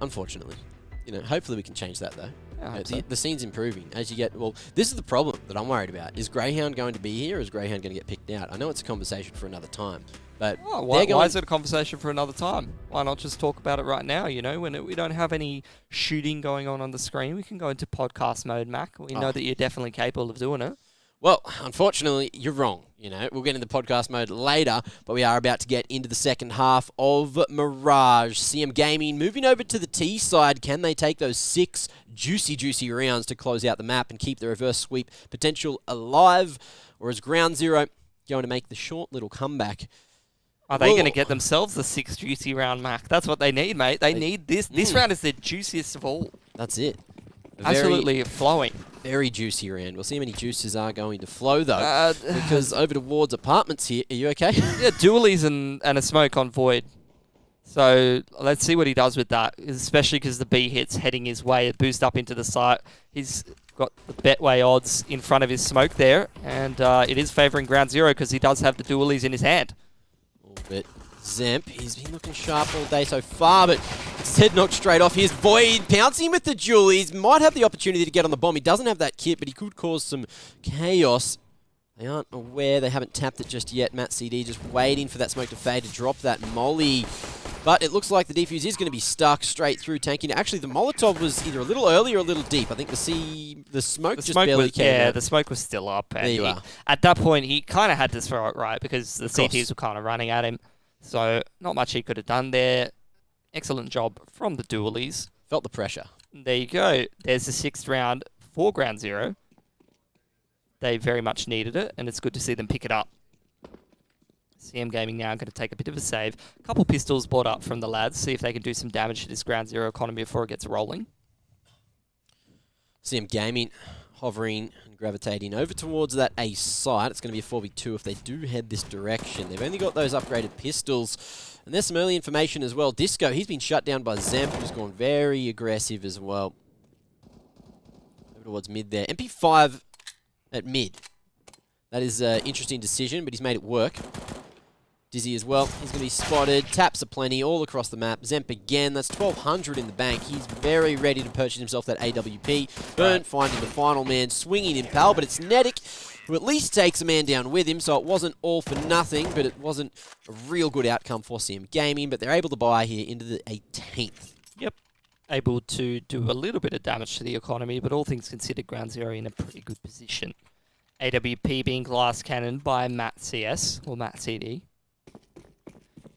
Unfortunately. You know, hopefully we can change that though. Yeah, the scene's improving as you get. Well, this is the problem that I'm worried about. Is Greyhound going to be here, or is Greyhound going to get picked out? I know it's a conversation for another time, But why is it a conversation for another time? Why not just talk about it right now? You know, when we don't have any shooting going on the screen, we can go into podcast mode, Mac. We know that you're definitely capable of doing it. Well, unfortunately, you're wrong. You know, we'll get into podcast mode later, but we are about to get into the second half of Mirage. CM Gaming moving over to the T side. Can they take those 6 juicy rounds to close out the map and keep the reverse sweep potential alive? Or is Ground Zero going to make the short little comeback? Are they going to get themselves the 6th juicy round, Mac? That's what they need, mate. They need this. This round is the juiciest of all. That's it. Absolutely flowing. Very juicy round. We'll see how many juices are going to flow, though, because over towards apartments here. Are you okay? Yeah, dualies and a smoke on Void. So let's see what he does with that, especially because the B hit's heading his way. A boost up into the site. He's got the Betway odds in front of his smoke there, and it is favouring Ground Zero because he does have the dualies in his hand. A little bit. Zemp, he's been looking sharp all day so far, but his head knocked straight off. Here's Void pouncing with the dualies. Might have the opportunity to get on the bomb. He doesn't have that kit, but he could cause some chaos. They aren't aware. They haven't tapped it just yet. Matt CD just waiting for that smoke to fade to drop that molly. But it looks like the defuse is going to be stuck straight through tanking. Actually, the Molotov was either a little early or a little deep. I think the smoke just barely came out. Yeah, the smoke was still up. There you are. At that point, he kind of had to throw it right because the CTs were kind of running at him. So not much he could have done there. Excellent job from the dualies. Felt the pressure. There you go. There's the 6th round for Ground Zero. They very much needed it, and it's good to see them pick it up. CM Gaming now going to take a bit of a save. A couple pistols brought up from the lads. See if they can do some damage to this Ground Zero economy before it gets rolling. CM Gaming hovering and gravitating over towards that A site. It's going to be a 4v2 if they do head this direction. They've only got those upgraded pistols. And there's some early information as well. Disco, he's been shut down by Zemp, who's gone very aggressive as well. Over towards mid there. MP5 at mid. That is an interesting decision, but he's made it work. Dizzy as well. He's going to be spotted. Taps aplenty all across the map. Zemp again. That's 1,200 in the bank. He's very ready to purchase himself that AWP. Burnt finding the final man. Swinging Impel, but it's Netic, who at least takes a man down with him, so it wasn't all for nothing, but it wasn't a real good outcome for CM Gaming, but they're able to buy here into the 18th. Yep. Able to do a little bit of damage to the economy, but all things considered, Ground Zero in a pretty good position. AWP being glass cannon by Matt CS, or Matt CD.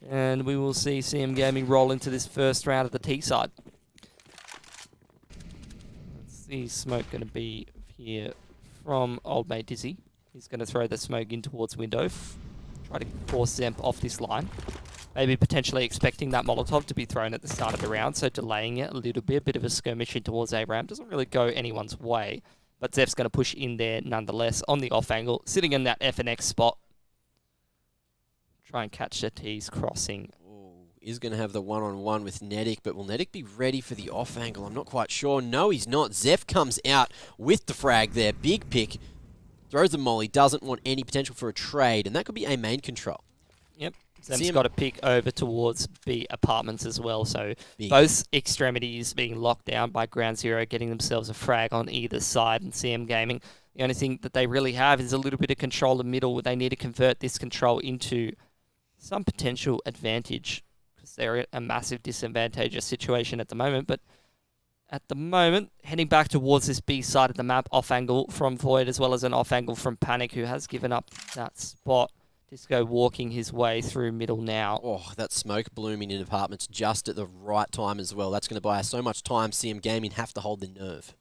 And we will see CM Gaming roll into this first round of the T side. Let's see, smoke going to be here from old mate Dizzy. He's going to throw the smoke in towards window. Try to force Zemp off this line. Maybe potentially expecting that Molotov to be thrown at the start of the round, so delaying it a little bit. A bit of a skirmish in towards A-ramp. Doesn't really go anyone's way. But Zep's going to push in there nonetheless on the off angle, sitting in that FNX spot. Try and catch the T's crossing. Is going to have the one-on-one with Netic, but will Netic be ready for the off angle? I'm not quite sure. No, he's not. Zeph comes out with the frag there. Big pick. Throws the molly. Doesn't want any potential for a trade, and that could be a main control. Yep. Zem's got a pick over towards B apartments as well, so both extremities being locked down by Ground Zero, getting themselves a frag on either side, and CM Gaming, the only thing that they really have is a little bit of control in the middle. They need to convert this control into some potential advantage, because they're in a massive disadvantageous situation at the moment, but at the moment, heading back towards this B side of the map, off angle from Void, as well as an off angle from Panic, who has given up that spot. Disco walking his way through middle now. Oh, that smoke blooming in apartments just at the right time as well. That's going to buy us so much time. CM Gaming have to hold their nerve.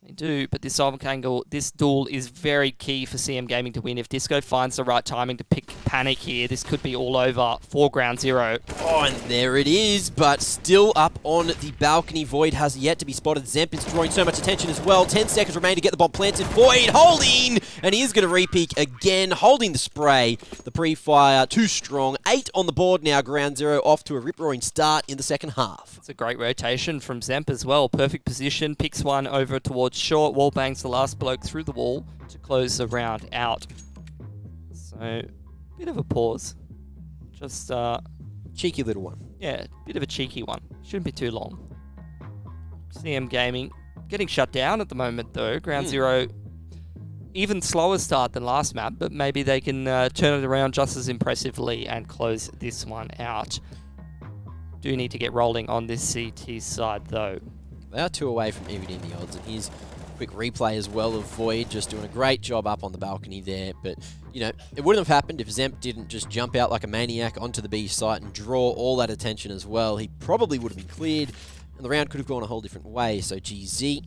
They do, but this off angle, this duel is very key for CM Gaming to win. If Disco finds the right timing to pick Panic here, this could be all over for Ground Zero. Oh, and there it is, but still up on the balcony. Void has yet to be spotted. Zemp is drawing so much attention as well. 10 seconds remain to get the bomb planted. Void holding, and he is going to re-peek again, holding the spray. The pre-fire too strong. 8 on the board now. Ground Zero off to a rip-roaring start in the second half. It's a great rotation from Zemp as well. Perfect position, picks one over towards short, wall bangs the last bloke through the wall to close the round out. So, bit of a pause. Just cheeky little one. Yeah, bit of a cheeky one. Shouldn't be too long. CM Gaming getting shut down at the moment though. Ground Zero even slower start than last map, but maybe they can turn it around just as impressively and close this one out. Do need to get rolling on this CT side, though. They are 2 away from evening the odds, and here's a quick replay as well of Void just doing a great job up on the balcony there. But, you know, it wouldn't have happened if Zemp didn't just jump out like a maniac onto the B site and draw all that attention as well. He probably would have been cleared, and the round could have gone a whole different way. So GZ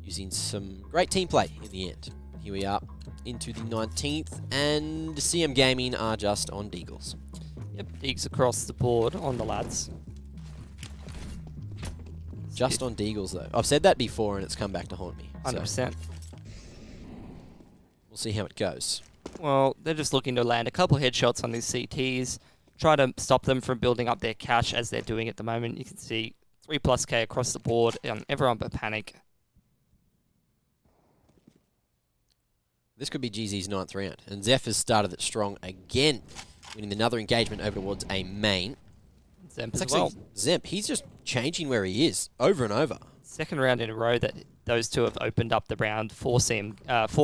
using some great team play in the end. Here we are into the 19th, and CM Gaming are just on Deagles. Yep, Deags across the board on the lads. Just on Deagles, though. I've said that before, and it's come back to haunt me. 100%. We'll see how it goes. Well, they're just looking to land a couple headshots on these CTs, try to stop them from building up their cash as they're doing at the moment. You can see 3+K across the board on everyone but Panic. This could be GZ's 9th round, and Zeph has started it strong again, winning another engagement over towards a main. Zemp as well. Zemp, he's just changing where he is over and over. Second round in a row that those two have opened up the round for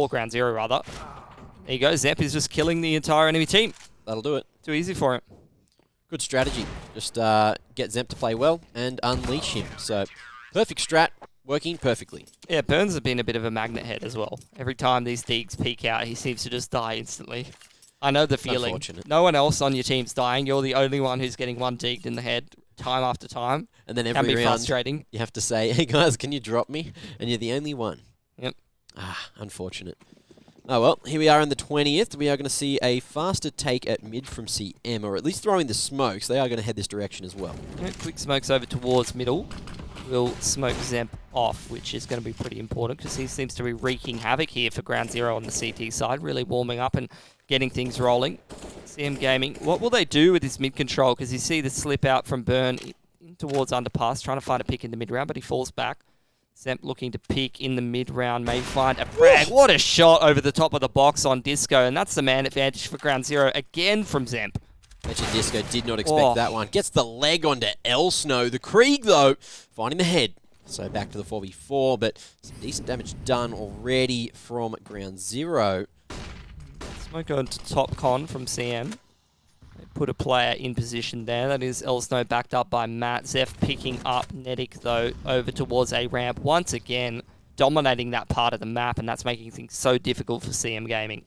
ground zero rather. There you go. Zemp is just killing the entire enemy team. That'll do it. Too easy for him. Good strategy. Just get Zemp to play well and unleash him. So perfect strat, working perfectly. Yeah, Burns has been a bit of a magnet head as well. Every time these Deags peek out, he seems to just die instantly. I know the feeling. Unfortunate. No one else on your team's dying. You're the only one who's getting one Deagged in the head time after time. And then Can every be round, frustrating. you have to say, hey guys, can you drop me? And you're the only one. Yep. Unfortunate. Oh well, here we are in the 20th. We are going to see a faster take at mid from CM, or at least throwing the smokes. They are going to head this direction as well. Yeah, quick smokes over towards middle. We'll smoke Zemp off, which is going to be pretty important because he seems to be wreaking havoc here for ground zero on the CT side, really warming up and getting things rolling. CM Gaming, what will they do with this mid control? Because you see the slip out from Burn in towards underpass, trying to find a pick in the mid round, but he falls back. Zemp looking to pick in the mid round, may find a frag. What a shot over the top of the box on Disco, and that's the man advantage for ground zero again from Zemp. Betcha Disco did not expect that one. Gets the leg onto El Snow. The Krieg, though, finding the head. So back to the 4v4, but some decent damage done already from ground zero. Smoke on to top con from CM. They put a player in position there. That is El Snow backed up by Matt. Zeph picking up Netic, though, over towards a ramp. Once again, dominating that part of the map, and that's making things so difficult for CM Gaming.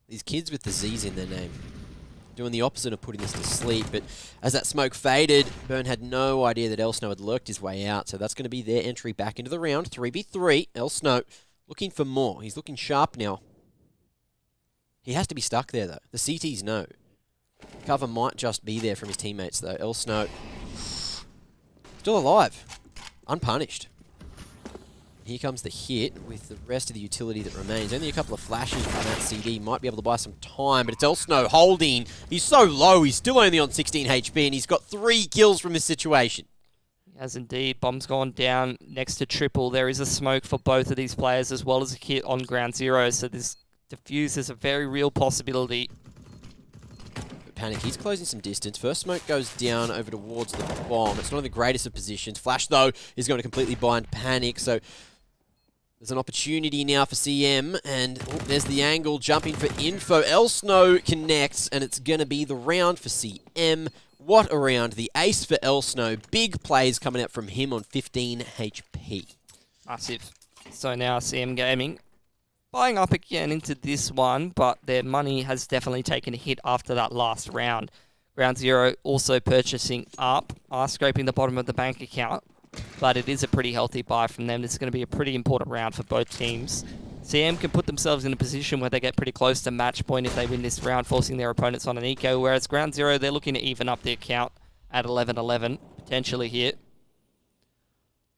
These kids with the Z's in their name. Doing the opposite of putting this to sleep, but as that smoke faded, Burn had no idea that El Snow had lurked his way out, so that's going to be their entry back into the round. 3v3, El Snow looking for more. He's looking sharp now. He has to be stuck there, though. The CTs know. Cover might just be there from his teammates, though. El Snow still alive, unpunished. Here comes the hit with the rest of the utility that remains. Only a couple of flashes from that CD. Might be able to buy some time, but it's El Snow holding. He's so low. He's still only on 16 HP, and he's got 3 kills from this situation. He has indeed. Bomb's gone down next to triple. There is a smoke for both of these players, as well as a hit on ground zero, so this defuse is a very real possibility. Panic, he's closing some distance. First smoke goes down over towards the bomb. It's not in the greatest of positions. Flash, though, is going to completely bind Panic, so there's an opportunity now for CM, and there's the angle, jumping for info. El Snow connects, and it's going to be the round for CM. What a round. The ace for El Snow. Big plays coming out from him on 15 HP. Massive. So now CM Gaming buying up again into this one, but their money has definitely taken a hit after that last round. Ground zero also purchasing up, scraping the bottom of the bank account. But it is a pretty healthy buy from them. This is going to be a pretty important round for both teams. CM can put themselves in a position where they get pretty close to match point if they win this round, forcing their opponents on an eco, whereas ground zero, they're looking to even up the account at 11-11, potentially here.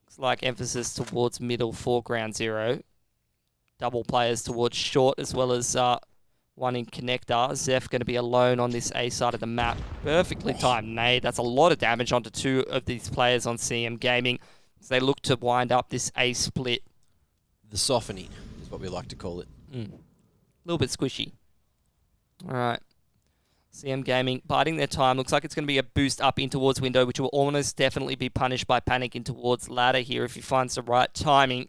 Looks like emphasis towards middle for ground zero. Double players towards short, as well as one in connector. Zeph going to be alone on this A side of the map. Perfectly timed nade. That's a lot of damage onto 2 of these players on CM Gaming as they look to wind up this A split. The softening is what we like to call it. A little bit squishy. All right. CM Gaming biding their time. Looks like it's going to be a boost up in towards window, which will almost definitely be punished by Panic in towards ladder here if he finds the right timing.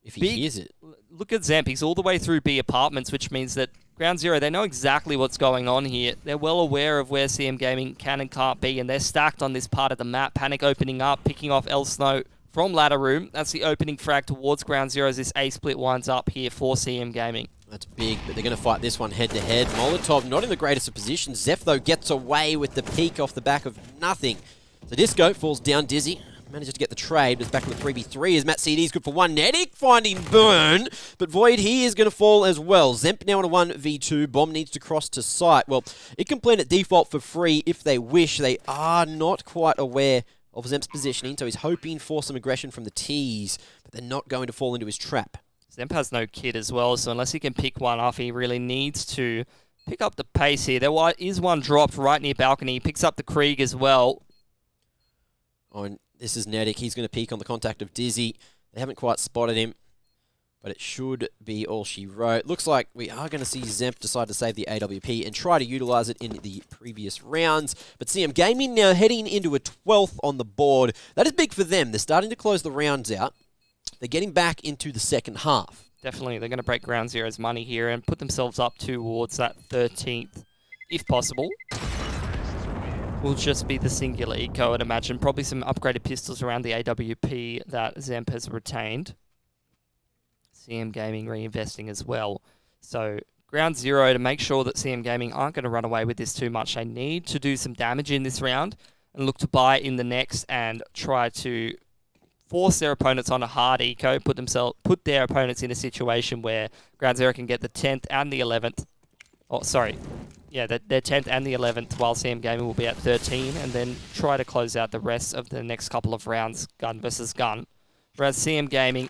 if he hears it. Look at Zemp. He's all the way through B apartments, which means that Ground Zero, they know exactly what's going on here. They're well aware of where CM Gaming can and can't be, and they're stacked on this part of the map. Panic opening up, picking off El Snow from ladder room. That's the opening frag towards Ground Zero as this A split winds up here for CM Gaming. That's big, but they're going to fight this one head-to-head. Molotov not in the greatest of positions. Zeph, though, gets away with the peak off the back of nothing. So Disco falls down dizzy. Manages to get the trade, but it's back on the 3v3 as Matt CD's good for one. Nedic finding Burn, but Void, he is going to fall as well. Zemp now on a 1v2. Bomb needs to cross to site. Well, it can plan at default for free if they wish. They are not quite aware of Zemp's positioning, so he's hoping for some aggression from the T's, but they're not going to fall into his trap. Zemp has no kit as well, so unless he can pick one off, he really needs to pick up the pace here. There is one dropped right near balcony. He picks up the Krieg as well. Oh, and this is Nedic. He's going to peek on the contact of Dizzy. They haven't quite spotted him, but it should be all she wrote. Looks like we are going to see Zemp decide to save the AWP and try to utilize it in the previous rounds. But CM Gaming now heading into a 12th on the board. That is big for them. They're starting to close the rounds out. They're getting back into the second half. Definitely. They're going to break Ground Zero's money here and put themselves up towards that 13th, if possible. Will just be the singular eco, I'd imagine. Probably some upgraded pistols around the AWP that Zemp has retained. CM Gaming reinvesting as well. So Ground Zero, to make sure that CM Gaming aren't going to run away with this too much, they need to do some damage in this round and look to buy in the next and try to force their opponents on a hard eco, put their opponents in a situation where Ground Zero can get the 10th and the 11th. Oh, sorry. Yeah, their 10th and the 11th, while CM Gaming will be at 13, and then try to close out the rest of the next couple of rounds, gun versus gun. Whereas CM Gaming,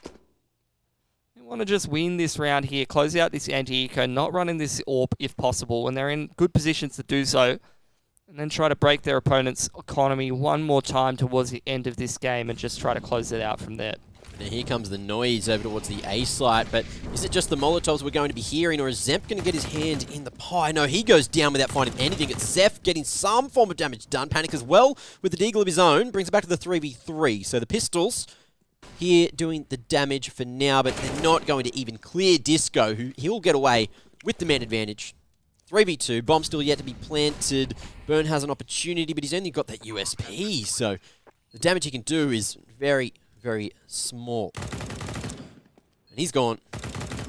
they want to just win this round here, close out this anti-eco, not running this AWP if possible, and they're in good positions to do so, and then try to break their opponent's economy one more time towards the end of this game and just try to close it out from there. Now here comes the noise over towards the A site, but is it just the Molotovs we're going to be hearing, or is Zemp going to get his hand in the pie? No, he goes down without finding anything. It's Zeph getting some form of damage done. Panic as well with the deagle of his own, brings it back to the 3v3. So the pistols here doing the damage for now, but they're not going to even clear Disco, who he'll get away with the man advantage. 3v2, bomb still yet to be planted. Burn has an opportunity, but he's only got that USP, so the damage he can do is very small. And he's gone.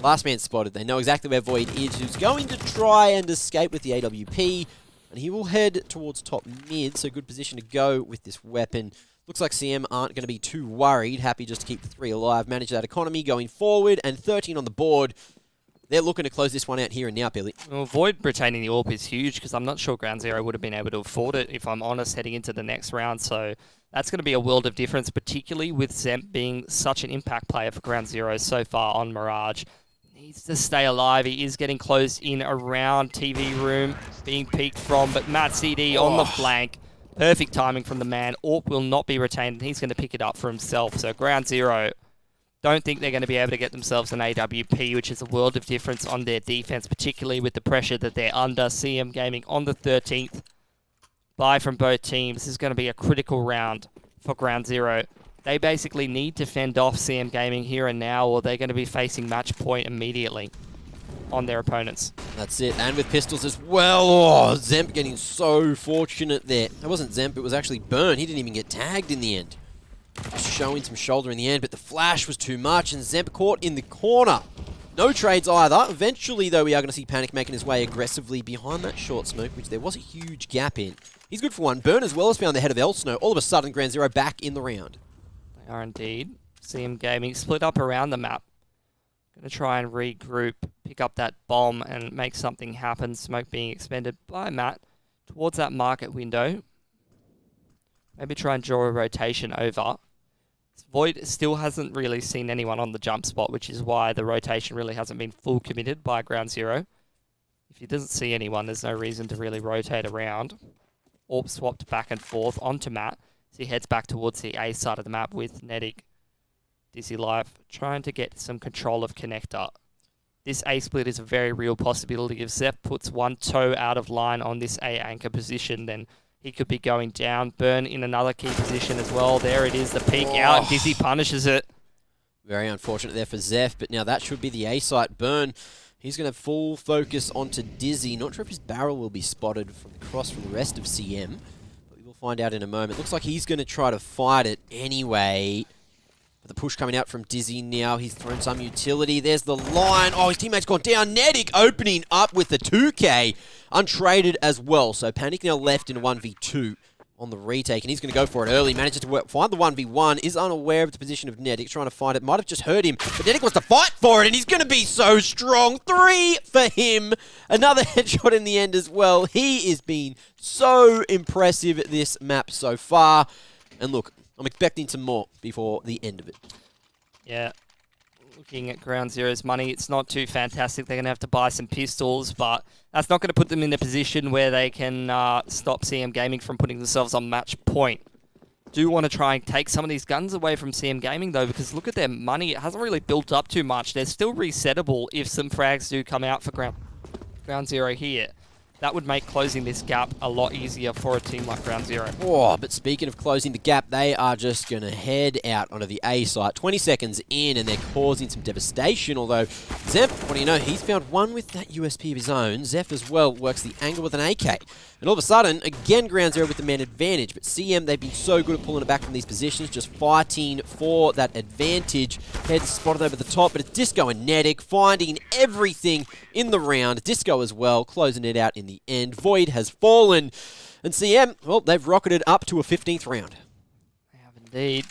Last man spotted. They know exactly where Void is, who's going to try and escape with the AWP. And he will head towards top mid, so good position to go with this weapon. Looks like CM aren't going to be too worried. Happy just to keep the 3 alive. Manage that economy going forward, and 13 on the board. They're looking to close this one out here and now, Billy. Well, Void retaining the AWP is huge, because I'm not sure Ground Zero would have been able to afford it, if I'm honest, heading into the next round. So that's going to be a world of difference, particularly with Zemp being such an impact player for Ground Zero so far on Mirage. Needs to stay alive. He is getting closed in around TV room, being peeked from, but Matt CD on the flank. Perfect timing from the man. AWP will not be retained, and he's going to pick it up for himself. So Ground Zero don't think they're going to be able to get themselves an AWP, which is a world of difference on their defense, particularly with the pressure that they're under. CM Gaming on the 13th. Buy from both teams. This is going to be a critical round for Ground Zero. They basically need to fend off CM Gaming here and now, or they're going to be facing match point immediately on their opponents. That's it, and with pistols as well. Oh, Zemp getting so fortunate there. That wasn't Zemp, it was actually Burn. He didn't even get tagged in the end. Just showing some shoulder in the end, but the flash was too much, and Zemp caught in the corner. No trades either. Eventually, though, we are going to see Panic making his way aggressively behind that short smoke, which there was a huge gap in. He's good for one. Burn as well has found the head of El Snow. All of a sudden, Ground Zero back in the round. They are indeed. CM Gaming split up around the map. Going to try and regroup, pick up that bomb, and make something happen. Smoke being expended by Matt towards that market window. Maybe try and draw a rotation over. Void still hasn't really seen anyone on the jump spot, which is why the rotation really hasn't been full committed by Ground Zero. If he doesn't see anyone, there's no reason to really rotate around. AWP swapped back and forth onto Matt as he heads back towards the A side of the map with Nedic. Dizzy Life trying to get some control of Connector. This A split is a very real possibility. If Zeph puts one toe out of line on this A anchor position, then he could be going down. Burn in another key position as well. There it is, the peek out. Dizzy punishes it. Very unfortunate there for Zeph, but now that should be the A site. Burn, he's going to full focus onto Dizzy. Not sure if his barrel will be spotted from across from the rest of CM, but we will find out in a moment. Looks like he's going to try to fight it anyway. But the push coming out from Dizzy now. He's thrown some utility. There's the line. Oh, his teammate's gone down. Nedic opening up with the 2K. Untraded as well. So Panic now left in 1v2 on the retake, and he's going to go for it early. Manages to find the 1v1. Is unaware of the position of Nedic, trying to find it. Might have just hurt him, but Nedic wants to fight for it, and he's going to be so strong. 3 for him. Another headshot in the end as well. He is being so impressive at this map so far. And look, I'm expecting some more before the end of it. Yeah. Looking at Ground Zero's money, it's not too fantastic. They're going to have to buy some pistols, but that's not going to put them in a position where they can stop CM Gaming from putting themselves on match point. Do want to try and take some of these guns away from CM Gaming, though, because look at their money. It hasn't really built up too much. They're still resettable if some frags do come out for Ground Zero here. That would make closing this gap a lot easier for a team like Ground Zero. Oh, but speaking of closing the gap, they are just going to head out onto the A site. 20 seconds in, and they're causing some devastation, although Zeph, what do you know, he's found one with that USP of his own. Zeph as well works the angle with an AK. And all of a sudden, again, Ground Zero with the man advantage. But CM, they've been so good at pulling it back from these positions, just fighting for that advantage. Head spotted over the top, but it's Disco and Nedic finding everything in the round. Disco as well, closing it out in the end. Void has fallen. And CM, well, they've rocketed up to a 15th round. They have indeed.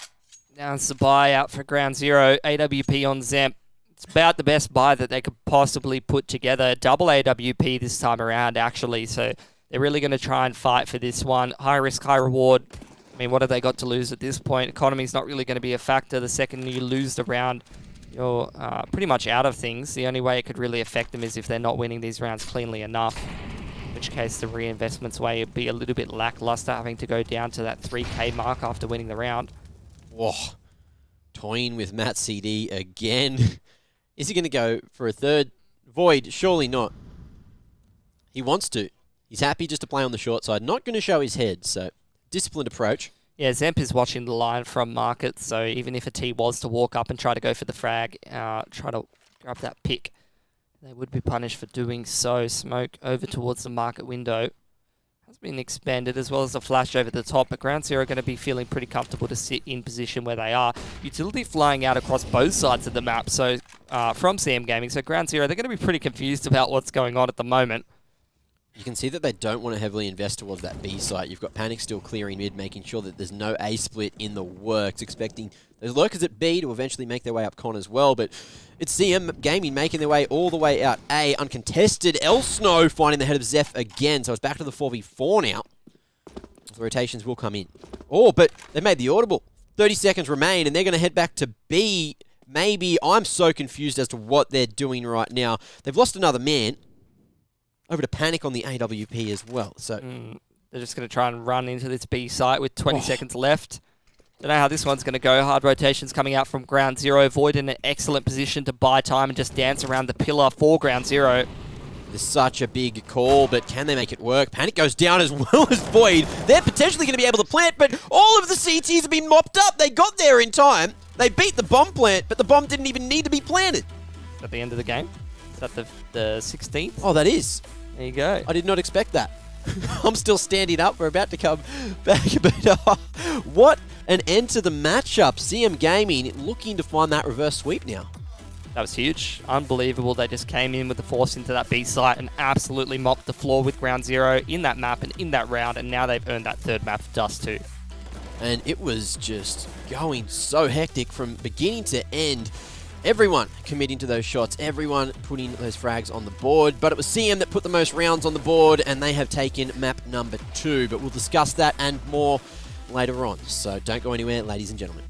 Now it's the buy out for Ground Zero. AWP on Zemp. It's about the best buy that they could possibly put together. Double AWP this time around, actually. So they're really going to try and fight for this one. High risk, high reward. I mean, what have they got to lose at this point? Economy's not really going to be a factor. The second you lose the round, you're pretty much out of things. The only way it could really affect them is if they're not winning these rounds cleanly enough. In which case, the reinvestments way would be a little bit lackluster, having to go down to that 3K mark after winning the round. Whoa. Toying with Matt CD again. Is he going to go for a third? Void, surely not. He wants to. He's happy just to play on the short side. Not going to show his head, so disciplined approach. Yeah, Zemp is watching the line from market, so even if a T was to walk up and try to go for the frag, try to grab that pick, they would be punished for doing so. Smoke over towards the market window has been expanded, as well as a flash over the top, but Ground Zero are going to be feeling pretty comfortable to sit in position where they are. Utility flying out across both sides of the map, so from CM Gaming, so Ground Zero, they're going to be pretty confused about what's going on at the moment. You can see that they don't want to heavily invest towards that B site. You've got Panic still clearing mid, making sure that there's no A split in the works, expecting those lurkers at B to eventually make their way up con as well. But it's CM Gaming making their way all the way out A, uncontested. El Snow finding the head of Zeph again, so it's back to the 4v4 now. The rotations will come in. Oh, but they made the audible. 30 seconds remain, and they're going to head back to B. Maybe. I'm so confused as to what they're doing right now. They've lost another man. Over to Panic on the AWP as well. So they're just going to try and run into this B site with 20 seconds left. Don't know how this one's going to go. Hard rotations coming out from Ground Zero. Void in an excellent position to buy time and just dance around the pillar for Ground Zero. There's such a big call, but can they make it work? Panic goes down as well as Void. They're potentially going to be able to plant, but all of the CTs have been mopped up. They got there in time. They beat the bomb plant, but the bomb didn't even need to be planted. At the end of the game? Is that the 16th? Oh, that is. There you go. I did not expect that. I'm still standing up. We're about to come back. But what an end to the matchup. CM Gaming looking to find that reverse sweep now. That was huge. Unbelievable. They just came in with the force into that B site and absolutely mopped the floor with Ground Zero in that map and in that round. And now they've earned that third map of dust too. And it was just going so hectic from beginning to end. Everyone committing to those shots, everyone putting those frags on the board, but it was CM that put the most rounds on the board, and they have taken map number 2, but we'll discuss that and more later on, so don't go anywhere, ladies and gentlemen.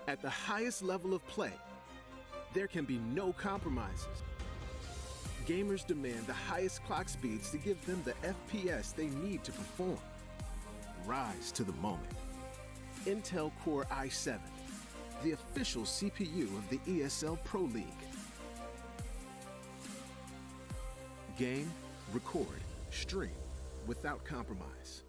At the highest level of play, there can be no compromises. Gamers demand the highest clock speeds to give them the FPS they need to perform. Rise to the moment. Intel Core i7, the official CPU of the ESL Pro League. Game, record, stream without compromise.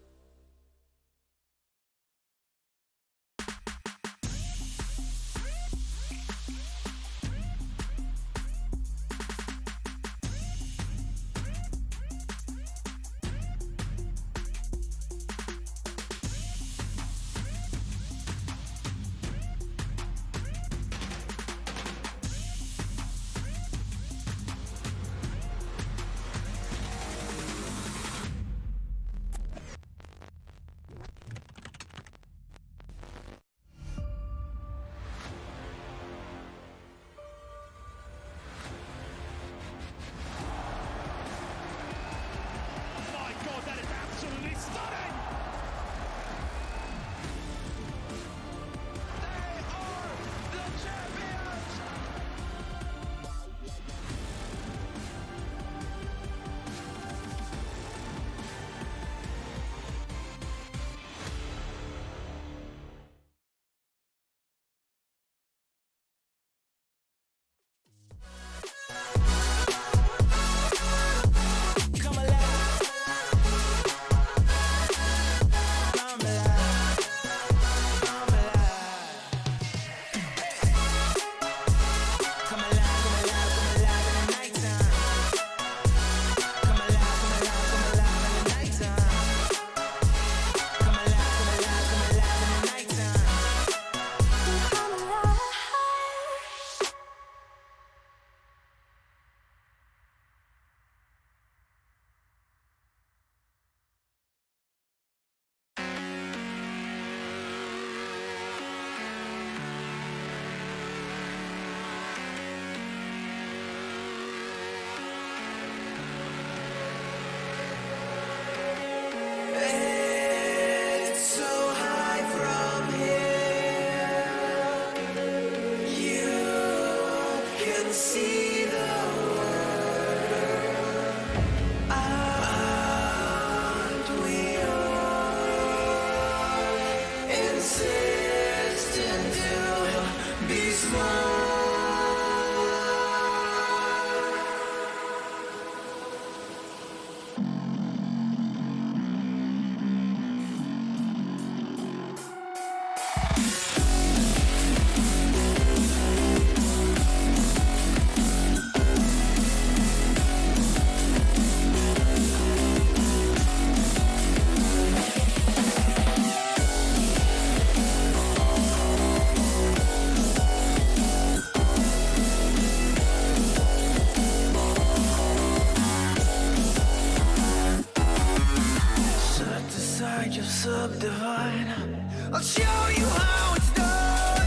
I'll show you how it's done.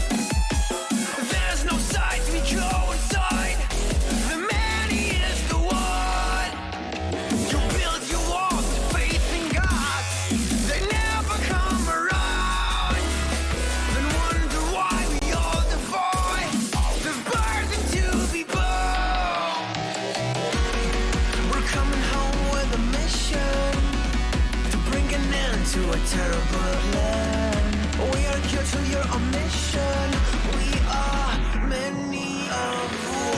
There's no sight we go inside. The man, he is the one. You build your walls to faith in God. They never come around. Then wonder why we all defy the burden to be born. We're coming home with a mission to bring an end to a terrible land. We are here to your mission. We are many of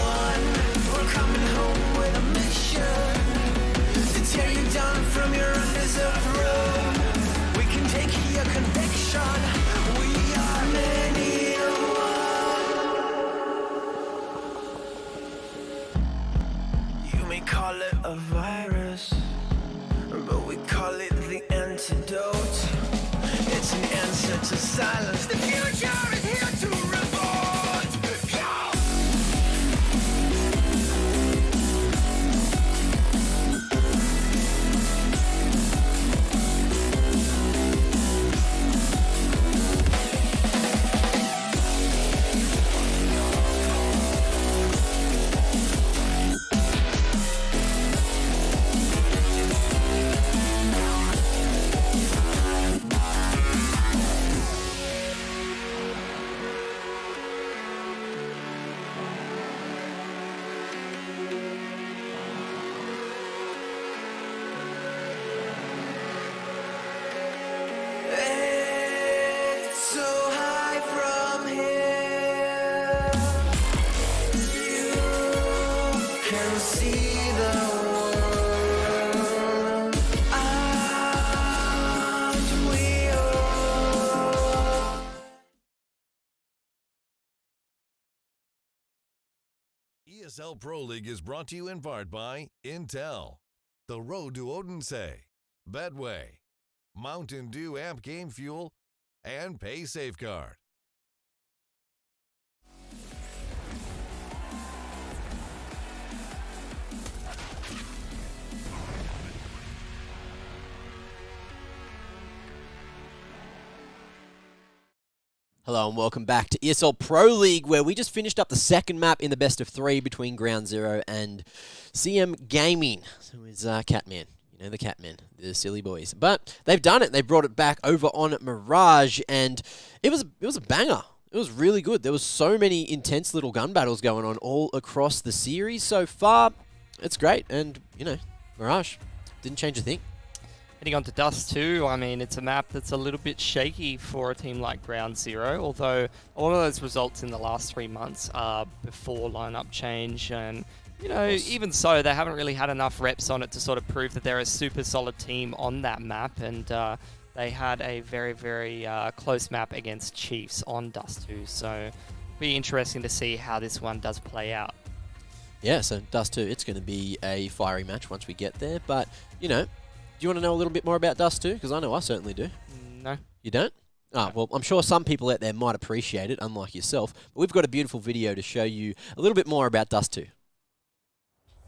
one. We're coming home with a mission to tear you down from your undeserved throne. We can take your conviction. We are many of one. You may call it a virus, but we call it the antidote. It's an answer to silence. The future is here to revolt. the world out wheel. ESL Pro League is brought to you in part by Intel, The Road to Odense, Betway, Mountain Dew Amp Game Fuel, and Pay Safeguard. Hello and welcome back to ESL Pro League, where we just finished up the second map in the best of 3 between Ground Zero and CM Gaming. So it's Catman. You know the Catmen, the silly boys. But they've done it. They brought it back over on Mirage, and it was a banger. It was really good. There was so many intense little gun battles going on all across the series so far. It's great, and, you know, Mirage didn't change a thing. Heading on to Dust 2, I mean, it's a map that's a little bit shaky for a team like Ground Zero, although all of those results in the last 3 months are before lineup change, and, you know, even so, they haven't really had enough reps on it to sort of prove that they're a super solid team on that map, and they had a very, very close map against Chiefs on Dust 2, so it'll be interesting to see how this one does play out. Yeah, so Dust 2, it's going to be a fiery match once we get there, but, you know, do you want to know a little bit more about Dust 2? Because I know I certainly do. No. You don't? Ah, well, I'm sure some people out there might appreciate it, unlike yourself. But we've got a beautiful video to show you a little bit more about Dust 2.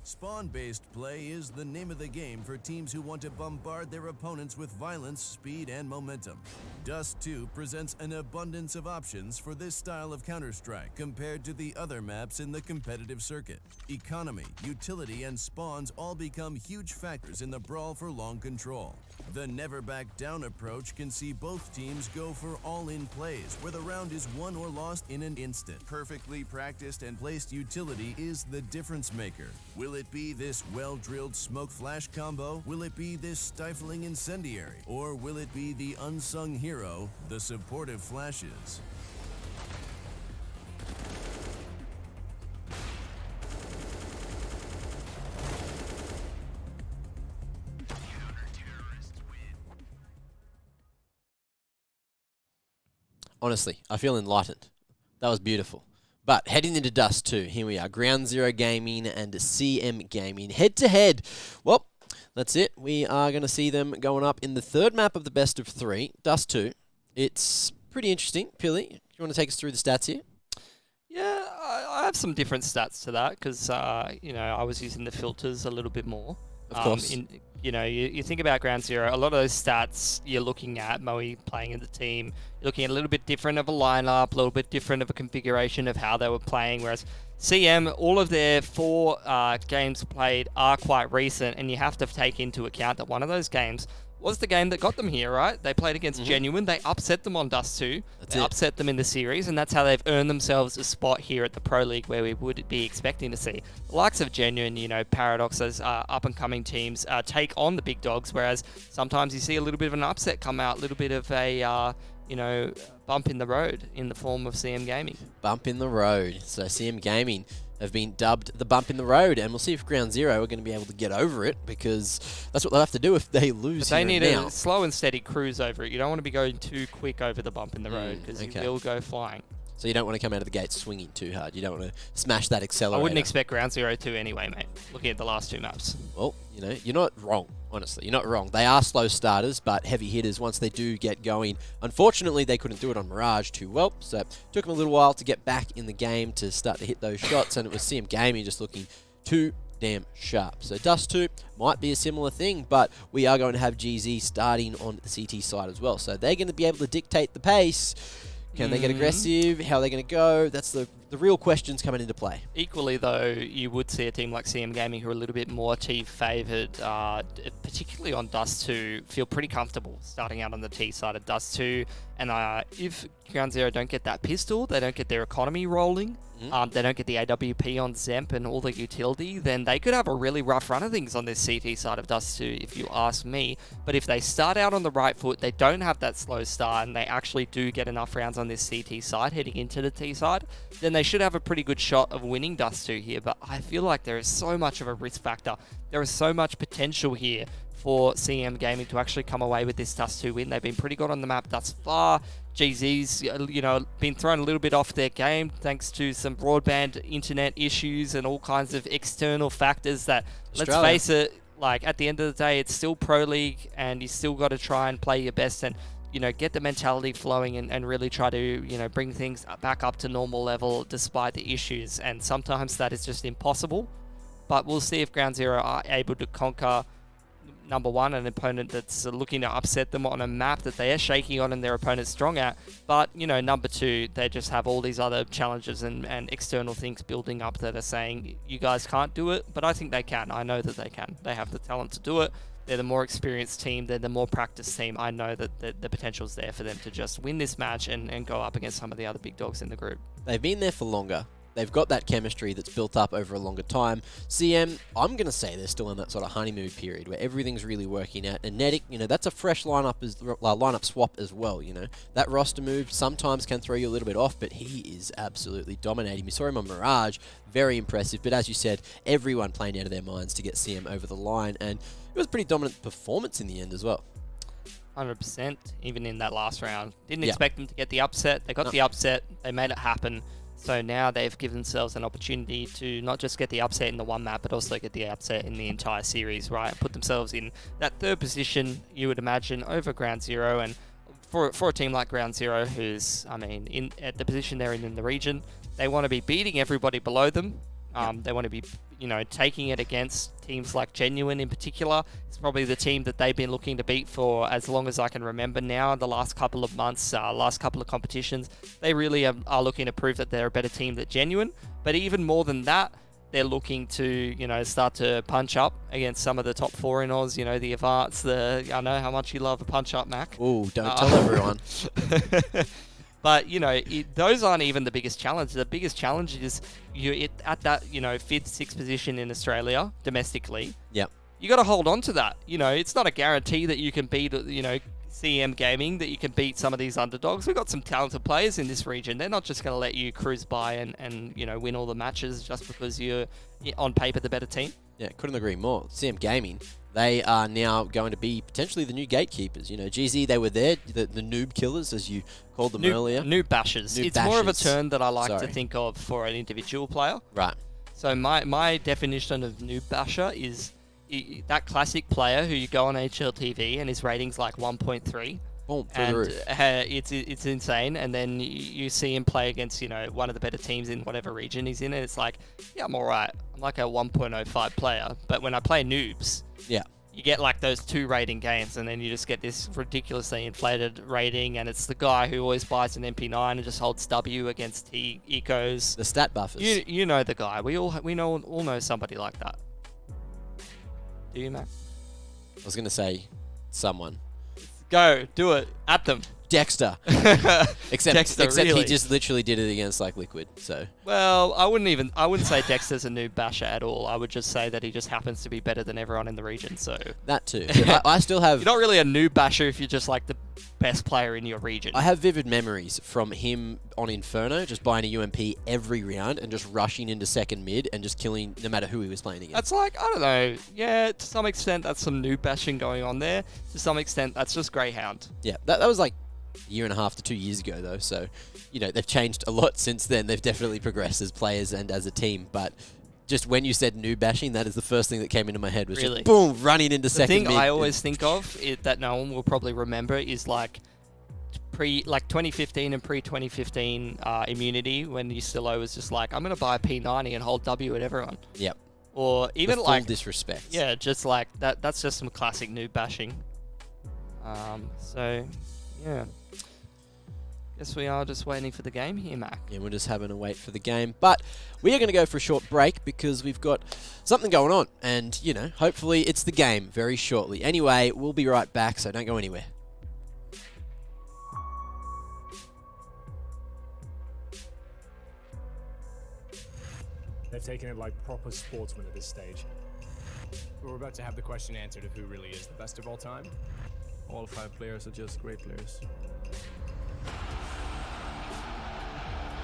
Spawn-based play is the name of the game for teams who want to bombard their opponents with violence, speed, and momentum. Dust 2 presents an abundance of options for this style of Counter-Strike compared to the other maps in the competitive circuit. Economy, utility, and spawns all become huge factors in the brawl for long control. The never back down approach can see both teams go for all-in plays where the round is won or lost in an instant. Perfectly practiced and placed utility is the difference maker. Will it be this well-drilled smoke flash combo? Will it be this stifling incendiary? Or will it be the unsung hero, the supportive flashes? Honestly, I feel enlightened. That was beautiful. But heading into Dust 2, here we are. Ground Zero Gaming and CM Gaming. Head-to-head. Well, that's it. We are going to see them going up in the third map of the best of 3, Dust 2. It's pretty interesting. Pilly, do you want to take us through the stats here? Yeah, I have some different stats to that because, you know, I was using the filters a little bit more. Of course. You know, you think about Ground Zero, a lot of those stats you're looking at, Moe playing in the team, you're looking at a little bit different of a lineup, a little bit different of a configuration of how they were playing, whereas CM, all of their 4 games played are quite recent, and you have to take into account that one of those games was the game that got them here, right? They played against Genuine. They upset them on Dust 2. They upset them in the series, and that's how they've earned themselves a spot here at the Pro League where we would be expecting to see the likes of Genuine, you know, Paradox as up-and-coming teams take on the big dogs, whereas sometimes you see a little bit of an upset come out, a little bit of a, you know, bump in the road in the form of CM Gaming. Bump in the road. So CM Gaming have been dubbed the bump in the road, and we'll see if Ground Zero are going to be able to get over it, because that's what they'll have to do if they lose. But they need a slow and steady cruise over it. You don't want to be going too quick over the bump in the road, because you will go flying. So you don't want to come out of the gate swinging too hard. You don't want to smash that accelerator. I wouldn't expect Ground Zero to anyway, mate, looking at the last 2 maps. Well, you know, you're not wrong, honestly. You're not wrong. They are slow starters, but heavy hitters once they do get going. Unfortunately, they couldn't do it on Mirage too well, so it took them a little while to get back in the game to start to hit those shots, and it was CM Gaming just looking too damn sharp. So Dust 2 might be a similar thing, but we are going to have GZ starting on the CT side as well, so they're going to be able to dictate the pace. Can they get aggressive? How are they going to go? That's the real questions coming into play. Equally, though, you would see a team like CM Gaming who are a little bit more T-favoured, particularly on Dust 2, feel pretty comfortable starting out on the T side of Dust 2. And if Ground Zero don't get that pistol, they don't get their economy rolling, they don't get the AWP on Zemp and all the utility, then they could have a really rough run of things on this CT side of Dust 2, if you ask me. But if they start out on the right foot, they don't have that slow start, and they actually do get enough rounds on this CT side heading into the T side, then they should have a pretty good shot of winning Dust 2 here. But I feel like there is so much of a risk factor. There is so much potential here for CM Gaming to actually come away with this Dust 2 win. They've been pretty good on the map thus far. GZ's, been thrown a little bit off their game thanks to some broadband internet issues and all kinds of external factors that, let's face it, like at the end of the day, it's still Pro League, and you still got to try and play your best and, get the mentality flowing and really try to, bring things back up to normal level despite the issues. And sometimes that is just impossible. But we'll see if Ground Zero are able to conquer, number one, an opponent that's looking to upset them on a map that they are shaky on and their opponent's strong at. But, number two, they just have all these other challenges and external things building up that are saying, you guys can't do it, but I think they can. I know that they can. They have the talent to do it. They're the more experienced team. They're the more practiced team. I know that the potential's there for them to just win this match and go up against some of the other big dogs in the group. They've been there for longer. They've got that chemistry that's built up over a longer time. CM, I'm going to say they're still in that sort of honeymoon period where everything's really working out. And Netic, that's a fresh lineup swap as well, That roster move sometimes can throw you a little bit off, but he is absolutely dominating. We saw him on Mirage, very impressive. But as you said, everyone playing out of their minds to get CM over the line. And it was a pretty dominant performance in the end as well. 100%, even in that last round. Didn't expect them to get the upset. They got the upset. They made it happen. So now they've given themselves an opportunity to not just get the upset in the one map, but also get the upset in the entire series, right? Put themselves in that third position, you would imagine, over Ground Zero. And for a team like Ground Zero, who's, at the position they're in the region, they want to be beating everybody below them. They want to be, taking it against teams like Genuine in particular. It's probably the team that they've been looking to beat for as long as I can remember now, the last couple of months, last couple of competitions. They really are looking to prove that they're a better team than Genuine. But even more than that, they're looking to, start to punch up against some of the top four in Oz, the Avants, I know how much you love a punch up, Mac. Ooh, don't tell everyone. But, those aren't even the biggest challenge. The biggest challenge is at that, 5th, 6th position in Australia, domestically. Yep. You got to hold on to that. It's not a guarantee that you can beat, CM Gaming, that you can beat some of these underdogs. We've got some talented players in this region. They're not just going to let you cruise by and win all the matches just because you're, on paper, the better team. Yeah, couldn't agree more. CM Gaming, they are now going to be potentially the new gatekeepers. GZ, they were there, the noob killers, as you called them earlier. Noob bashers. It's more of a term that I like to think of for an individual player. Right. So my definition of noob basher is that classic player who you go on HLTV and his rating's like 1.3. Boom, through the roof. It's insane, and then you see him play against one of the better teams in whatever region he's in, and it's like, yeah, I'm alright. I'm like a 1.05 player, but when I play noobs, you get like those 2 rating games, and then you just get this ridiculously inflated rating, and it's the guy who always buys an MP9 and just holds W against ecos. The stat buffers. You know the guy. We all know somebody like that. Do you, Mac? I was gonna say someone. Go, do it. At them. Dexter. Except really. He just literally did it against like Liquid, so. Well, I wouldn't say Dexter's a noob basher at all. I would just say that he just happens to be better than everyone in the region, so. That too. I still have... You're not really a noob basher if you're just like the best player in your region. I have vivid memories from him on Inferno, just buying a UMP every round and just rushing into second mid and just killing no matter who he was playing against. That's like, I don't know, yeah, to some extent that's some noob bashing going on there. To some extent that's just Greyhound. Yeah, that was like a year and a half to 2 years ago though, so they've changed a lot since then. They've definitely progressed as players and as a team, but just when you said noob bashing, that is the first thing that came into my head was just boom, running into second mid. The thing I always think of that no one will probably remember is like 2015 and pre-2015 immunity, when Ustilo was just like, I'm going to buy a P90 and hold W at everyone. Yep. Or even full like disrespect. Yeah, just like that. That's just some classic noob bashing. So yeah, guess we are just waiting for the game here, Mac. Yeah, we're just having to wait for the game, but we are going to go for a short break because we've got something going on, and hopefully it's the game very shortly. Anyway, we'll be right back, so don't go anywhere. taking it like proper sportsmen at this stage. We're about to have the question answered of who really is the best of all time. All 5 players are just great players.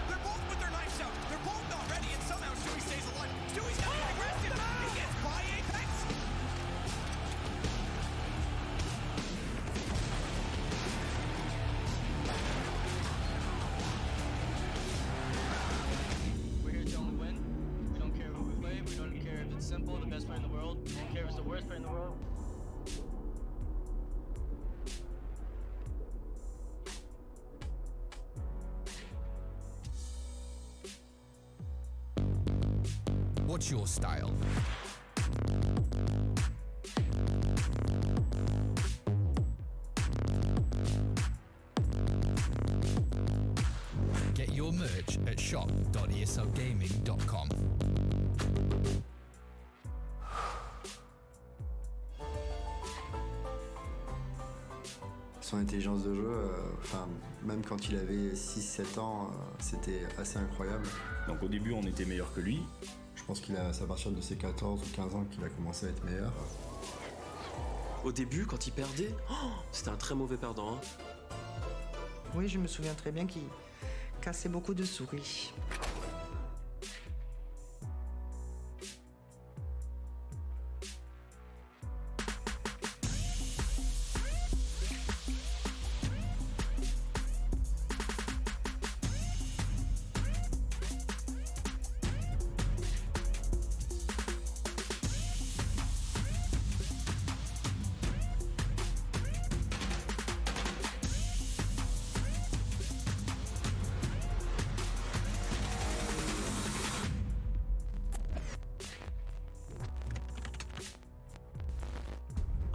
They're both with their knives out. They're both not ready, and somehow Stewie stays alive. Stewie's not getting rested. He gets by Apex. We're here to only win. We don't care who we play. We don't care if it's simple, the best player in the world. We don't care if it's the worst player in the world. What's your style? Get your merch at shop.eslgaming.com. Son intelligence de jeu, même quand il avait 6-7 ans, c'était assez incroyable. Donc au début, on était meilleur que lui. Je pense c'est à partir de ses 14 ou 15 ans qu'il a commencé à être meilleur. Au début, quand il perdait, c'était un très mauvais perdant. Hein. Oui, je me souviens très bien qu'il cassait beaucoup de souris.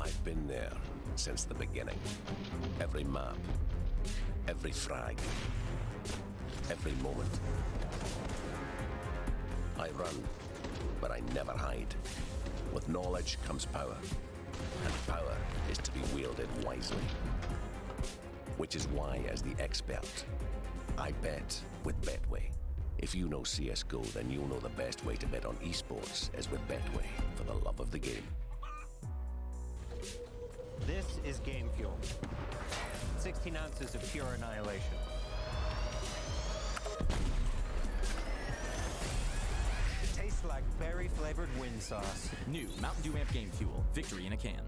I've been there since the beginning. Every map, every frag, every moment. I run, but I never hide. With knowledge comes power, and power is to be wielded wisely. Which is why, as the expert, I bet with Betway. If you know CSGO, then you'll know the best way to bet on esports is with Betway, for the love of the game. This is Game Fuel. 16 ounces of pure annihilation. Tastes like berry-flavored wind sauce. New Mountain Dew Amp Game Fuel. Victory in a can.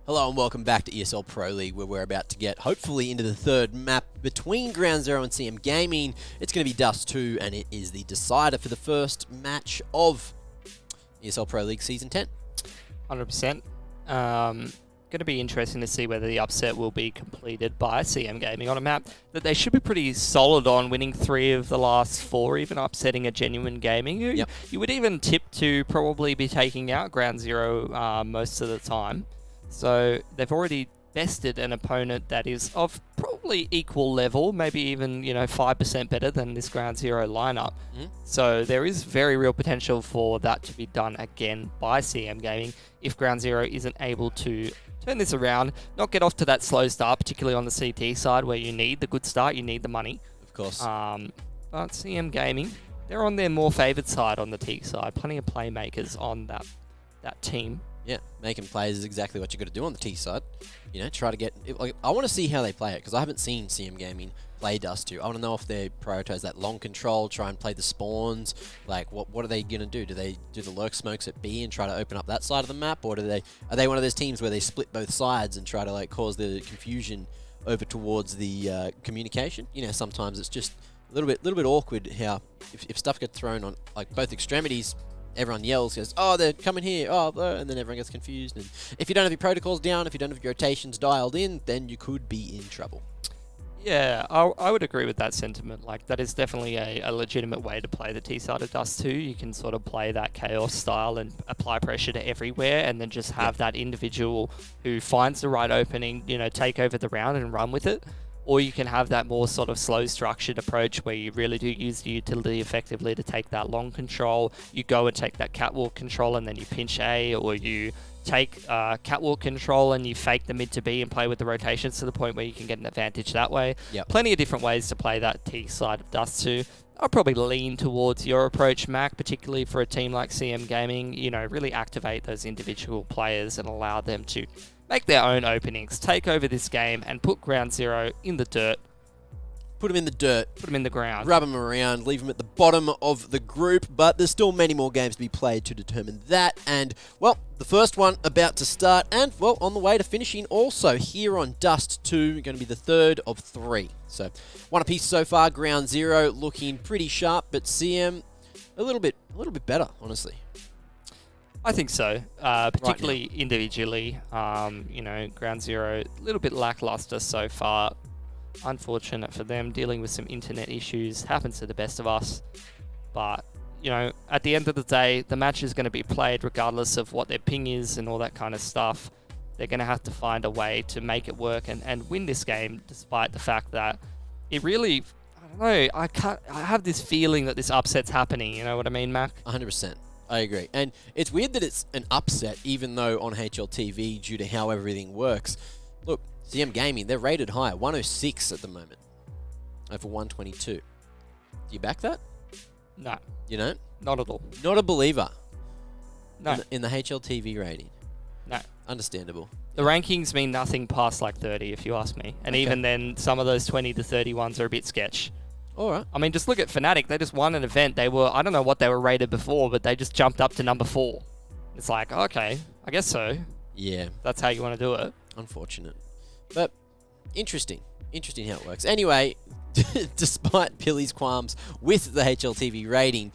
Hello and welcome back to ESL Pro League, where we're about to get, hopefully, into the third map between Ground Zero and CM Gaming. It's going to be Dust 2, and it is the decider for the first match of ESL Pro League Season 10. 100%. going to be interesting to see whether the upset will be completed by CM Gaming on a map that they should be pretty solid on, winning 3 of the last 4, even upsetting a Genuine Gaming, who you would even tip to probably be taking out Ground Zero most of the time. So they've already bested an opponent that is of probably equal level, maybe even 5% better than this Ground Zero lineup. So there is very real potential for that to be done again by CM Gaming if Ground Zero isn't able to turn this around, not get off to that slow start, particularly on the CT side where you need the good start, you need the money. Of course. But CM Gaming, they're on their more favoured side on the T side. Plenty of playmakers on that team. Yeah, making plays is exactly what you got to do on the T side. Try to get... I want to see how they play it, because I haven't seen CM Gaming play Dust 2. I want to know if they prioritize that long control, try and play the spawns. Like, what are they going to do? Do they do the lurk smokes at B and try to open up that side of the map? Or are they one of those teams where they split both sides and try to cause the confusion over towards the communication? Sometimes it's just a little bit awkward how if stuff gets thrown on both extremities, everyone yells, goes, oh, they're coming here, and then everyone gets confused. And if you don't have your protocols down, if you don't have your rotations dialed in, then you could be in trouble. Yeah, I would agree with that sentiment. That is definitely a legitimate way to play the T side of Dust 2. You can sort of play that chaos style and apply pressure to everywhere, and then just have that individual who finds the right opening, take over the round and run with it. Or you can have that more sort of slow structured approach where you really do use the utility effectively to take that long control. You go and take that catwalk control and then you pinch A, or you take catwalk control and you fake the mid to B and play with the rotations to the point where you can get an advantage that way. Plenty of different ways to play that T side of Dust 2. I'll probably lean towards your approach, Mac, particularly for a team like CM Gaming. Really activate those individual players and allow them to make their own openings, take over this game, and put Ground Zero in the dirt. Put them in the dirt. Put them in the ground. Rub them around, leave them at the bottom of the group, but there's still many more games to be played to determine that. And, well, the first one about to start, and, well, on the way to finishing also here on Dust 2, going to be the third of 3. So, one apiece so far, Ground Zero looking pretty sharp, but CM a little bit better, honestly. I think so, particularly individually. Ground Zero, a little bit lackluster so far. Unfortunate for them, dealing with some internet issues. Happens to the best of us. But, at the end of the day, the match is going to be played regardless of what their ping is and all that kind of stuff. They're going to have to find a way to make it work and win this game, despite the fact that it really... I don't know, I have this feeling that this upset's happening, you know what I mean, Mac? 100%. I agree. And it's weird that it's an upset, even though on HLTV, due to how everything works. Look, CM Gaming, they're rated higher, 106 at the moment, over 122. Do you back that? No. You don't? Not at all. Not a believer? No. In the HLTV rating? No. Understandable. The rankings mean nothing past 30, if you ask me. And even then, some of those 20 to 30 ones are a bit sketch. All right. I mean, just look at Fnatic. They just won an event. They were, I don't know what they were rated before, but they just jumped up to number 4. It's like, okay, I guess so. Yeah. That's how you want to do it. Unfortunate. But interesting. Interesting how it works. Anyway, despite Pilly's qualms with the HLTV rating,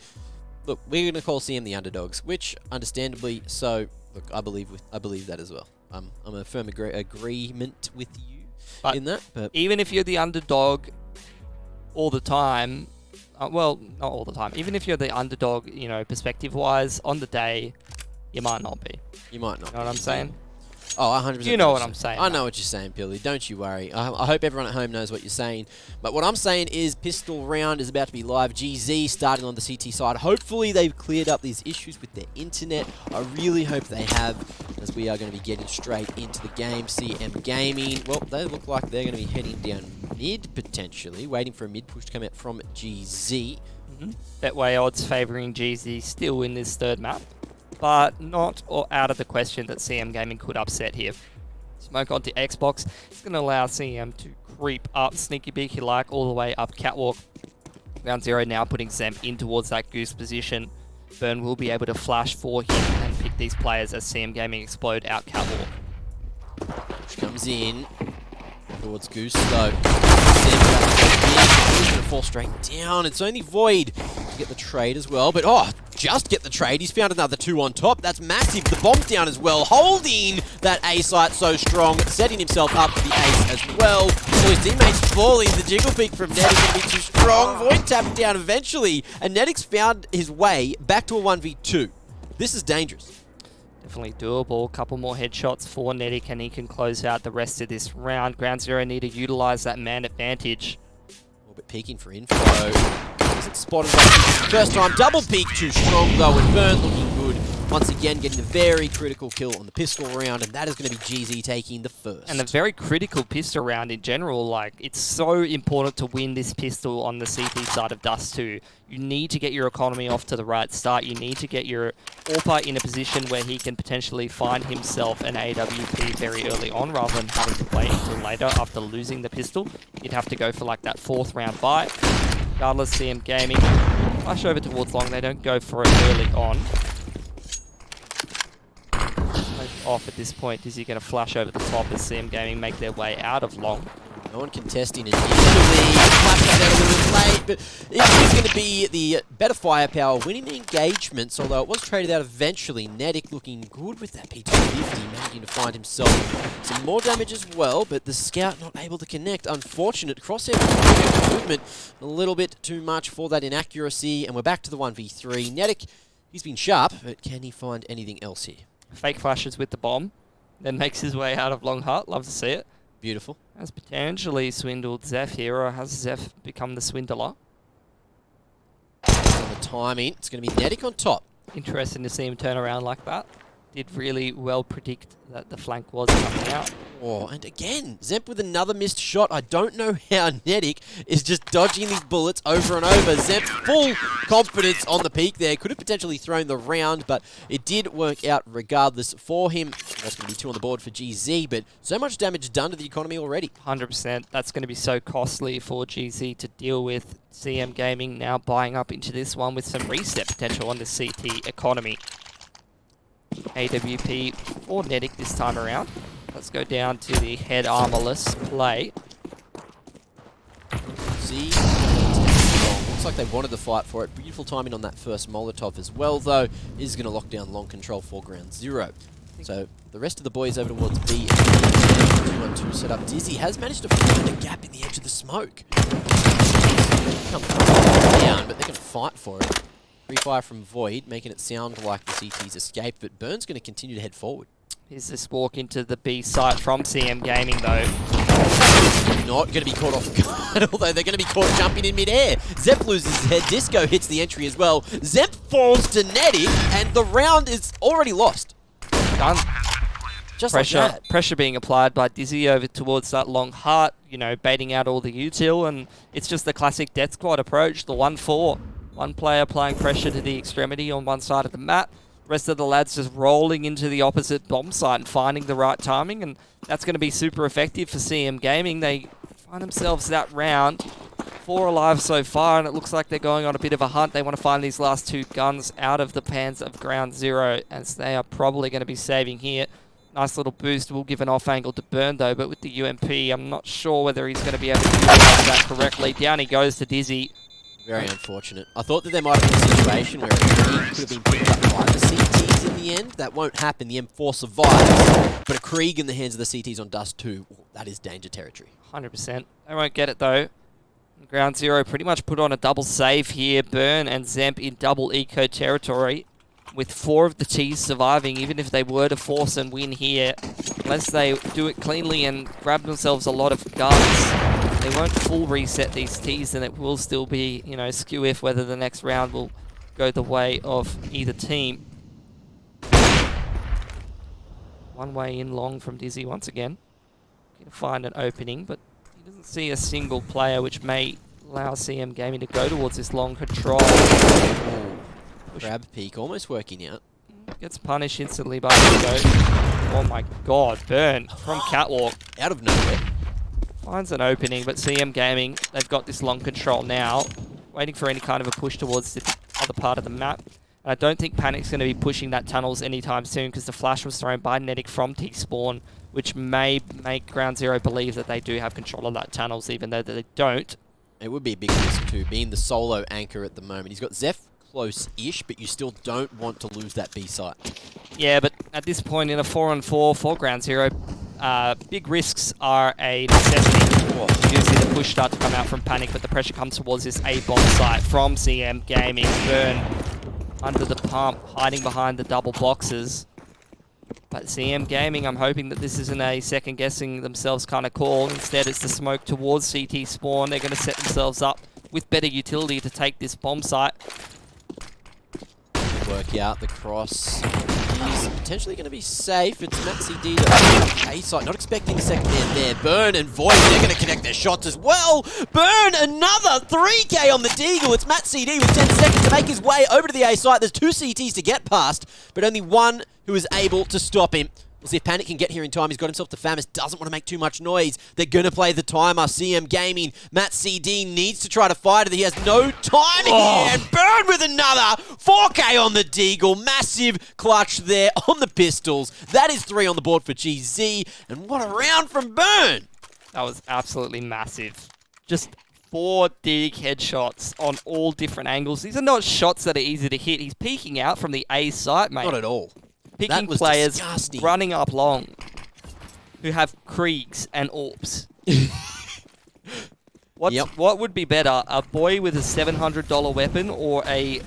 look, we're going to call CM the underdogs, which understandably so. Look, I believe that as well. I'm a firm agreement with you in that. But even if you're the underdog all the time, well, not all the time. Even if you're the underdog, perspective-wise, on the day, you might not be. You might not. You know what I'm saying? Oh, 100%. You know what I'm saying. I know what you're saying, Pilly. Don't you worry. I hope everyone at home knows what you're saying. But what I'm saying is Pistol Round is about to be live. GZ starting on the CT side. Hopefully they've cleared up these issues with their internet. I really hope they have, as we are going to be getting straight into the game. CM Gaming, well, they look like they're going to be heading down mid, potentially. Waiting for a mid push to come out from GZ. That way odds favouring GZ still in this third map. But not out of the question that CM Gaming could upset here. Smoke onto Xbox. It's going to allow CM to creep up, sneaky beaky like, all the way up Catwalk. Ground Zero now putting Zemp in towards that Goose position. Burn will be able to flash for him and pick these players as CM Gaming explode out Catwalk. Which comes in towards Goose, though. He's going to fall straight down. It's only Void to get the trade as well, but just get the trade. He's found another 2 on top. That's massive. The bomb's down as well, holding that A site so strong, setting himself up for the ace as well. So his teammates falling. The jiggle peek from Ned is going to be too strong. Void tapped down eventually, and Nedic's found his way back to a 1v2. This is dangerous. Definitely doable. A couple more headshots for Nedic, and he can close out the rest of this round. Ground Zero need to utilize that man advantage. A little bit peeking for info. Isn't spotted first time. Double peek too strong though, and Burn looking good. Once again, getting a very critical kill on the pistol round, and that is going to be GZ taking the first. And a very critical pistol round in general. Like, it's so important to win this pistol on the CT side of Dust 2. You need to get your economy off to the right start. You need to get your APAC in a position where he can potentially find himself an AWP very early on, rather than having to wait until later after losing the pistol. You'd have to go for like that 4th round buy. Regardless, CM Gaming flash over towards long. They don't go for it early on. Off at this point. Is he going to flash over the top as CM Gaming make their way out of long? No one contesting initially. Flashed out a little bit late, but it is going to be the better firepower winning the engagements, although it was traded out eventually. Nedic looking good with that P250, managing to find himself some more damage as well, but the scout not able to connect. Unfortunate. Crosshair movement a little bit too much for that inaccuracy, and we're back to the 1v3. Nedic, he's been sharp, but can he find anything else here? Fake flashes with the bomb, then makes his way out of Long Hut. Love to see it. Beautiful. Has potentially swindled Zeph here, or has Zeph become the swindler? On the timing, it's going to be Nedic on top. Interesting to see him turn around like that. Did really well predict that the flank was coming out. Oh, and again, Zemp with another missed shot. I don't know how Nedic is just dodging these bullets over and over. Zemp full confidence on the peak there. Could have potentially thrown the round, but it did work out regardless for him. That's going to be 2 on the board for GZ, but so much damage done to the economy already. 100%. That's going to be so costly for GZ to deal with. CM Gaming now buying up into this one with some reset potential on the CT economy. AWP for Nedic this time around. Let's go down to the head armorless play. See, looks like they wanted to fight for it. Beautiful timing on that first Molotov as well, though. Is going to lock down long control for Ground Zero. So the rest of the boys over towards B. 2-on-2 set up. Dizzy has managed to find a gap in the edge of the smoke. Come down, but they're going to fight for it. Free fire from Void, making it sound like the CT's escaped, but Burn's going to continue to head forward. Here's this walk into the B site from CM Gaming, though. Not going to be caught off guard, although they're going to be caught jumping in midair. Zep loses his head. Disco hits the entry as well. Zep falls to Nedic, and the round is already lost. Done. Just pressure, like that. Pressure being applied by Dizzy over towards that long heart, you know, baiting out all the util, and it's just the classic Death Squad approach, the 1-4. One player applying pressure to the extremity on one side of the map. Rest of the lads just rolling into the opposite bomb site and finding the right timing, and that's going to be super effective for CM Gaming. They find themselves that round. 4 alive so far, and it looks like they're going on a bit of a hunt. They want to find these last 2 guns out of the pans of Ground Zero, as they are probably going to be saving here. Nice little boost. Will give an off angle to Burn, though, but with the UMP, I'm not sure whether he's going to be able to utilize that correctly. Down he goes to Dizzy. Very unfortunate. I thought that there might have been a situation where it could have been picked up by the CTs in the end. That won't happen. The M4 survives. But a Krieg in the hands of the CTs on Dust 2, that is danger territory. 100%. They won't get it, though. Ground Zero pretty much put on a double save here. Burn and Zemp in double eco territory, with 4 of the T's surviving, even if they were to force and win here. Unless they do it cleanly and grab themselves a lot of guns, they won't full reset these T's, and it will still be, you know, skew if whether the next round will go the way of either team. One way in long from Dizzy once again. Going to find an opening, but he doesn't see a single player, which may allow CM Gaming to go towards this long control. Grab peak, almost working out. Gets punished instantly by Disco. Oh my god, Burn from Catwalk. Out of nowhere. Finds an opening, but CM Gaming, they've got this long control now. Waiting for any kind of a push towards the other part of the map. And I don't think Panic's going to be pushing that tunnels anytime soon, because the flash was thrown by Nedic from T-Spawn, which may make Ground Zero believe that they do have control of that tunnels, even though they don't. It would be a big risk too, being the solo anchor at the moment. He's got Zeph close-ish, but you still don't want to lose that B site. Yeah, but at this point in a 4-on-4 for Ground Zero, big risks are a necessity. You do see the push start to come out from Panic, but the pressure comes towards this A-bomb site from CM Gaming. Burn under the pump, hiding behind the double boxes. But CM Gaming, I'm hoping that this isn't a second-guessing themselves kind of call. Instead, it's the smoke towards CT spawn. They're going to set themselves up with better utility to take this bomb site. Work out the cross. He's potentially going to be safe. It's Matt CD to A site. Not expecting the second there. Burn and Void, they're going to connect their shots as well. Burn, another 3K on the Deagle. It's Matt CD with 10 seconds to make his way over to the A site. There's 2 CTs to get past, but only one who is able to stop him. We'll see if Panic can get here in time. He's got himself to Famis. Doesn't want to make too much noise. They're going to play the timer. CM Gaming. Matt CD needs to try to fight it. He has no time here. And Burn with another 4K on the Deagle. Massive clutch there on the pistols. That is 3 on the board for GZ. And what a round from Burn. That was absolutely massive. Just 4 dig headshots on all different angles. These are not shots that are easy to hit. He's peeking out from the A site, mate. Not at all. Picking players disgusting. Running up long who have Kriegs and Orps. What would be better, a boy with a $700 weapon or a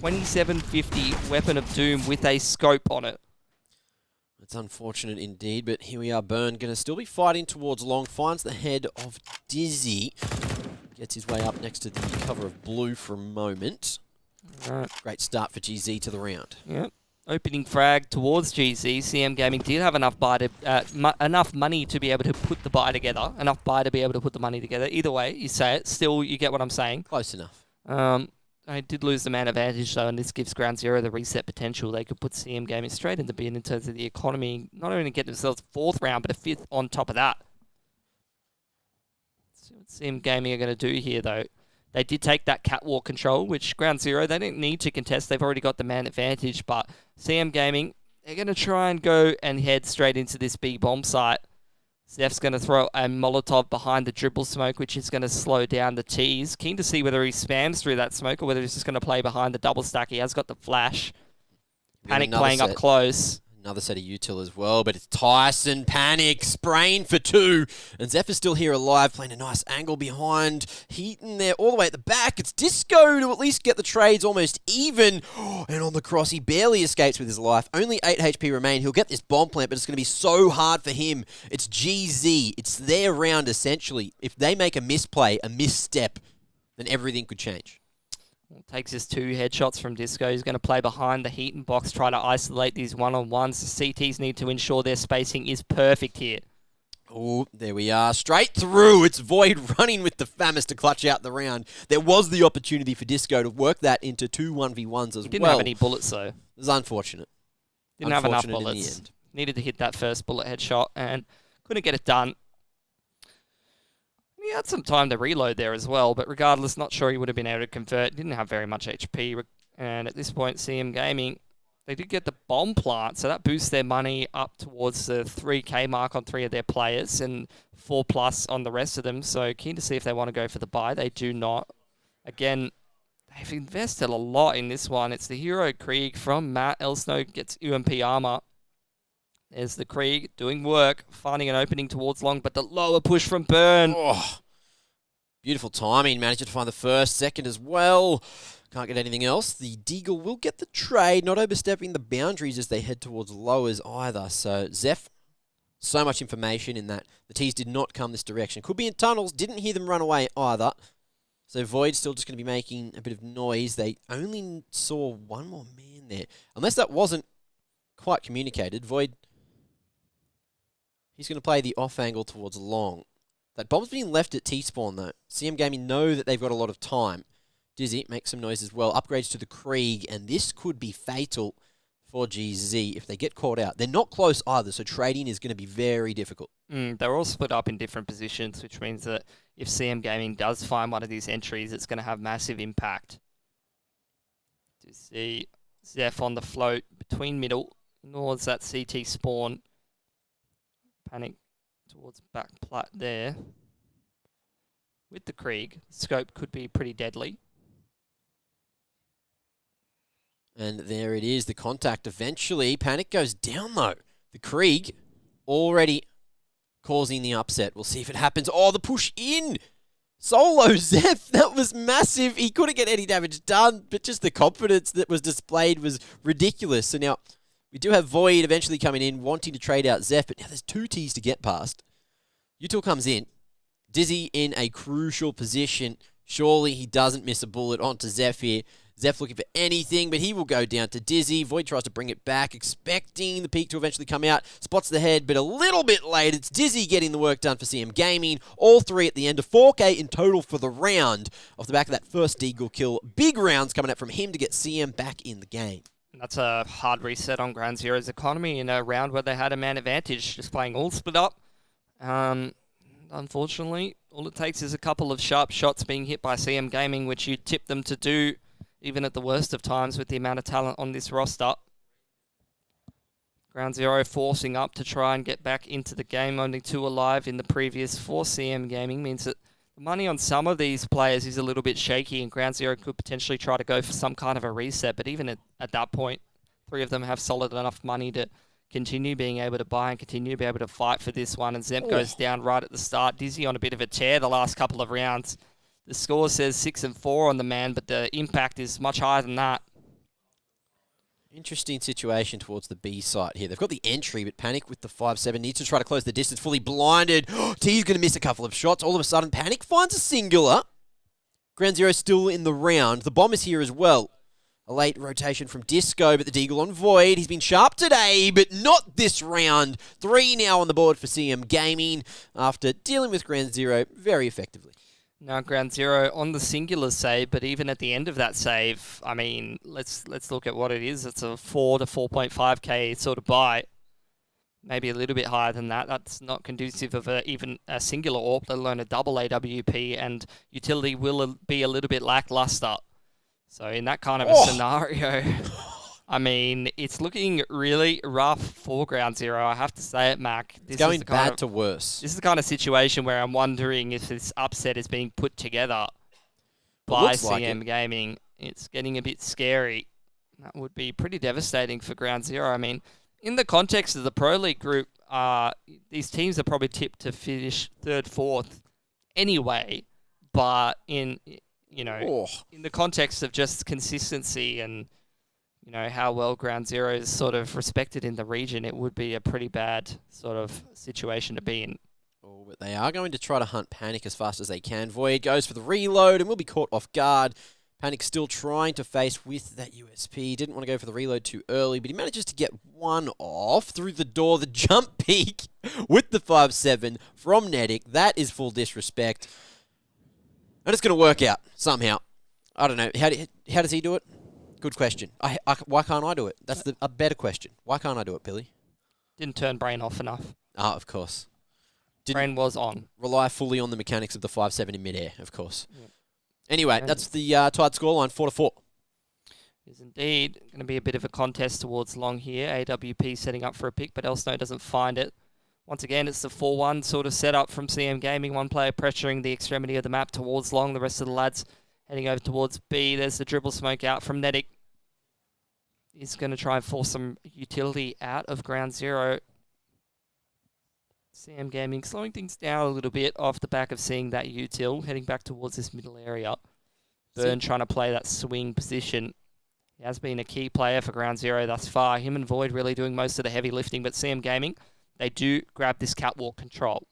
$27.50 weapon of doom with a scope on it? It's unfortunate indeed, but here we are. Burn going to still be fighting towards long. Finds the head of Dizzy. Gets his way up next to the cover of blue for a moment. Right. Great start for GZ to the round. Yep. Opening frag towards GZ. CM Gaming did have enough buy to, enough money to be able to put the buy together. Enough buy to be able to put the money together. Either way, you say it. Still, you get what I'm saying. Close enough. I did lose the man advantage, though, and this gives Ground Zero the reset potential. They could put CM Gaming straight in the bin in terms of the economy. Not only get themselves 4th round, but a 5th on top of that. Let's see what CM Gaming are going to do here, though. They did take that catwalk control, which Ground Zero, they didn't need to contest. They've already got the man advantage, but CM Gaming, they're going to try and go and head straight into this B bomb site. Zeph's going to throw a Molotov behind the dribble smoke, which is going to slow down the T's. Keen to see whether he spams through that smoke or whether he's just going to play behind the double stack. He has got the flash. Panic playing up close. Another set of util as well, but it's Tyson, Panic, spraying for 2. And Zeph is still here alive, playing a nice angle behind. Heaton there all the way at the back. It's Disco to at least get the trades almost even. And on the cross, he barely escapes with his life. Only 8 HP remain. He'll get this bomb plant, but it's going to be so hard for him. It's GZ. It's their round, essentially. If they make a misplay, a misstep, then everything could change. Takes his 2 headshots from Disco. He's going to play behind the Heaton box, try to isolate these one-on-ones. The CTs need to ensure their spacing is perfect here. Oh, there we are. Straight through. It's Void running with the Famis to clutch out the round. There was the opportunity for Disco to work that into 2 1v1s as well. He didn't have any bullets, though. It was unfortunate. Didn't have enough bullets. In the end. Needed to hit that first bullet headshot and couldn't get it done. He had some time to reload there as well, but regardless, not sure he would have been able to convert. Didn't have very much HP, and at this point, CM Gaming, they did get the bomb plant, so that boosts their money up towards the 3K mark on 3 of their players and 4+ on the rest of them. So keen to see if they want to go for the buy. They do not. Again, they've invested a lot in this one. It's the Hero Krieg from Matt. Elsno gets UMP armor. There's the Krieg doing work, finding an opening towards long, but the lower push from Burn. Oh, beautiful timing. Managed to find the first, second as well. Can't get anything else. The Deagle will get the trade, not overstepping the boundaries as they head towards lowers either. So Zeph, so much information in that. The T's did not come this direction. Could be in tunnels, didn't hear them run away either. So Void's still just going to be making a bit of noise. They only saw one more man there. Unless that wasn't quite communicated, Void, he's going to play the off angle towards long. That bomb's being left at T-spawn though. CM Gaming know that they've got a lot of time. Dizzy makes some noise as well. Upgrades to the Krieg, and this could be fatal for GZ if they get caught out. They're not close either, so trading is going to be very difficult. They're all split up in different positions, which means that if CM Gaming does find one of these entries, it's going to have massive impact. To see Zeph on the float between middle, towards that CT spawn. Panic towards back plat there. with the Krieg. Scope could be pretty deadly. And there it is, the contact. Eventually, Panic goes down, though. The Krieg already causing the upset. We'll see if it happens. Oh, the push in! Solo Zeph, that was massive. He couldn't get any damage done, but just the confidence that was displayed was ridiculous. So now, we do have Void eventually coming in, wanting to trade out Zeph, but now there's 2 Ts to get past. Util comes in. Dizzy in a crucial position. Surely he doesn't miss a bullet onto Zeph here. Zeph looking for anything, but he will go down to Dizzy. Void tries to bring it back, expecting the peak to eventually come out. Spots the head, but a little bit late. It's Dizzy getting the work done for CM Gaming. All 3 at the end of 4K in total for the round. Off the back of that first Deagle kill. Big rounds coming out from him to get CM back in the game. That's a hard reset on Ground Zero's economy in a round where they had a man advantage, just playing all split up. Unfortunately, all it takes is a couple of sharp shots being hit by CM Gaming, which you tip them to do even at the worst of times with the amount of talent on this roster. Ground Zero forcing up to try and get back into the game. Only 2 alive in the previous for CM Gaming means that the money on some of these players is a little bit shaky, and Ground Zero could potentially try to go for some kind of a reset, but even at that point, 3 of them have solid enough money to continue being able to buy and continue to be able to fight for this one, and Zemp goes down right at the start. Dizzy on a bit of a tear the last couple of rounds. The score says 6-4 on the man, but the impact is much higher than that. Interesting situation towards the B site here. They've got the entry, but Panic with the 5-7 needs to try to close the distance. Fully blinded. T's going to miss a couple of shots. All of a sudden, Panic finds a singular. Ground Zero still in the round. The bomb is here as well. A late rotation from Disco, but the Deagle on Void. He's been sharp today, but not this round. 3 now on the board for CM Gaming after dealing with Ground Zero very effectively. Now Ground Zero on the singular save, but even at the end of that save, I mean, let's look at what it is. It's a 4 to 4.5k sort of buy. Maybe a little bit higher than that. That's not conducive of even a singular AWP, let alone a double AWP, and utility will be a little bit lackluster. So in that kind of a scenario, I mean, it's looking really rough for Ground Zero. I have to say it, Mac. It's going bad to worse. This is the kind of situation where I'm wondering if this upset is being put together by CM Gaming. It's getting a bit scary. That would be pretty devastating for Ground Zero. I mean, in the context of the Pro League group, these teams are probably tipped to finish 3rd, 4th anyway, but in the context of just consistency and, you know, how well Ground Zero is sort of respected in the region, it would be a pretty bad sort of situation to be in. Oh, but they are going to try to hunt Panic as fast as they can. Void goes for the reload and will be caught off guard. Panic still trying to face with that USP. Didn't want to go for the reload too early, but he manages to get one off through the door. The jump peak with the 5-7 from Nedic. That is full disrespect. And it's going to work out somehow. I don't know. How does he do it? Good question. Why can't I do it? That's a better question. Why can't I do it, Billy? Didn't turn Brain off enough. Ah, of course. Brain was on. Rely fully on the mechanics of the 5-7 in midair, of course. Yep. Anyway, that's the tied scoreline, 4-4. It is indeed going to be a bit of a contest towards long here. AWP setting up for a pick, but Elsno doesn't find it. Once again, it's the 4-1 sort of setup from CM Gaming. One player pressuring the extremity of the map towards long. The rest of the lads heading over towards B. There's the dribble smoke out from Nedic. He's going to try and force some utility out of Ground Zero. CM Gaming slowing things down a little bit off the back of seeing that util, heading back towards this middle area. Burn trying to play that swing position. He has been a key player for Ground Zero thus far. Him and Void really doing most of the heavy lifting, but CM Gaming, they do grab this catwalk control.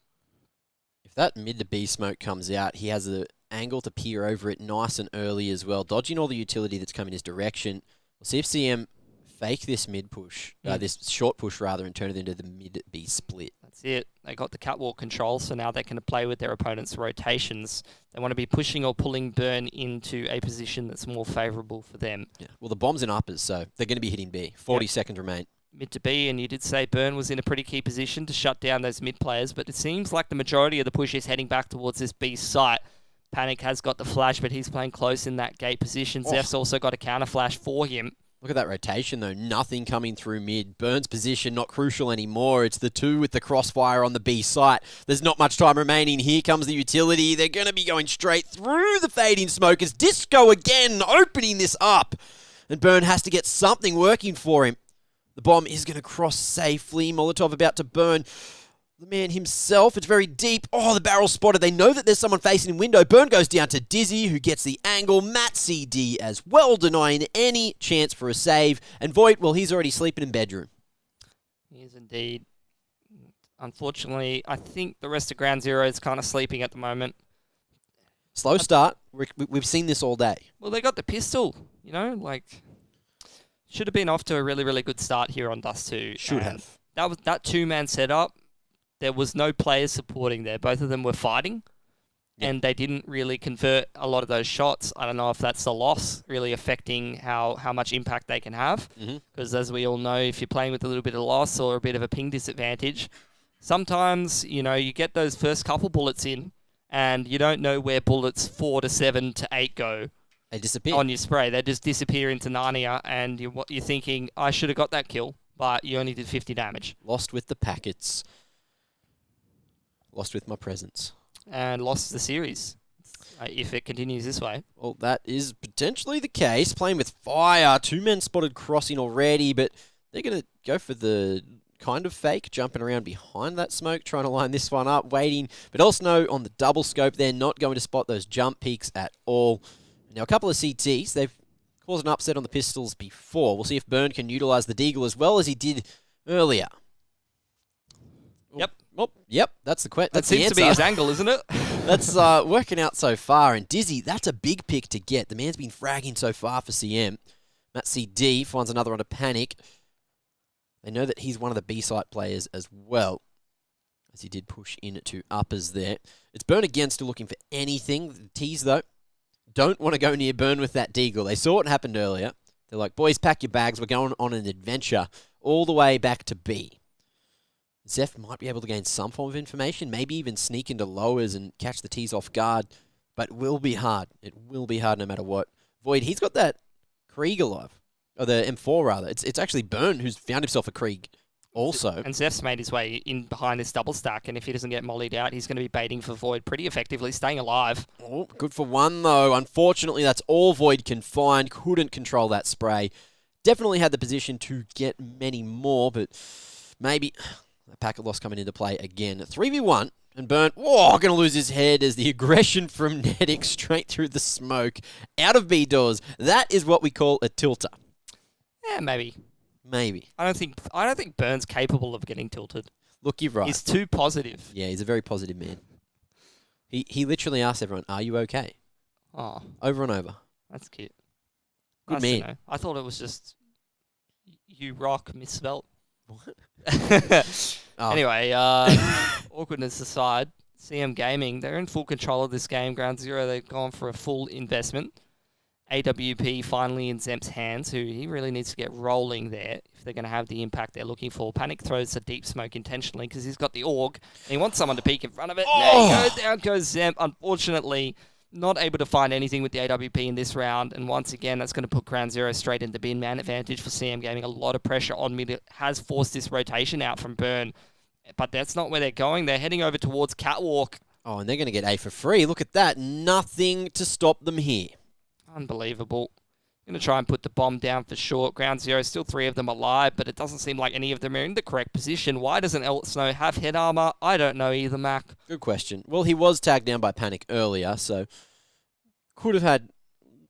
If that mid to B smoke comes out, he has an angle to peer over it nice and early as well, dodging all the utility that's coming his direction. We'll see if CM fake this mid push, this short push rather, and turn it into the mid B split. That's it. They got the catwalk control, so now they can play with their opponent's rotations. They want to be pushing or pulling Burn into a position that's more favourable for them. Yeah. Well, the bomb's in uppers, so they're going to be hitting B. 40 seconds remain. Mid to B, and you did say Burn was in a pretty key position to shut down those mid players, but it seems like the majority of the push is heading back towards this B site. Panic has got the flash, but he's playing close in that gate position. Zeph's also got a counter flash for him. Look at that rotation, though. Nothing coming through mid. Burns' position not crucial anymore. It's the two with the crossfire on the B site. There's not much time remaining. Here comes the utility. They're going to be going straight through the fading smoke as Disco again opening this up. And Burn has to get something working for him. The bomb is going to cross safely. Molotov about to burn the man himself. It's very deep. Oh, the barrel spotted. They know that there's someone facing in window. Burn goes down to Dizzy, who gets the angle. Matt CD as well, denying any chance for a save. And Void, well, he's already sleeping in bedroom. He is indeed. Unfortunately, I think the rest of Ground Zero is kind of sleeping at the moment. Slow start. We've seen this all day. Well, they got the pistol, you know, like... Should have been off to a really, really good start here on Dust 2. Should have. That two-man setup. There was no players supporting there. Both of them were fighting, and they didn't really convert a lot of those shots. I don't know if that's the loss really affecting how much impact they can have. Because as we all know, if you're playing with a little bit of loss or a bit of a ping disadvantage, sometimes, you know, you get those first couple bullets in, and you don't know where bullets 4 to 7 to 8 go. They disappear. On your spray. They just disappear into Narnia, and you're thinking, I should have got that kill, but you only did 50 damage. Lost with the packets. Lost with my presence. And lost the series, if it continues this way. Well, that is potentially the case. Playing with fire. 2 men spotted crossing already, but they're going to go for the kind of fake, jumping around behind that smoke, trying to line this one up, waiting. But also on the double scope, they're not going to spot those jump peaks at all. Now, a couple of CTs, they've caused an upset on the pistols before. We'll see if Burn can utilise the Deagle as well as he did earlier. Yep. Oh, yep, that's the question. That seems to be his angle, isn't it? That's working out so far. And Dizzy, that's a big pick to get. The man's been fragging so far for CM. Matt CD finds another under panic. They know that he's one of the B-site players as well, as he did push in to uppers there. It's Burn again, still looking for anything. Tease, though. Don't want to go near Burn with that Deagle. They saw what happened earlier. They're like, boys, pack your bags. We're going on an adventure all the way back to B. Zeph might be able to gain some form of information, maybe even sneak into lowers and catch the T's off guard, but it will be hard. It will be hard no matter what. Void, he's got that Krieg alive, or the M4 rather. It's actually Burn who's found himself a Krieg also. And Zeph's made his way in behind this double stack, and if he doesn't get mollied out, he's going to be baiting for Void pretty effectively, staying alive. Oh, good for one, though. Unfortunately, that's all Void can find. Couldn't control that spray. Definitely had the position to get many more, but maybe a packet loss coming into play again. 3v1, and Burn, going to lose his head as the aggression from Netic straight through the smoke. Out of B doors. That is what we call a tilter. Yeah, maybe. Maybe. I don't think Burns capable of getting tilted. Look, you're right. He's too positive. Yeah, he's a very positive man. He literally asks everyone, "Are you okay?" Oh, over and over. That's cute. Good Nice man. to know. I thought it was just you rock misspelt. What? Oh. Anyway, awkwardness aside, CM Gaming, they're in full control of this game. Ground Zero, they've gone for a full investment. AWP finally in Zemp's hands, who he really needs to get rolling there if they're going to have the impact they're looking for. Panic throws a deep smoke intentionally because he's got the AUG, and he wants someone to peek in front of it. There you go, down goes Zemp. Unfortunately, not able to find anything with the AWP in this round, and once again, that's going to put Ground Zero straight into bin. Man advantage for CM Gaming. A lot of pressure on mid. It has forced this rotation out from Burn, but that's not where they're going. They're heading over towards Catwalk. Oh, and they're going to get A for free. Look at that. Nothing to stop them here. Unbelievable. Going to try and put the bomb down for short. Ground Zero, still 3 of them alive, but it doesn't seem like any of them are in the correct position. Why doesn't El Snow have head armor? I don't know either, Mac. Good question. Well, he was tagged down by Panic earlier, so could have had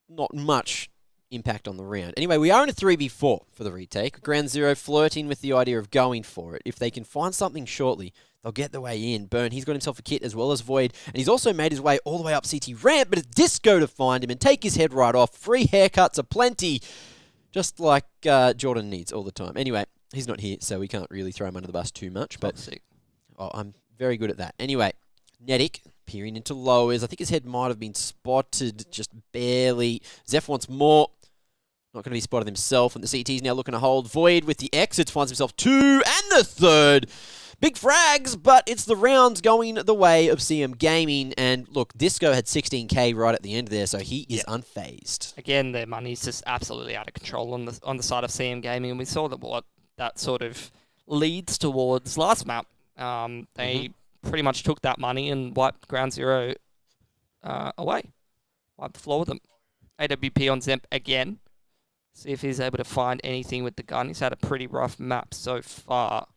not much impact on the round. Anyway, we are in a 3v4 for the retake. Ground Zero flirting with the idea of going for it. If they can find something shortly, they'll get the way in. Burn, he's got himself a kit as well as Void, and he's also made his way all the way up CT ramp, but it's Disco to find him and take his head right off. Free haircuts aplenty, just like Jordan needs all the time. Anyway, he's not here, so we can't really throw him under the bus too much, but I'm very good at that. Anyway, Netic peering into lowers. I think his head might have been spotted just barely. Zeph wants more. Not going to be spotted himself, and the CT's now looking to hold. Void with the exits finds himself 2 and the 3rd. Big frags, but it's the rounds going the way of CM Gaming. And look, Disco had 16k right at the end there, so he is unfazed. Again, their money's just absolutely out of control on the side of CM Gaming, and we saw that what that sort of leads towards last map. They pretty much took that money and wiped Ground Zero away. Wiped the floor with them. AWP on Zemp again. See if he's able to find anything with the gun. He's had a pretty rough map so far.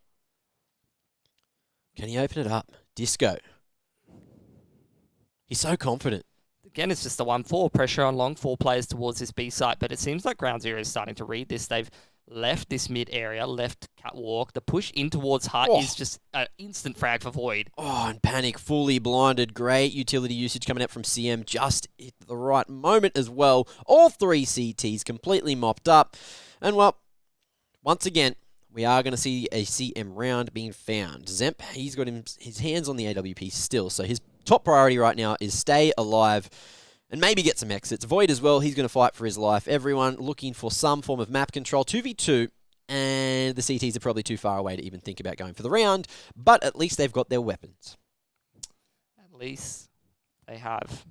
Can he open it up? Disco. He's so confident. Again, it's just the 1-4. Pressure on long 4 players towards this B site, but it seems like Ground Zero is starting to read this. They've left this mid area, left catwalk. The push in towards Hut is just an instant frag for Void. Oh, and Panic fully blinded. Great utility usage coming out from CM just at the right moment as well. All 3 CTs completely mopped up. And well, once again, we are going to see a CM round being found. Zemp, he's got his hands on the AWP still, so his top priority right now is stay alive and maybe get some exits. Void as well, he's going to fight for his life. Everyone looking for some form of map control. 2v2, and the CTs are probably too far away to even think about going for the round, but at least they've got their weapons. At least they have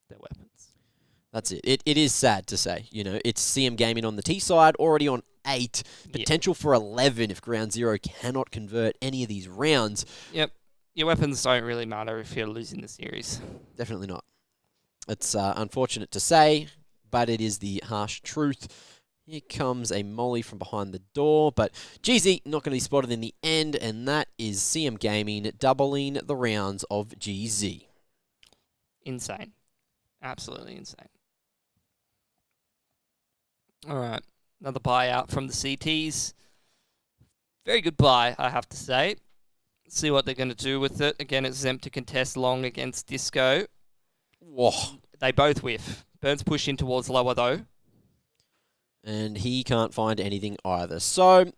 their weapons. That's it. It is sad to say. You know, it's CM Gaming on the T side, already on 8, potential for 11 if Ground Zero cannot convert any of these rounds. Yep. Your weapons don't really matter if you're losing the series. Definitely not. It's unfortunate to say, but it is the harsh truth. Here comes a molly from behind the door, but GZ not going to be spotted in the end, and that is CM Gaming doubling the rounds of GZ. Insane. Absolutely insane. All right. Another buyout from the CTs. Very good buy, I have to say. See what they're going to do with it. Again, it's Zemp to contest long against Disco. Whoa. They both whiff. Burns push in towards lower, though. And he can't find anything either. So,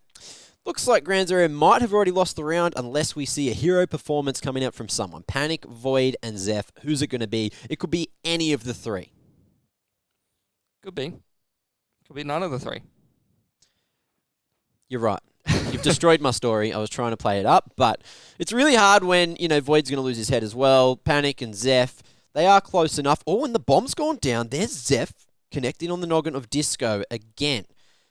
looks like Ground Zero might have already lost the round unless we see a hero performance coming out from someone. Panic, Void, and Zeph. Who's it going to be? It could be any of the 3. Could be. Could be none of the 3. You're right. You've destroyed my story. I was trying to play it up, but it's really hard when, you know, Void's going to lose his head as well. Panic and Zeph, they are close enough. Oh, and the bomb's gone down. There's Zeph connecting on the noggin of Disco again.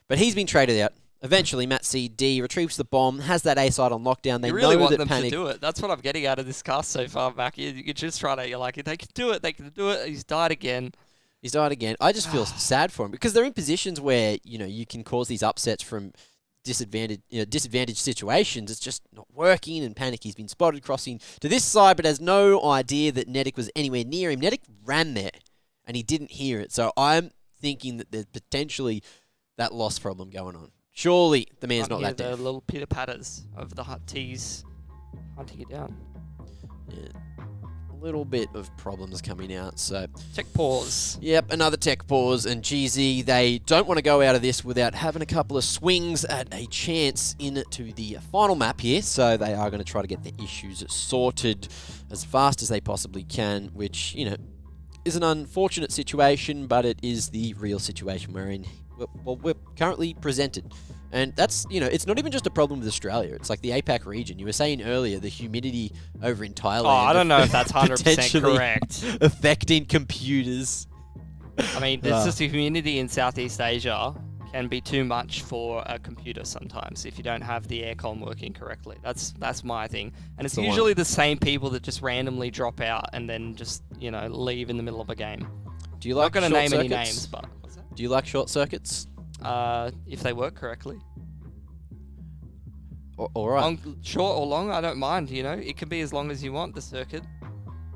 But he's been traded out. Eventually, Matt CD retrieves the bomb, has that A side on lockdown. They you really know want that them Panic to do it. That's what I'm getting out of this cast so far, Mac. You're just trying to, you're like, they can do it, they can do it. He's died again. He's died again. I just feel sad for him because they're in positions where, you know, you can cause these upsets from disadvantaged situations. It's just not working, and Panic, he's been spotted crossing to this side, but has no idea that Nedic was anywhere near him. Nedic ran there, and he didn't hear it. So I'm thinking that there's potentially that loss problem going on. Surely the man's not that dead. dead. The little pitter-patters of the Tees hunting it down. Yeah. A little bit of problems coming out, so... Tech pause. Yep, another tech pause, and GZ, they don't want to go out of this without having a couple of swings at a chance into the final map here, so they are going to try to get the issues sorted as fast as they possibly can, which, you know, is an unfortunate situation, but it is the real situation we're in. Well, we're currently presented. And that's, you know, it's not even just a problem with Australia. It's like the APAC region. You were saying earlier, the humidity over in Thailand. Oh, I don't know if that's 100% correct. Affecting computers. I mean, it's just the humidity in Southeast Asia can be too much for a computer sometimes if you don't have the aircon working correctly. That's my thing. And it's usually the same people that just randomly drop out and then just, you know, leave in the middle of a game. Do you like I'm not going to name short any circuits? names, but... Do you like short circuits? If they work correctly. All right. Short or long, I don't mind, you know. It can be as long as you want, the circuit.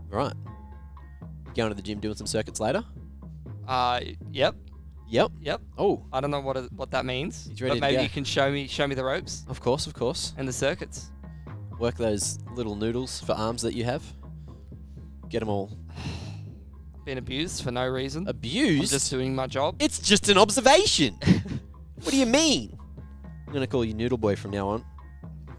Right. Going to the gym doing some circuits later? Yep. Yep. Oh. I don't know what that means. He's ready but maybe to go. you can show me the ropes. Of course. And the circuits. Work those little noodles for arms that you have. Get them all. Been abused for no reason. Abused? I'm just doing my job. It's just an observation. What do you mean? I'm going to call you Noodle Boy from now on.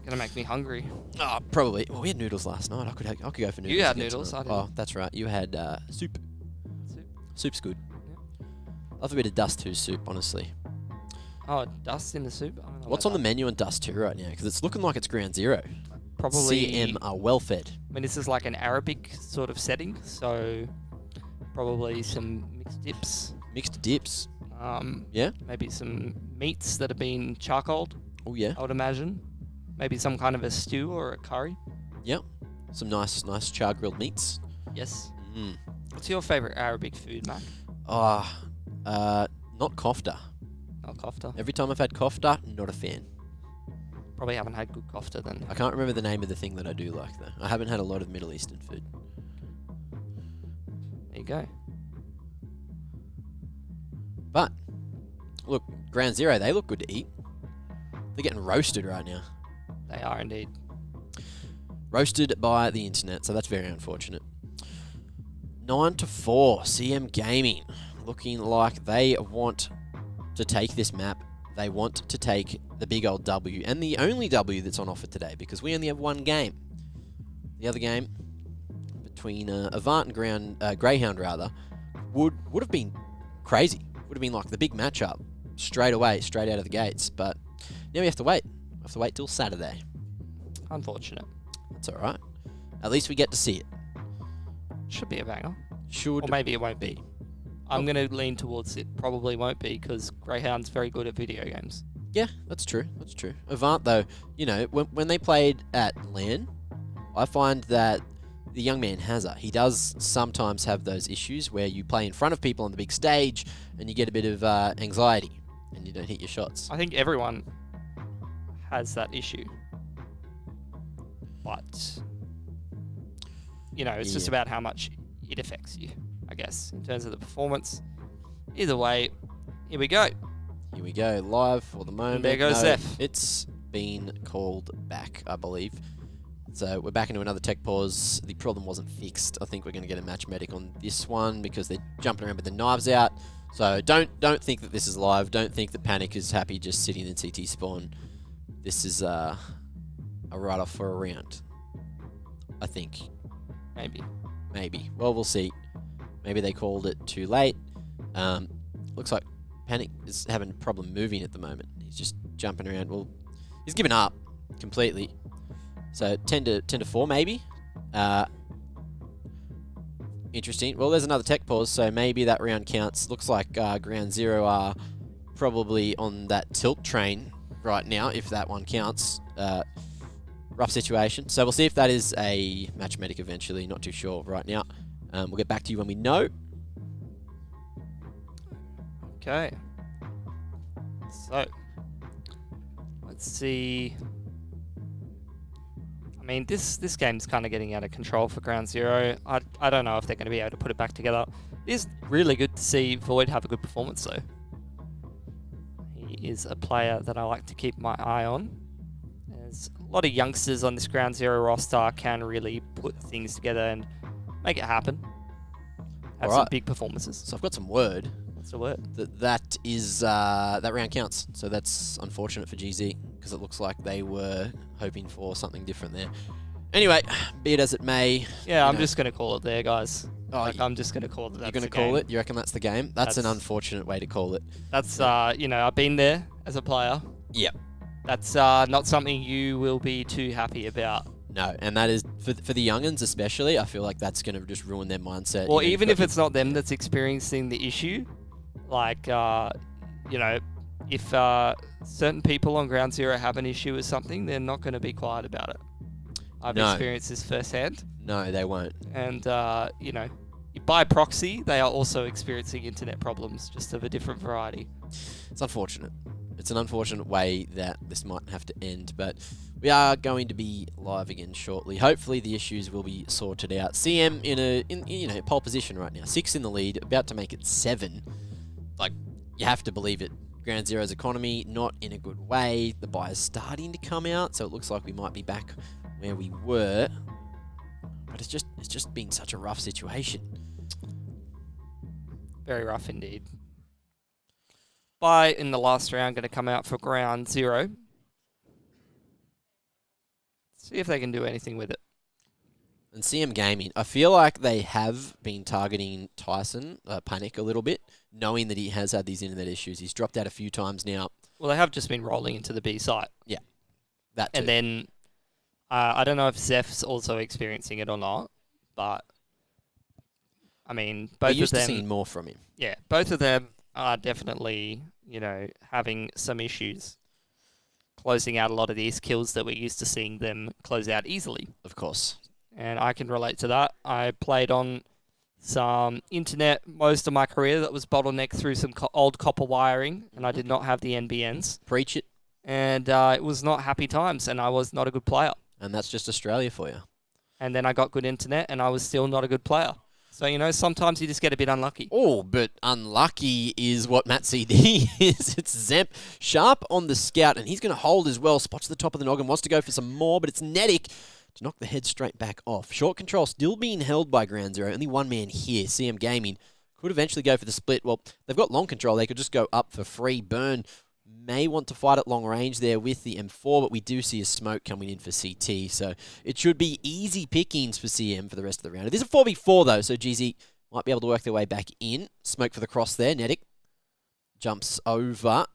Gonna make me hungry. Oh, probably. Well, we had noodles last night. I could go for noodles. You had again noodles, tonight. I didn't. Oh, that's right. You had soup. Soup's good. I love a bit of dust too, soup, honestly. Oh, Dust in the soup? I don't know What's about on the that. menu on Dust 2 right now? Because it's looking like it's ground zero. Probably... CM are well fed. I mean, this is like an Arabic sort of setting, so probably some mixed dips. Mixed dips. Yeah? Maybe some meats that have been charcoaled. Oh, yeah. I would imagine. Maybe some kind of a stew or a curry. Yep. Some nice char grilled meats. Yes. Mm. What's your favourite Arabic food, Mac? Not kofta. Not kofta? Every time I've had kofta, not a fan. Probably haven't had good kofta then. I can't remember the name of the thing that I do like, though. I haven't had a lot of Middle Eastern food. There you go. But, look, Ground Zero, they look good to eat. They're getting roasted right now. They are indeed. Roasted by the internet, so that's very unfortunate. 9-4, CM Gaming. Looking like they want to take this map. They want to take the big old W, and the only W that's on offer today, because we only have one game. The other game between Avant and Greyhound, rather, would have been crazy. Would have been like the big matchup straight away, straight out of the gates. But now we have to wait. We have to wait till Saturday. Unfortunate. That's all right. At least we get to see it. Should be a banger. Should. Or maybe it won't be. I'm going to lean towards it. Probably won't be, because Greyhound's very good at video games. Yeah, that's true. That's true. Avant, though, you know, when they played at LAN, I find that the young man Hazza, he does sometimes have those issues where you play in front of people on the big stage and you get a bit of anxiety and you don't hit your shots. I think everyone has that issue. But, you know, it's just about how much it affects you, I guess, in terms of the performance. Either way, here we go. Here we go, live for the moment. And there goes Zeph. It's been called back, I believe. So we're back into another tech pause. The problem wasn't fixed. I think we're going to get a match medic on this one because they're jumping around with the knives out. So don't think that this is live. Don't think that Panic is happy just sitting in CT spawn. This is a write-off for a round, I think. Maybe. Well, we'll see. Maybe they called it too late. Looks like Panic is having a problem moving at the moment. He's just jumping around. Well, he's given up completely. So 10-4 maybe. Interesting. Well, there's another tech pause, so maybe that round counts. Looks like Ground Zero are probably on that tilt train right now, if that one counts. Rough situation. So we'll see if that is a match medic eventually. Not too sure right now. We'll get back to you when we know. Okay. So, let's see. I mean, this game's kind of getting out of control for Ground Zero. I don't know if they're going to be able to put it back together. It is really good to see Void have a good performance, though. He is a player that I like to keep my eye on. There's a lot of youngsters on this Ground Zero roster can really put things together and make it happen. Have some big performances. So I've got some word. What's the word? That is that round counts. So that's unfortunate for GZ because it looks like they were hoping for something different there. Anyway, be it as it may. Yeah, I'm just going to call it there, guys. Oh, I'm just going to call it. You're going to call it? You reckon that's the game? That's an unfortunate way to call it. That's, you know, I've been there as a player. Yep. That's not something you will be too happy about. No, and that is, for the young'uns especially, I feel like that's going to just ruin their mindset. Or even if it's not them that's experiencing the issue, like, you know, if certain people on Ground Zero have an issue with something, they're not going to be quiet about it. I've experienced this firsthand. No, they won't. And, you know, by proxy, they are also experiencing internet problems, just of a different variety. It's unfortunate. It's an unfortunate way that this might have to end, but we are going to be live again shortly. Hopefully the issues will be sorted out. CM in pole position right now, 6 in the lead, about to make it 7. Like, you have to believe it. Ground Zero's economy not in a good way. The buyer's starting to come out, so it looks like we might be back where we were. But it's just been such a rough situation. Very rough indeed. Buy in the last round going to come out for Ground Zero. See if they can do anything with it. And CM Gaming, I feel like they have been targeting Tyson, Panic, a little bit, knowing that he has had these internet issues. He's dropped out a few times now. Well, they have just been rolling into the B site. Yeah, that too. And then I don't know if Zeph's also experiencing it or not, but I mean, both We're used of to them. seeing more from him. Yeah, both of them are definitely, having some issues closing out a lot of these kills that we're used to seeing them close out easily. Of course. And I can relate to that. I played on some internet most of my career that was bottlenecked through some old copper wiring, and I did not have the NBNs. Preach it. And it was not happy times, and I was not a good player. And that's just Australia for you. And then I got good internet, and I was still not a good player. So, sometimes you just get a bit unlucky. Oh, but unlucky is what Matt CD is. It's Zemp sharp on the scout, and he's going to hold as well. Spots the top of the noggin, wants to go for some more, but it's Nedic to knock the head straight back off. Short control still being held by Ground Zero. Only one man here, CM Gaming. Could eventually go for the split. Well, they've got long control. They could just go up for free. Burn may want to fight at long range there with the M4, but we do see a smoke coming in for CT, so it should be easy pickings for CM for the rest of the round. It is a 4v4 though, so GZ might be able to work their way back in. Smoke for the cross there. Nedic jumps over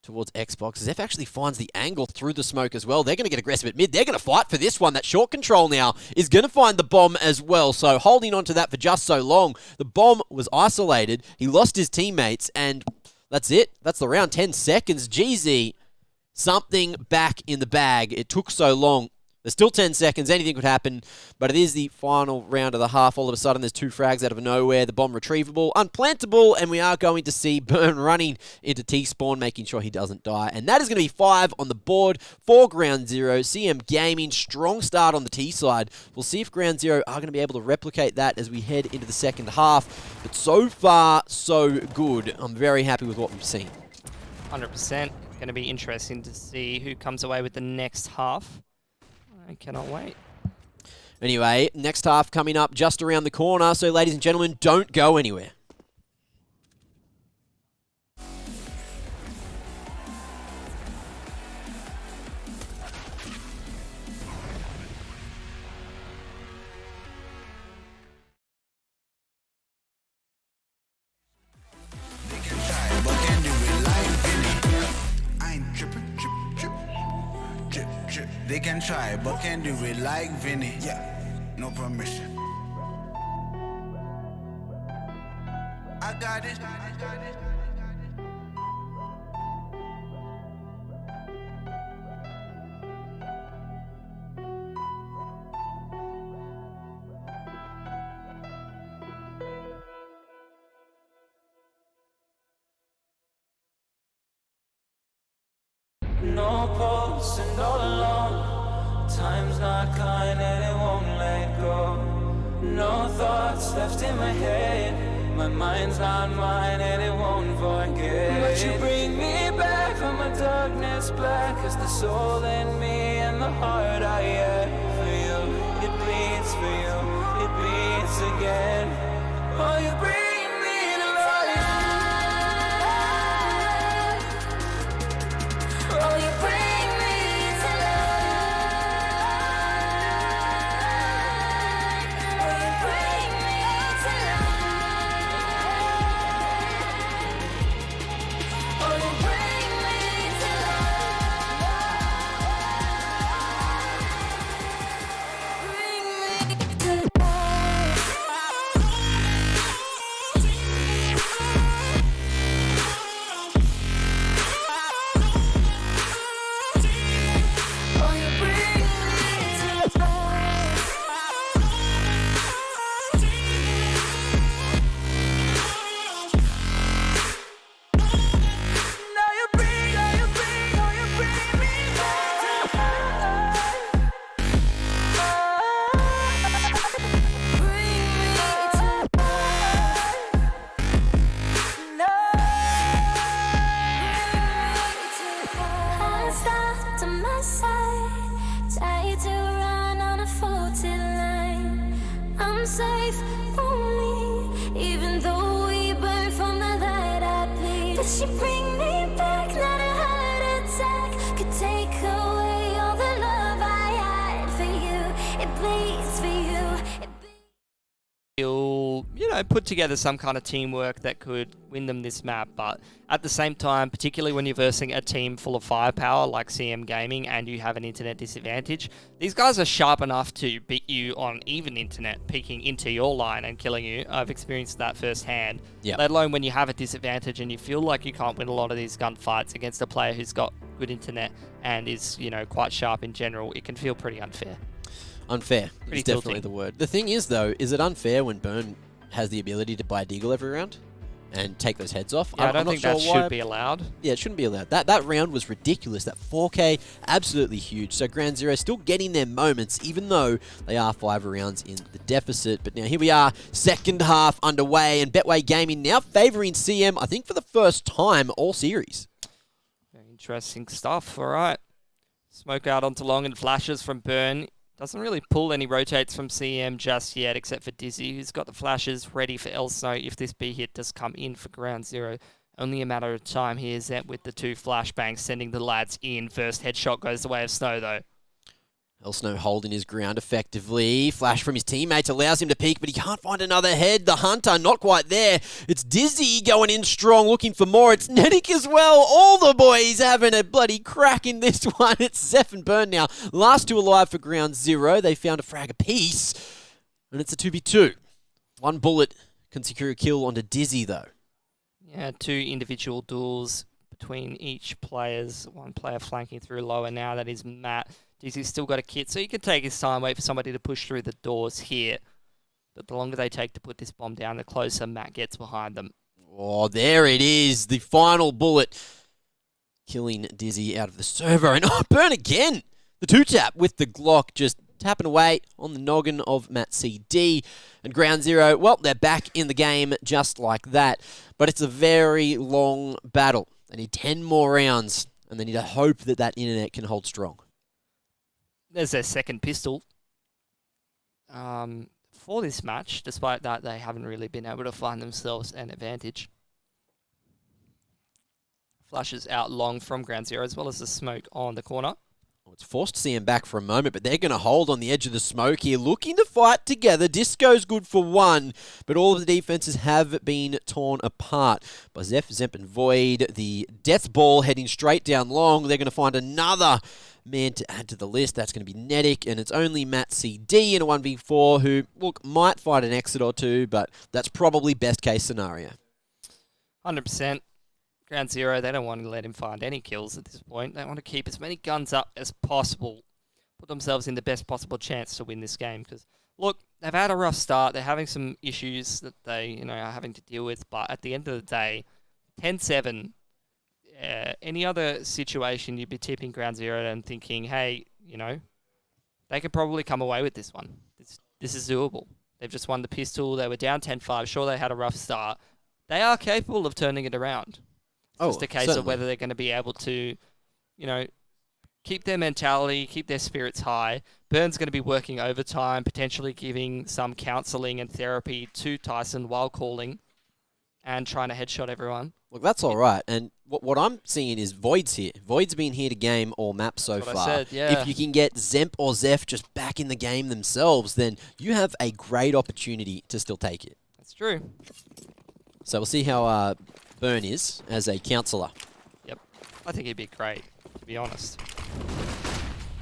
towards Xbox. Zeph actually finds the angle through the smoke as well. They're going to get aggressive at mid. They're going to fight for this one. That short control now is going to find the bomb as well. So holding on to that for just so long. The bomb was isolated. He lost his teammates, and that's it. That's the round. 10 seconds. GZ, something back in the bag. It took so long. There's still 10 seconds. Anything could happen, but it is the final round of the half. All of a sudden, there's 2 frags out of nowhere. The bomb retrievable, unplantable, and we are going to see Burn running into T-Spawn, making sure he doesn't die. And that is going to be 5 on the board for Ground Zero. CM Gaming, strong start on the T side. We'll see if Ground Zero are going to be able to replicate that as we head into the second half. But so far, so good. I'm very happy with what we've seen. 100%. Going to be interesting to see who comes away with the next half. I cannot wait. Anyway, next half coming up just around the corner. So, ladies and gentlemen, don't go anywhere. They can try, but can't do it like Vinny. Yeah, no permission. I got it. No pulse and all alone. Time's not kind and it won't let go. No thoughts left in my head. My mind's not mine and it won't forget. But you bring me back from my darkness black. Cause the soul in me and the heart I had for you. It bleeds for you, it beats again. Oh, you bring me to life. Oh, you bring me to life. Oh, you bring me to life. Oh, you bring me to safe only, even though we burn from the light I bleed. But you bring me back, not a heart attack could take away all the love I had for you. It bleeds for you. Feel, put together some kind of teamwork that could win them this map. But at the same time, particularly when you're versing a team full of firepower like CM Gaming and you have an internet disadvantage, these guys are sharp enough to beat you on even internet, peeking into your line and killing you. I've experienced that firsthand. Yep. Let alone when you have a disadvantage and you feel like you can't win a lot of these gunfights against a player who's got good internet and is, quite sharp in general. It can feel pretty unfair. Unfair Pretty is definitely tilting. the word. The thing is, though, is it unfair when Burn has the ability to buy Deagle every round and take those heads off? Yeah, I don't I'm think not that sure why. should be allowed. Yeah, it shouldn't be allowed. That round was ridiculous. That 4K, absolutely huge. So Ground Zero still getting their moments, even though they are 5 rounds in the deficit. But now here we are, second half underway, and Betway Gaming now favouring CM, I think for the first time all series. Very interesting stuff. All right. Smoke out onto long and flashes from Burn. Doesn't really pull any rotates from CM just yet, except for Dizzy, who's got the flashes ready for El Snow if this B hit does come in for Ground Zero. Only a matter of time here. Zep with the 2 flashbangs, sending the lads in. First headshot goes the way of Snow, though. El Snow holding his ground effectively. Flash from his teammates allows him to peek, but he can't find another head. The Hunter not quite there. It's Dizzy going in strong, looking for more. It's Netic as well. All the boys having a bloody crack in this one. It's Zeph and Burn now. Last 2 alive for Ground Zero. They found a frag apiece, and it's a 2v2. 1 bullet can secure a kill onto Dizzy, though. Yeah, 2 individual duels between each players. 1 player flanking through lower now. That is Matt. Dizzy's still got a kit, so he can take his time, wait for somebody to push through the doors here. But the longer they take to put this bomb down, the closer Matt gets behind them. Oh, there it is. The final bullet. Killing Dizzy out of the server. And Burn again. The 2-tap with the Glock just tapping away on the noggin of Matt CD. And Ground Zero, well, they're back in the game just like that. But it's a very long battle. They need 10 more rounds. And they need to hope that that internet can hold strong. There's their second pistol for this match. Despite that, they haven't really been able to find themselves an advantage. Flashes out long from Ground Zero, as well as the smoke on the corner. It's forced CM back for a moment, but they're going to hold on the edge of the smoke here, looking to fight together. Disco's good for 1, but all of the defenses have been torn apart by Zeph, Zemp, and Void. The death ball heading straight down long. They're going to find another man to add to the list. That's going to be Netic, and it's only Matt CD in a 1v4 who, look, might fight an exit or 2, but that's probably best case scenario. 100%. Ground Zero, they don't want to let him find any kills at this point. They want to keep as many guns up as possible. Put themselves in the best possible chance to win this game. Because, look, they've had a rough start. They're having some issues that they, are having to deal with. But at the end of the day, 10-7, any other situation, you'd be tipping Ground Zero and thinking, hey, they could probably come away with this one. This is doable. They've just won the pistol. They were down 10-5. Sure, they had a rough start. They are capable of turning it around. It's just a case of whether they're going to be able to, keep their mentality, keep their spirits high. Burn's going to be working overtime, potentially giving some counselling and therapy to Tyson while calling and trying to headshot everyone. Look, that's all right. And what I'm seeing is Void's here. Void's been here to game all maps so far. I said, yeah. If you can get Zemp or Zeph just back in the game themselves, then you have a great opportunity to still take it. That's true. So we'll see how Burn is as a counsellor. Yep. I think he'd be great, to be honest.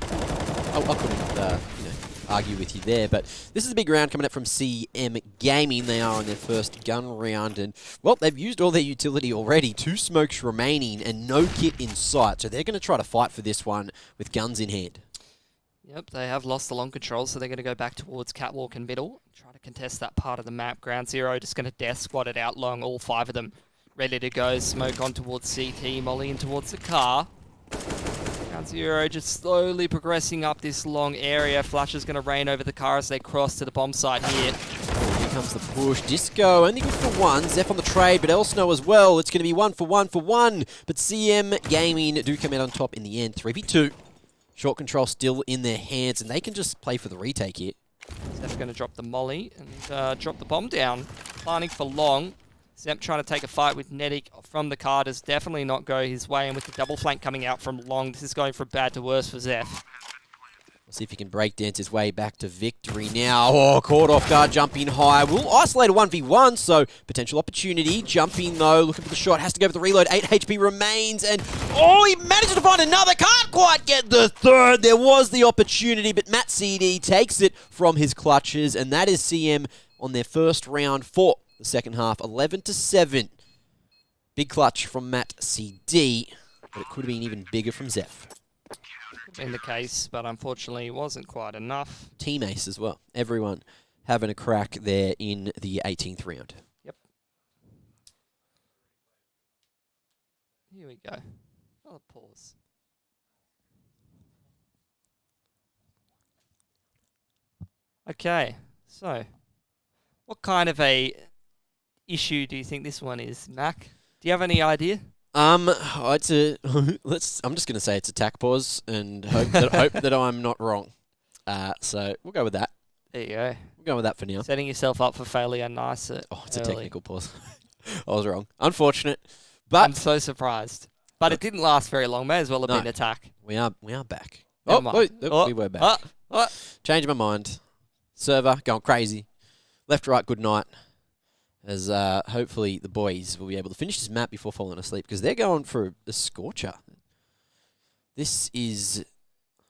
I couldn't, argue with you there, but this is a big round coming up from CM Gaming. They are on their first gun round, and, well, they've used all their utility already. 2 smokes remaining and no kit in sight, so they're going to try to fight for this one with guns in hand. Yep, they have lost the long control, so they're going to go back towards Catwalk and middle. Try to contest that part of the map. Ground Zero just going to death squad it out long, all 5 of them ready to go. Smoke on towards CT, Molly in towards the car. Ground Zero just slowly progressing up this long area. Flash is going to rain over the car as they cross to the bomb site here. Here comes the push. Disco only good for 1. Zeph on the trade, but Elsnow as well. It's going to be 1 for 1 for 1. But CM Gaming do come out on top in the end. 3v2. Short control still in their hands, and they can just play for the retake here. Zeph's going to drop the molly and drop the bomb down. Planning for long. Zemp trying to take a fight with Netic from the car does definitely not go his way, and with the double flank coming out from long, this is going from bad to worse for Zeph. See if he can breakdance his way back to victory now. Oh, caught off guard, jumping high. Will isolate a 1v1, so potential opportunity. Jumping though, looking for the shot, has to go for the reload. 8 HP remains, and oh, he manages to find another. Can't quite get the third. There was the opportunity, but Matt CD takes it from his clutches, and that is CM on their first round for the second half, 11-7. Big clutch from Matt CD, but it could have been even bigger from Zeph. In the case, but unfortunately it wasn't quite enough. Team ace as well. Everyone having a crack there in the 18th round. Yep. Here we go. I'll pause. Okay, so what kind of a issue do you think this one is, Mac? Do you have any idea? It's a I'm just gonna say it's a tack pause and hope that I'm not wrong. So we'll go with that. There you go. We'll go with that for now. Setting yourself up for failure, nice. Oh, it's a technical pause. I was wrong. Unfortunate, but I'm so surprised. But it didn't last very long. May as well have been attack. We are back. Never mind. We were back. Changed my mind. Server going crazy. Left, right, good night. As hopefully the boys will be able to finish this map before falling asleep, because they're going for a scorcher. This is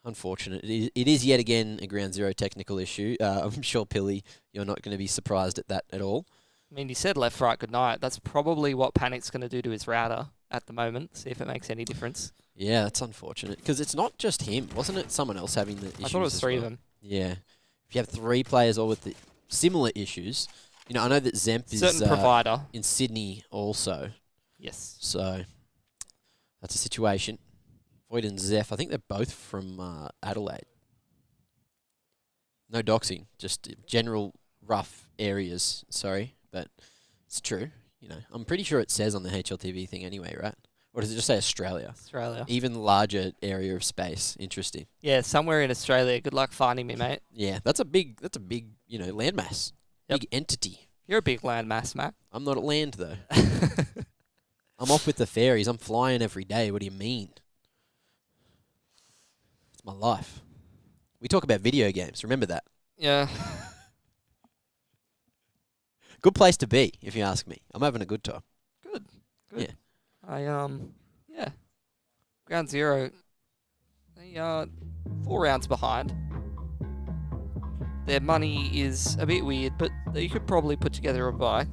unfortunate. It is yet again a ground zero technical issue. I'm sure, Pilly, you're not going to be surprised at that at all. I mean, you said left, right, good night. That's probably what Panic's going to do to his router at the moment. See if it makes any difference. Yeah, that's unfortunate, because it's not just him. Wasn't it someone else having the issues? I thought it was three of them. Yeah. If you have 3 players all with the similar issues... You know, I know that Zemp is certain provider in Sydney also. Yes. So that's a situation. Void and Zeph, I think they're both from Adelaide. No doxing, just general rough areas. Sorry, but it's true. You know, I'm pretty sure it says on the HLTV thing anyway, right? Or does it just say Australia? Australia. Even larger area of space. Interesting. Yeah, somewhere in Australia. Good luck finding me, mate. Yeah, that's a big, you know, landmass. Yep. Big entity. You're a big landmass, Matt. I'm not at land, though. I'm off with the fairies. I'm flying every day. What do you mean? It's my life. We talk about video games. Remember that. Yeah. Good place to be, if you ask me. I'm having a good time. Good. Yeah. Yeah. Ground zero. They are 4 rounds behind. Their money is a bit weird, but you could probably put together a buy.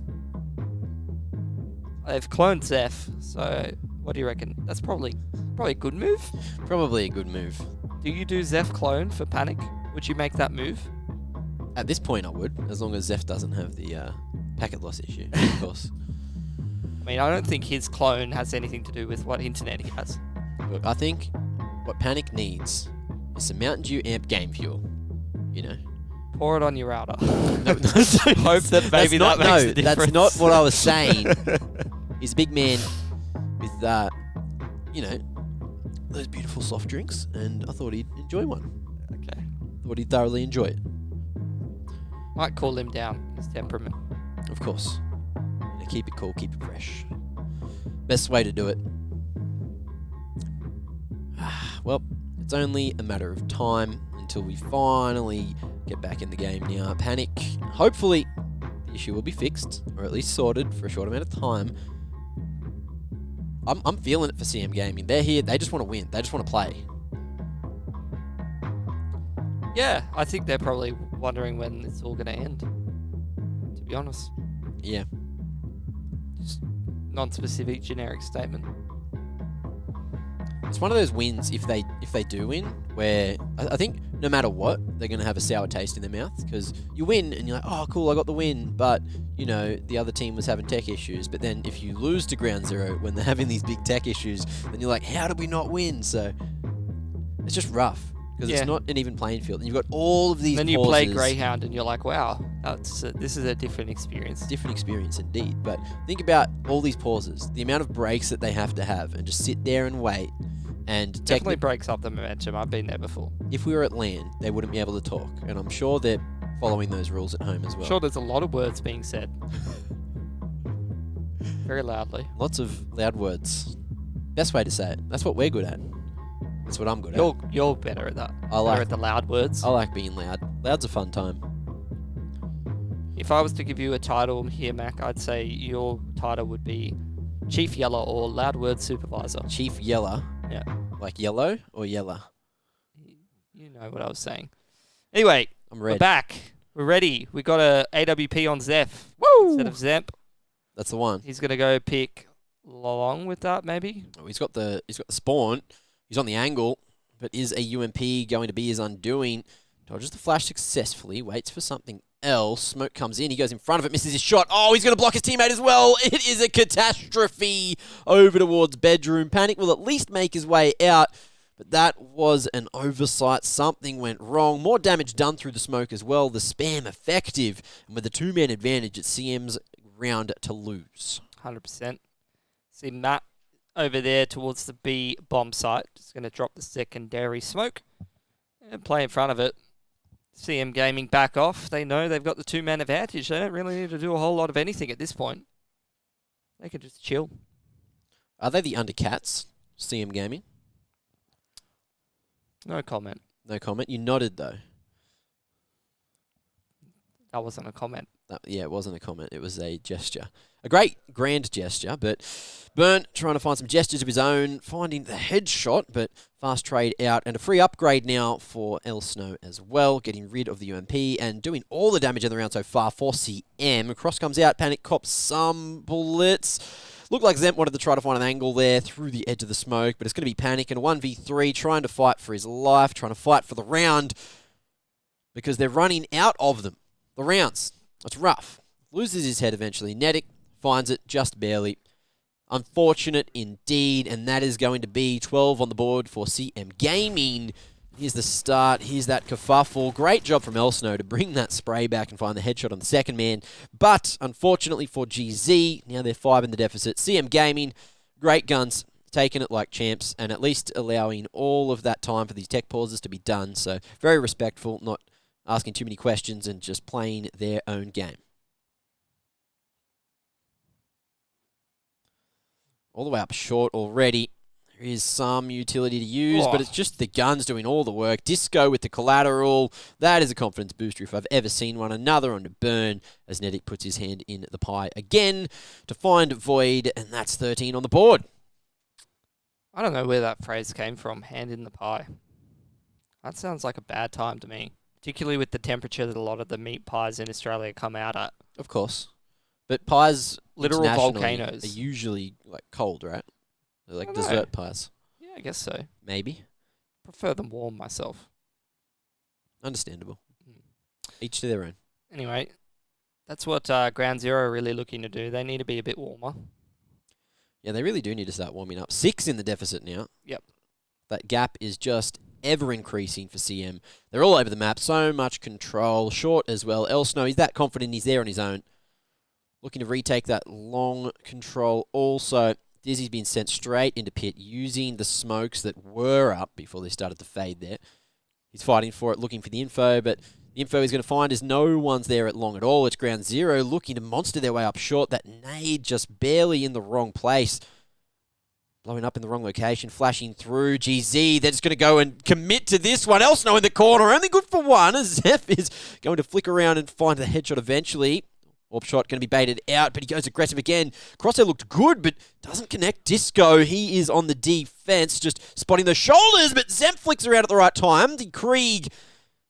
They've cloned Zeph, so what do you reckon? That's probably a good move? Probably a good move. Do you do Zeph clone for Panic? Would you make that move? At this point, I would, as long as Zeph doesn't have the packet loss issue, of course. I mean, I don't think his clone has anything to do with what internet he has. Look, I think what Panic needs is some Mountain Dew amp game fuel, you know? Pour it on your router. Hope that maybe that makes a difference. That's not what I was saying. He's a big man with, you know, those beautiful soft drinks, and I thought he'd enjoy one. Okay. Thought he'd thoroughly enjoy it. Might cool him down, his temperament. Of course. You know, keep it cool, keep it fresh. Best way to do it. Well, it's only a matter of time until we finally get back in the game now. Panic, hopefully the issue will be fixed, or at least sorted for a short amount of time. I'm feeling it for CM Gaming. They're here, they just want to win. They just want to play. Yeah, I think they're probably wondering when it's all going to end, to be honest. Yeah. Just non-specific, generic statement. It's one of those wins, if they do win, where I think no matter what, they're going to have a sour taste in their mouth, because you win and you're like, oh, cool, I got the win, but, you know, the other team was having tech issues. But then if you lose to Ground Zero when they're having these big tech issues, then you're like, how did we not win? So it's just rough, because it's not an even playing field. And you've got all of these Then pauses. you play Greyhound and you're like, wow, this is a different experience. Different experience indeed. But think about all these pauses, the amount of breaks that they have to have, and just sit there and wait. And definitely breaks up the momentum. I've been there before. If we were at LAN, they wouldn't be able to talk, and I'm sure they're following those rules at home as well. Sure, there's a lot of words being said. Very loudly. Lots of loud words. Best way to say it. That's what we're good at. That's what I'm good at. You're better at that. I like better at the loud words. I like being loud. Loud's a fun time. If I was to give you a title here, Mac, I'd say your title would be Chief Yeller or Loud Word Supervisor. Chief Yeller? Yeah. Like yellow or yeller? You know what I was saying. Anyway, I'm ready. We're back. We're ready. We got a AWP on Zeph. Woo! Instead of Zemp. That's the one. He's going to go pick along with that, maybe? Oh, he's got the spawn. He's on the angle, but is a UMP going to be his undoing? Dodges the flash successfully, waits for something else. Smoke comes in, he goes in front of it, misses his shot. Oh, he's going to block his teammate as well. It is a catastrophe over towards Bedroom. Panic will at least make his way out, but that was an oversight. Something went wrong. More damage done through the smoke as well. The spam effective, and with a two-man advantage, it's CM's round to lose. 100%. See Matt over there towards the B bomb site. Just going to drop the secondary smoke and play in front of it. CM Gaming back off. They know they've got the two-man advantage. They don't really need to do a whole lot of anything at this point. They can just chill. Are they the Undercats, CM Gaming? No comment. No comment. You nodded, though. That wasn't a comment. Yeah, it wasn't a comment. It was a gesture. A great, grand gesture, but Burnt trying to find some gestures of his own, finding the headshot, but fast trade out, and a free upgrade now for El Snow as well, getting rid of the UMP and doing all the damage in the round so far for CM. Cross comes out, Panic cops some bullets. Looked like Zemp wanted to try to find an angle there through the edge of the smoke, but it's going to be Panic and a 1v3 trying to fight for his life, trying to fight for the round because they're running out of them. The rounds. It's rough. Loses his head eventually. Nedic finds it just barely. Unfortunate indeed, and that is going to be 12 on the board for CM Gaming. Here's the start. Here's that kerfuffle. Great job from El Snow to bring that spray back and find the headshot on the second man. But unfortunately for GZ, now they're 5 in the deficit. CM Gaming, great guns, taking it like champs, and at least allowing all of that time for these tech pauses to be done. So very respectful, not asking too many questions and just playing their own game. All the way up short already. There is some utility to use, but it's just the guns doing all the work. Disco with the collateral. That is a confidence booster if I've ever seen one. Another on to Burn as Nedic puts his hand in the pie again to find Void, and that's 13 on the board. I don't know where that phrase came from, hand in the pie. That sounds like a bad time to me, particularly with the temperature that a lot of the meat pies in Australia come out at. Of course. But pies literal volcanoes are usually like cold, right? They're like dessert pies. Yeah, I guess so. Maybe. Prefer them warm myself. Understandable. Each to their own. Anyway, that's what Ground Zero are really looking to do. They need to be a bit warmer. Yeah, they really do need to start warming up. 6 in the deficit now. Yep. That gap is just ever increasing for CM. They're all over the map. So much control. Short as well. El Snow, he's that confident. He's there on his own. Looking to retake that long control also. Dizzy's been sent straight into pit using the smokes that were up before they started to fade there. He's fighting for it, looking for the info, but the info he's going to find is no one's there at long at all. It's Ground Zero looking to monster their way up short. That nade just barely in the wrong place. Blowing up in the wrong location, flashing through. GZ, they're just going to go and commit to this one. El Snow in the corner, only good for one as Zeph is going to flick around and find the headshot eventually. Orb shot going to be baited out, but he goes aggressive again. Crosshair looked good, but doesn't connect Disco. He is on the defense, just spotting the shoulders, but Zemp flicks around at the right time. The Krieg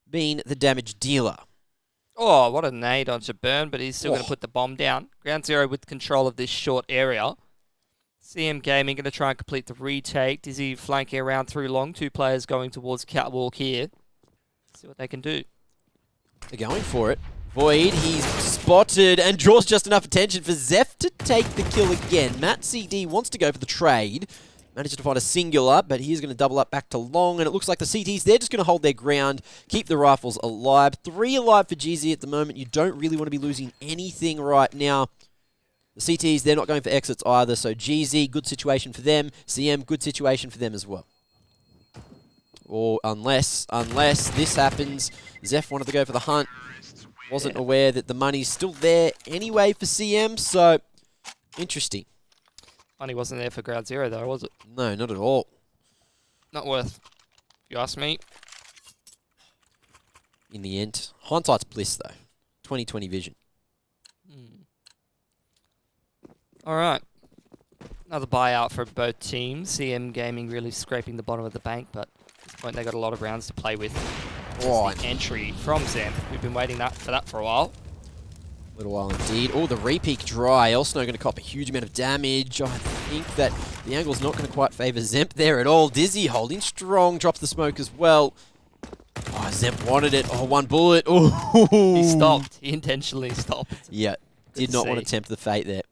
being the damage dealer. Oh, what a nade onto Burn, but he's still going to put the bomb down. Ground Zero with control of this short area. CM Gaming going to try and complete the retake. Dizzy flanking around through long. 2 players going towards Catwalk here. See what they can do. They're going for it. Void, he's spotted and draws just enough attention for Zeph to take the kill again. Matt CD wants to go for the trade. Manages to find a singular, but he's going to double up back to long, and it looks like the CTs, they're just going to hold their ground, keep the rifles alive. 3 alive for GZ at the moment. You don't really want to be losing anything right now. The CTs, they're not going for exits either, so GZ, good situation for them. CM, good situation for them as well. Or unless this happens, Zeph wanted to go for the hunt. Wasn't aware that the money's still there anyway for CM, so interesting. Money wasn't there for Ground Zero though, was it? No, not at all. not worth, if you ask me. In the end, hindsight's bliss, though. 20/20 vision. All right. Another buyout for both teams. CM Gaming really scraping the bottom of the bank, but at this point they got a lot of rounds to play with. Oh, the entry from Zen. We've been waiting for that for a while. Little while indeed. Oh, the repeak dry. Elsno going to cop a huge amount of damage. I think that the angle's not going to quite favour Zemp there at all. Dizzy holding strong, drops the smoke as well. Oh, Zemp wanted it. Oh, one bullet. Oh, he stopped. He intentionally stopped. Yeah, did not want to tempt the fate there.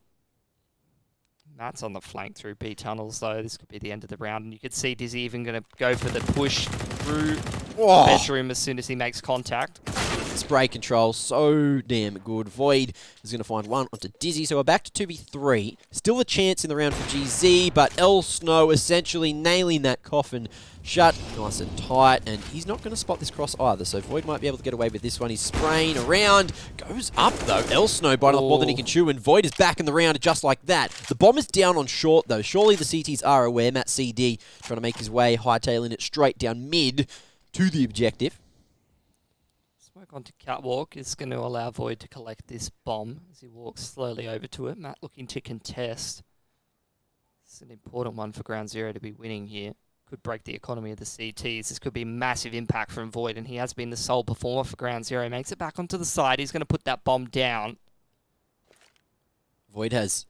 Matt's on the flank through B tunnels, though. This could be the end of the round. And you could see Dizzy even going to go for the push through the bedroom as soon as he makes contact. Spray control, so damn good. Void is going to find one onto Dizzy, so we're back to 2v3. Still a chance in the round for GZ, but Snow essentially nailing that coffin shut nice and tight, and he's not going to spot this cross either, so Void might be able to get away with this one. He's spraying around, goes up though. Snow biting off more than he can chew, and Void is back in the round just like that. The bomb is down on short though. Surely the CTs are aware. Matt CD trying to make his way, hightailing it straight down mid to the objective. Smoke onto Catwalk is going to allow Void to collect this bomb as he walks slowly over to it. Matt looking to contest. It's an important one for Ground Zero to be winning here. Could break the economy of the CTs. This could be massive impact from Void, and he has been the sole performer for Ground Zero. Makes it back onto the side. He's going to put that bomb down. Void has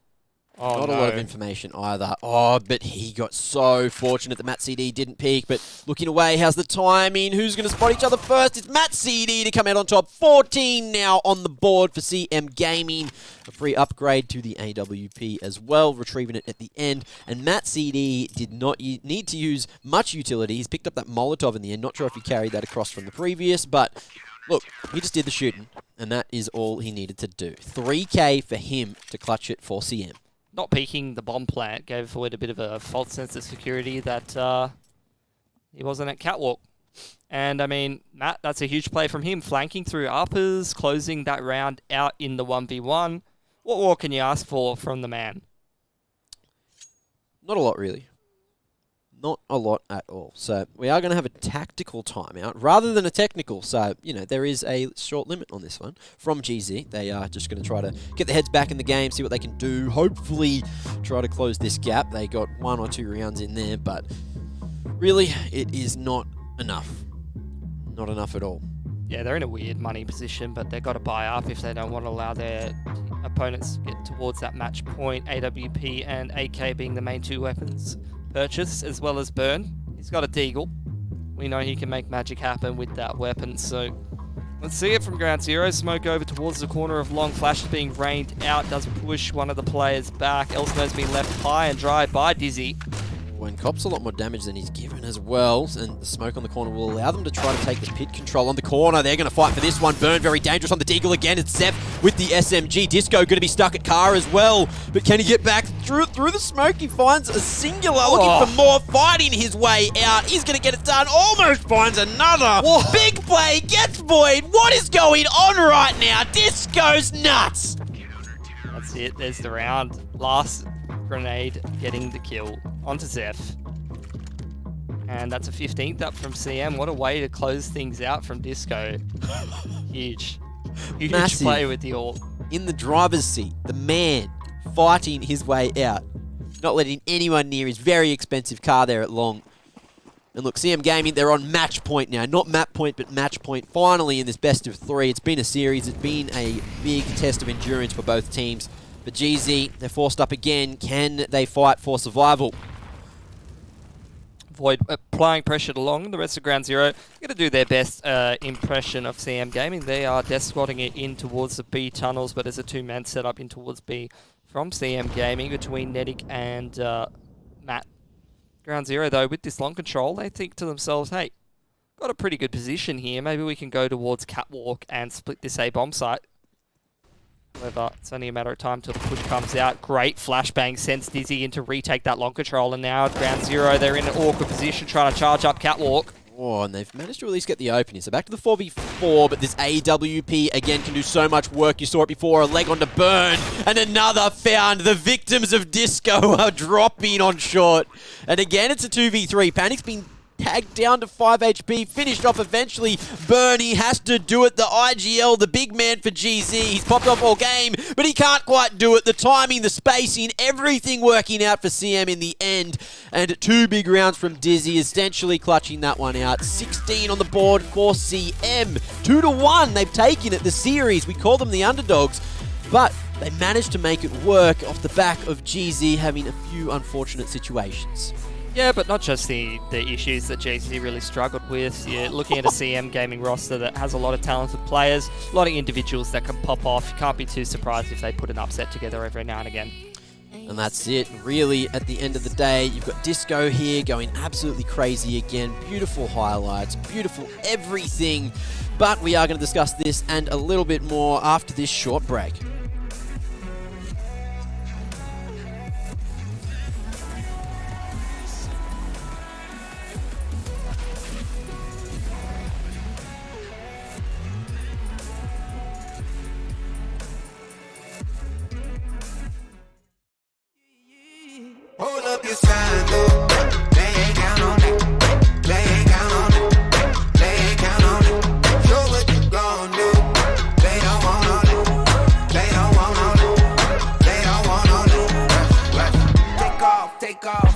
not a lot of information either. Oh, but he got so fortunate that Matt CD didn't peek. But looking away, how's the timing? Who's going to spot each other first? It's Matt CD to come out on top. 14 now on the board for CM Gaming. A free upgrade to the AWP as well, retrieving it at the end. And Matt CD did not need to use much utility. He's picked up that Molotov in the end. Not sure if he carried that across from the previous, but look, he just did the shooting, and that is all he needed to do. 3K for him to clutch it for CM. Not peeking the bomb plant gave Void a bit of a false sense of security that he wasn't at Catwalk. And, I mean, Matt, that's a huge play from him, flanking through uppers, closing that round out in the 1v1. What more can you ask for from the man? Not a lot, really. Not a lot at all. So we are going to have a tactical timeout rather than a technical. So, you know, there is a short limit on this one from GZ. They are just going to try to get their heads back in the game, see what they can do. Hopefully try to close this gap. They got 1 or 2 rounds in there, but really it is not enough. Not enough at all. Yeah, they're in a weird money position, but they've got to buy up if they don't want to allow their opponents to get towards that match point. AWP and AK being the main 2 weapons purchase, as well as Burn. He's got a Deagle. We know he can make magic happen with that weapon, so let's see it from Ground Zero. Smoke over towards the corner of Long. Flash is being rained out, does push one of the players back. Elsno's been left high and dry by Dizzy. When Cop's a lot more damage than he's given as well, and the smoke on the corner will allow them to try to take the pit control on the corner. They're going to fight for this one. Burn very dangerous on the Deagle again. It's Zeph with the SMG. Disco going to be stuck at car as well, but can he get back through the smoke? He finds a singular, looking for more, fighting his way out. He's going to get it done. Almost finds another. Big play, gets Void. What is going on right now? Disco's nuts. That's it. There's the round. Last grenade getting the kill onto Zeph. And that's a 15th up from CM. What a way to close things out from Disco. Huge. Huge Massive play with the ult. In the driver's seat, the man fighting his way out. Not letting anyone near his very expensive car there at Long. And look, CM Gaming, they're on match point now. Not map point, but match point. Finally in this best of 3. It's been a series. It's been a big test of endurance for both teams. But GZ, they're forced up again. Can they fight for survival? Void applying pressure to Long. The rest of Ground Zero going to do their best impression of CM Gaming. They are death squatting it in towards the B tunnels, but there's a 2-man setup in towards B from CM Gaming between Nedic and Matt. Ground Zero, though, with this long control, they think to themselves, hey, got a pretty good position here. Maybe we can go towards Catwalk and split this A-bomb site. However, it's only a matter of time till the push comes out. Great flashbang sends Dizzy in to retake that long control, and now at Ground Zero, they're in an awkward position trying to charge up Catwalk. Oh, and they've managed to at least get the opening. So back to the 4v4, but this AWP, again, can do so much work. You saw it before, a leg onto Burn, and another found. The victims of Disco are dropping on short. And again, it's a 2v3. Panic's been tagged down to 5 HP, finished off eventually. Bernie has to do it, the IGL, the big man for GZ. He's popped off all game, but he can't quite do it. The timing, the spacing, everything working out for CM in the end. And 2 big rounds from Dizzy, essentially clutching that one out. 16 on the board for CM. 2-1, they've taken it, the series. We call them the underdogs, but they managed to make it work off the back of GZ having a few unfortunate situations. Yeah, but not just the issues that GZ really struggled with. You're looking at a CM gaming roster that has a lot of talented players, a lot of individuals that can pop off. You can't be too surprised if they put an upset together every now and again. And that's it. Really, at the end of the day, you've got Disco here going absolutely crazy again. Beautiful highlights, beautiful everything. But we are going to discuss this and a little bit more after this short break. Hold up your stand up. They ain't count on that. They ain't count on that. They ain't count on it. Show what you gon' do. They don't want on it. They don't want on it. They don't want on it. Rush. Take off, take off.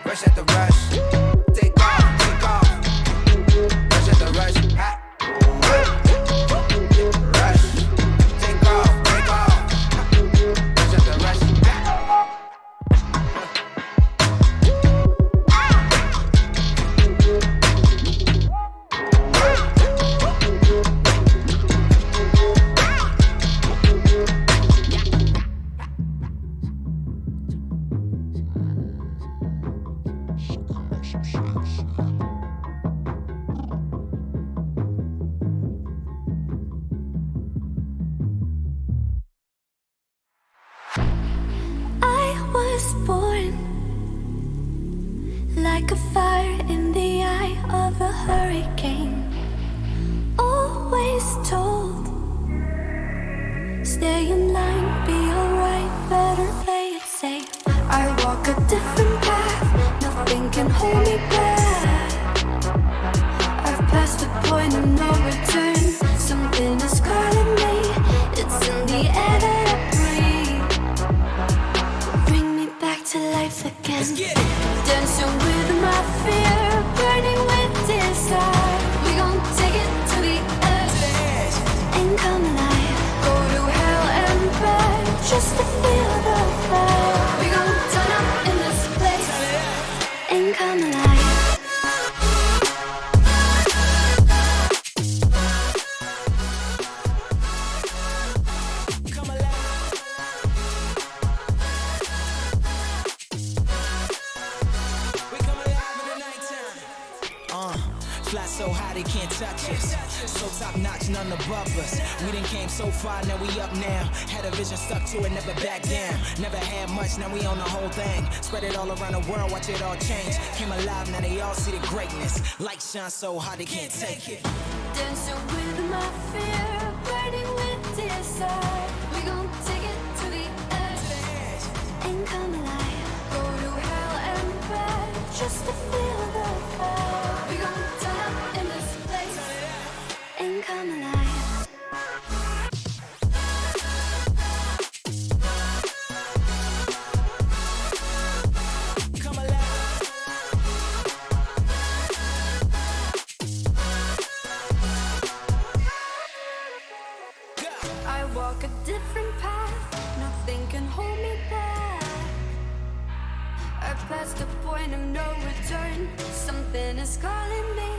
Rush at the rush. Take off, take off. Rush at the rush. Ha. Rush. Take off, take off. Rush at the rush. I was born like a fire in the eye of a hurricane. Always told, stay in line, be alright, better play it safe. I walk a different path, nothing can hold me back. I've passed the point of no return, something is calling me, it's in the air that I breathe. Bring me back to life again. Dancing with my fear, burning with desire. We gon' take it to the edge and come alive. Go to hell and back just to feel the fire. We gon' turn up in this place and come alive. Fly so high they can't touch us. So top notch, none above us. We done came so far, now we up now. Had a vision, stuck to it, never back down. Never had much, now we own the whole thing. Spread it all around the world, watch it all change. Came alive, now they all see the greatness. Light shine so high they can't take it. Dancing with my fear, burning with desire. We gon' take it to the edge and come alive. Go to hell and back just to feel the fire. We gon' turn up in this place and come alive. I walk a different path, nothing can hold me back. I've passed the point of no return, something is calling me,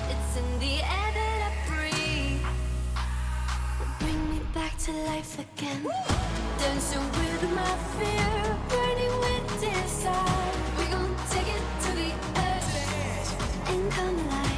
it's in the air that I breathe. Bring me back to life again. Dancing with my fear, burning with desire. We gon' take it to the edge and come alive.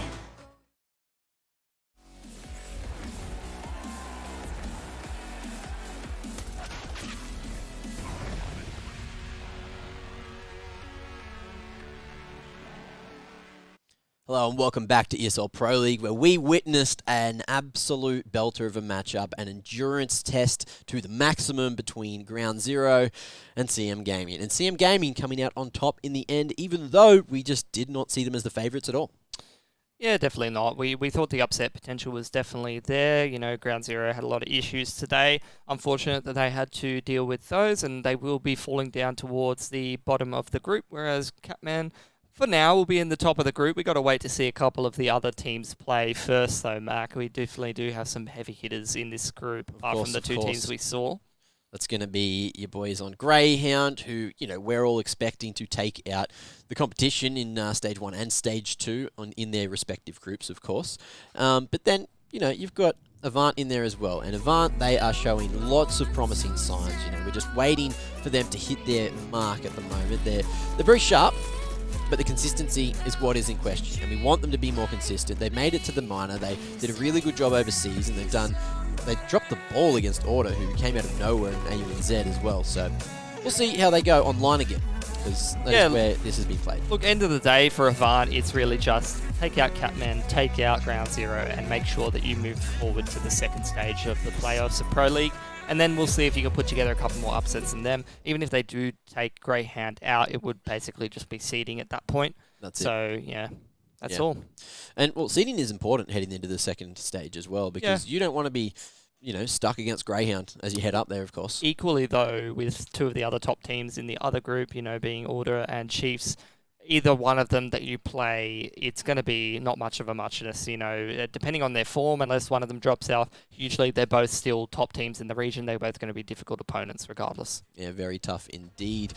Hello and welcome back to ESL Pro League, where we witnessed an absolute belter of a matchup, an endurance test to the maximum between Ground Zero and CM Gaming. And CM Gaming coming out on top in the end, even though we just did not see them as the favourites at all. Yeah, definitely not. We thought the upset potential was definitely there. You know, Ground Zero had a lot of issues today. Unfortunate that they had to deal with those, and they will be falling down towards the bottom of the group, whereas Catman, for now, will be in the top of the group. We've got to wait to see a couple of the other teams play first, though, Mac. We definitely do have some heavy hitters in this group, apart from the two teams we saw. That's going to be your boys on Greyhound, who, you know, we're all expecting to take out the competition in Stage 1 and Stage 2 in their respective groups, of course. But then, you know, you've got Avant in there as well. And Avant, they are showing lots of promising signs. You know, we're just waiting for them to hit their mark at the moment. They're very sharp, but the consistency is what is in question. And we want them to be more consistent. They made it to the minor. They did a really good job overseas, and they dropped the ball against Order, who came out of nowhere in AUNZ as well. So we'll see how they go online again, because that's where this has been played. Look, end of the day for Avant, it's really just take out Catman, take out Ground Zero, and make sure that you move forward to the second stage of the playoffs of Pro League. And then we'll see if you can put together a couple more upsets than them. Even if they do take Greyhound out, it would basically just be seeding at that point. That's it. So, yeah, that's all. And, well, seeding is important heading into the second stage as well, because you don't want to be, you know, stuck against Greyhound as you head up there, of course. Equally, though, with two of the other top teams in the other group, you know, being Order and Chiefs, either one of them that you play, it's going to be not much of a muchness, you know, depending on their form, unless one of them drops out. Usually they're both still top teams in the region. They're both going to be difficult opponents regardless. Yeah, very tough indeed.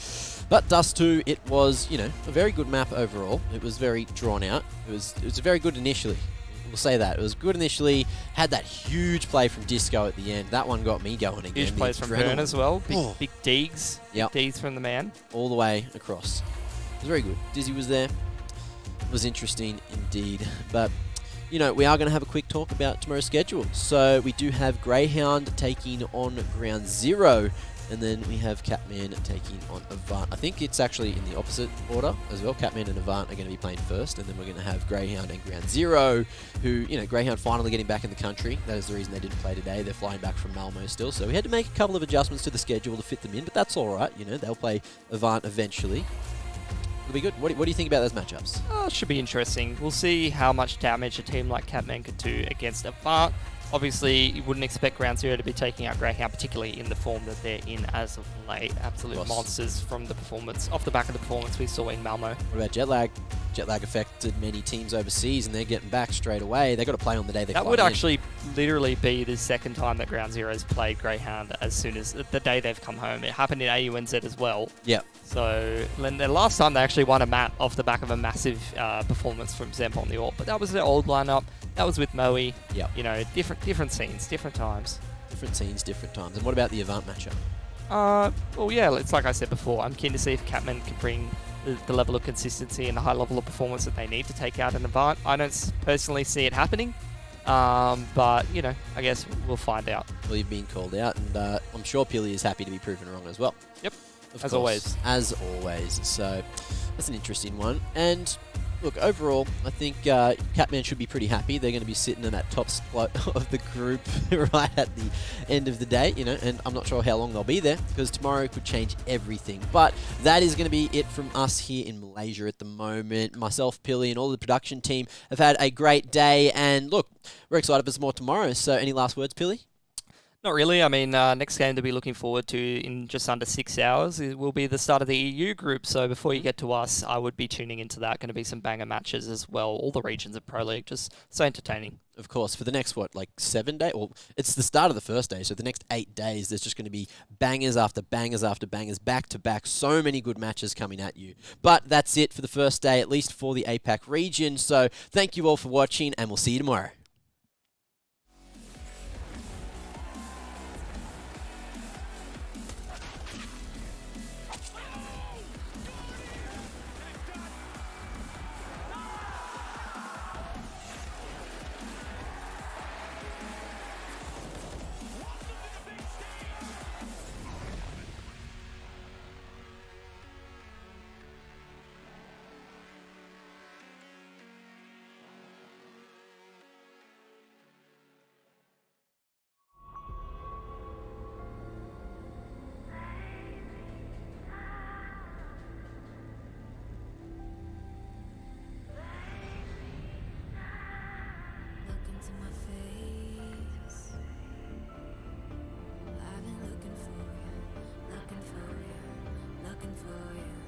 But Dust 2, it was, you know, a very good map overall. It was very drawn out. It was very good initially. We'll say that. It was good initially. Had that huge play from Disco at the end. That one got me going again. Huge plays from Burn as well. Big Deegs. Yep. Deegs from the man. All the way across. It was very good. Dizzy was there. It was interesting indeed. But, you know, we are going to have a quick talk about tomorrow's schedule. So we do have Greyhound taking on Ground Zero. And then we have Catman taking on Avant. I think it's actually in the opposite order as well. Catman and Avant are going to be playing first. And then we're going to have Greyhound and Ground Zero, who, you know, Greyhound finally getting back in the country. That is the reason they didn't play today. They're flying back from Malmo still. So we had to make a couple of adjustments to the schedule to fit them in. But that's all right. You know, they'll play Avant eventually. It'll be good. What do you think about those matchups? Should be interesting. We'll see how much damage a team like Catman could do against Avant. Obviously, you wouldn't expect Ground Zero to be taking out Greyhound, particularly in the form that they're in as of late. Absolute monsters from the performance, off the back of the performance we saw in Malmo. What about jet lag? Jet lag affected many teams overseas, and they're getting back straight away. They got to play on the day they fly in. That would actually literally be the second time that Ground Zero has played Greyhound as soon as the day they've come home. It happened in AUNZ as well. Yeah. So the last time they actually won a map off the back of a massive performance from Zemp on the AWP, but that was their old lineup. That was with Moe. Yeah. You know, different scenes, different times. Different scenes, different times. And what about the Avant matchup? Well, yeah, it's like I said before. I'm keen to see if Catman can bring the level of consistency and the high level of performance that they need to take out an Avant. I don't personally see it happening, but, you know, I guess we'll find out. Well, you've been called out, and I'm sure Pili is happy to be proven wrong as well. Yep. As always. As always. So that's an interesting one. And look, overall, I think Catman should be pretty happy. They're going to be sitting in that top spot of the group right at the end of the day, you know, and I'm not sure how long they'll be there because tomorrow could change everything. But that is going to be it from us here in Malaysia at the moment. Myself, Pili, and all the production team have had a great day. And look, we're excited for some more tomorrow. So any last words, Pili? Not really. I mean, next game to be looking forward to in just under 6 hours will be the start of the EU group. So before you get to us, I would be tuning into that. Going to be some banger matches as well. All the regions of Pro League, just so entertaining. Of course, for the next, 7 days? Well, it's the start of the first day, so the next 8 days, there's just going to be bangers after bangers after bangers, back to back. So many good matches coming at you. But that's it for the first day, at least for the APAC region. So thank you all for watching, and we'll see you tomorrow. into my face. I've been looking for you, looking for you, looking for you.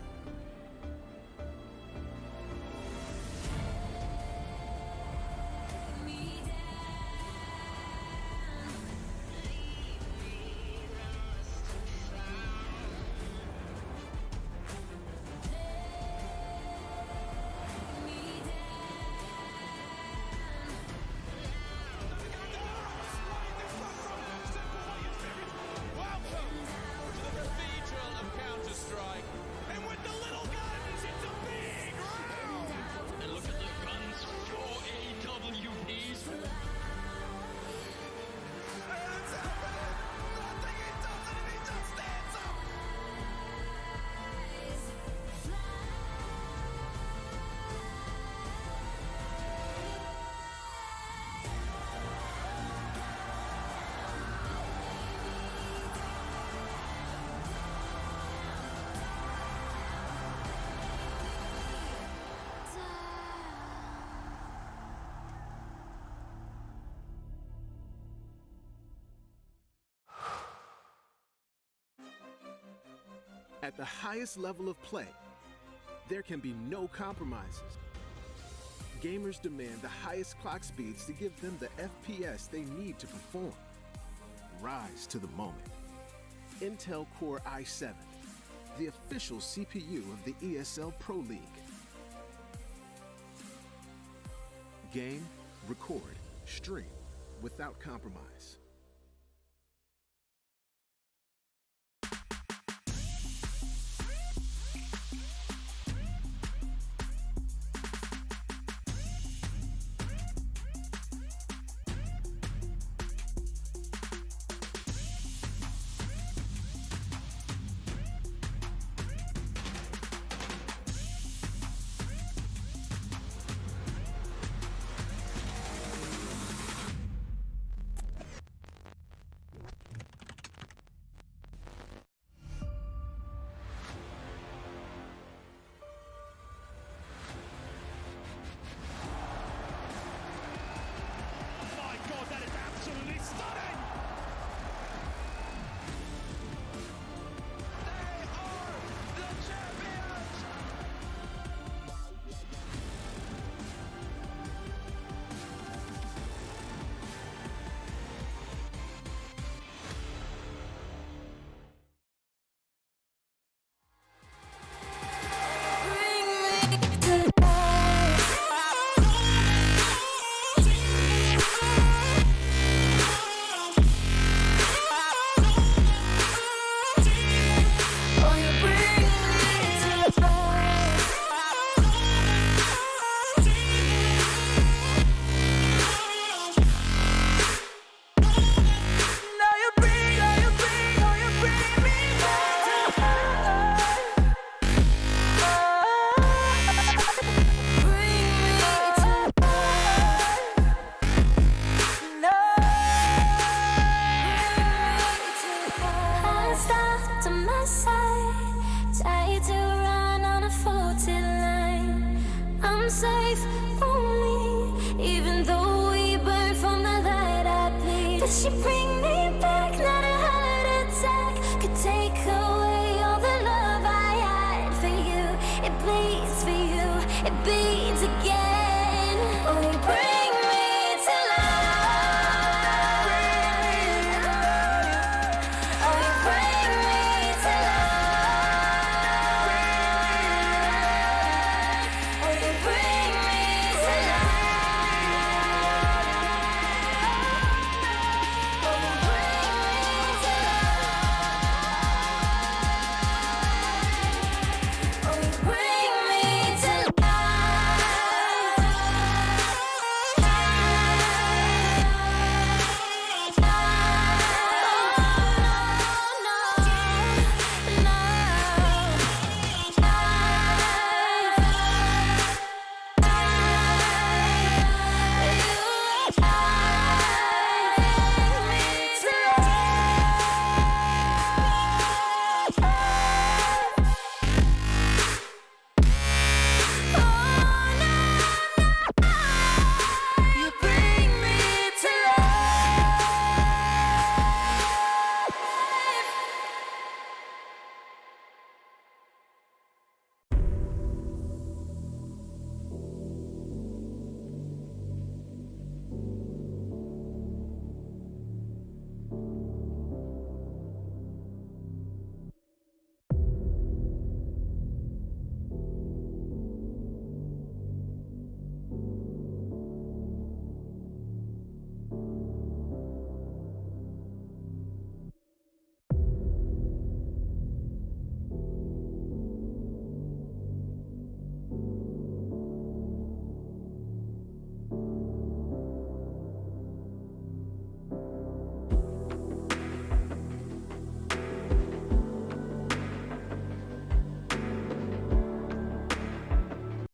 At the highest level of play, there can be no compromises. Gamers demand the highest clock speeds to give them the FPS they need to perform. Rise to the moment. Intel Core i7, the official CPU of the ESL Proleague. Game, record, stream without compromise. Safe only, even though we burn from the light I bleed. Does she bring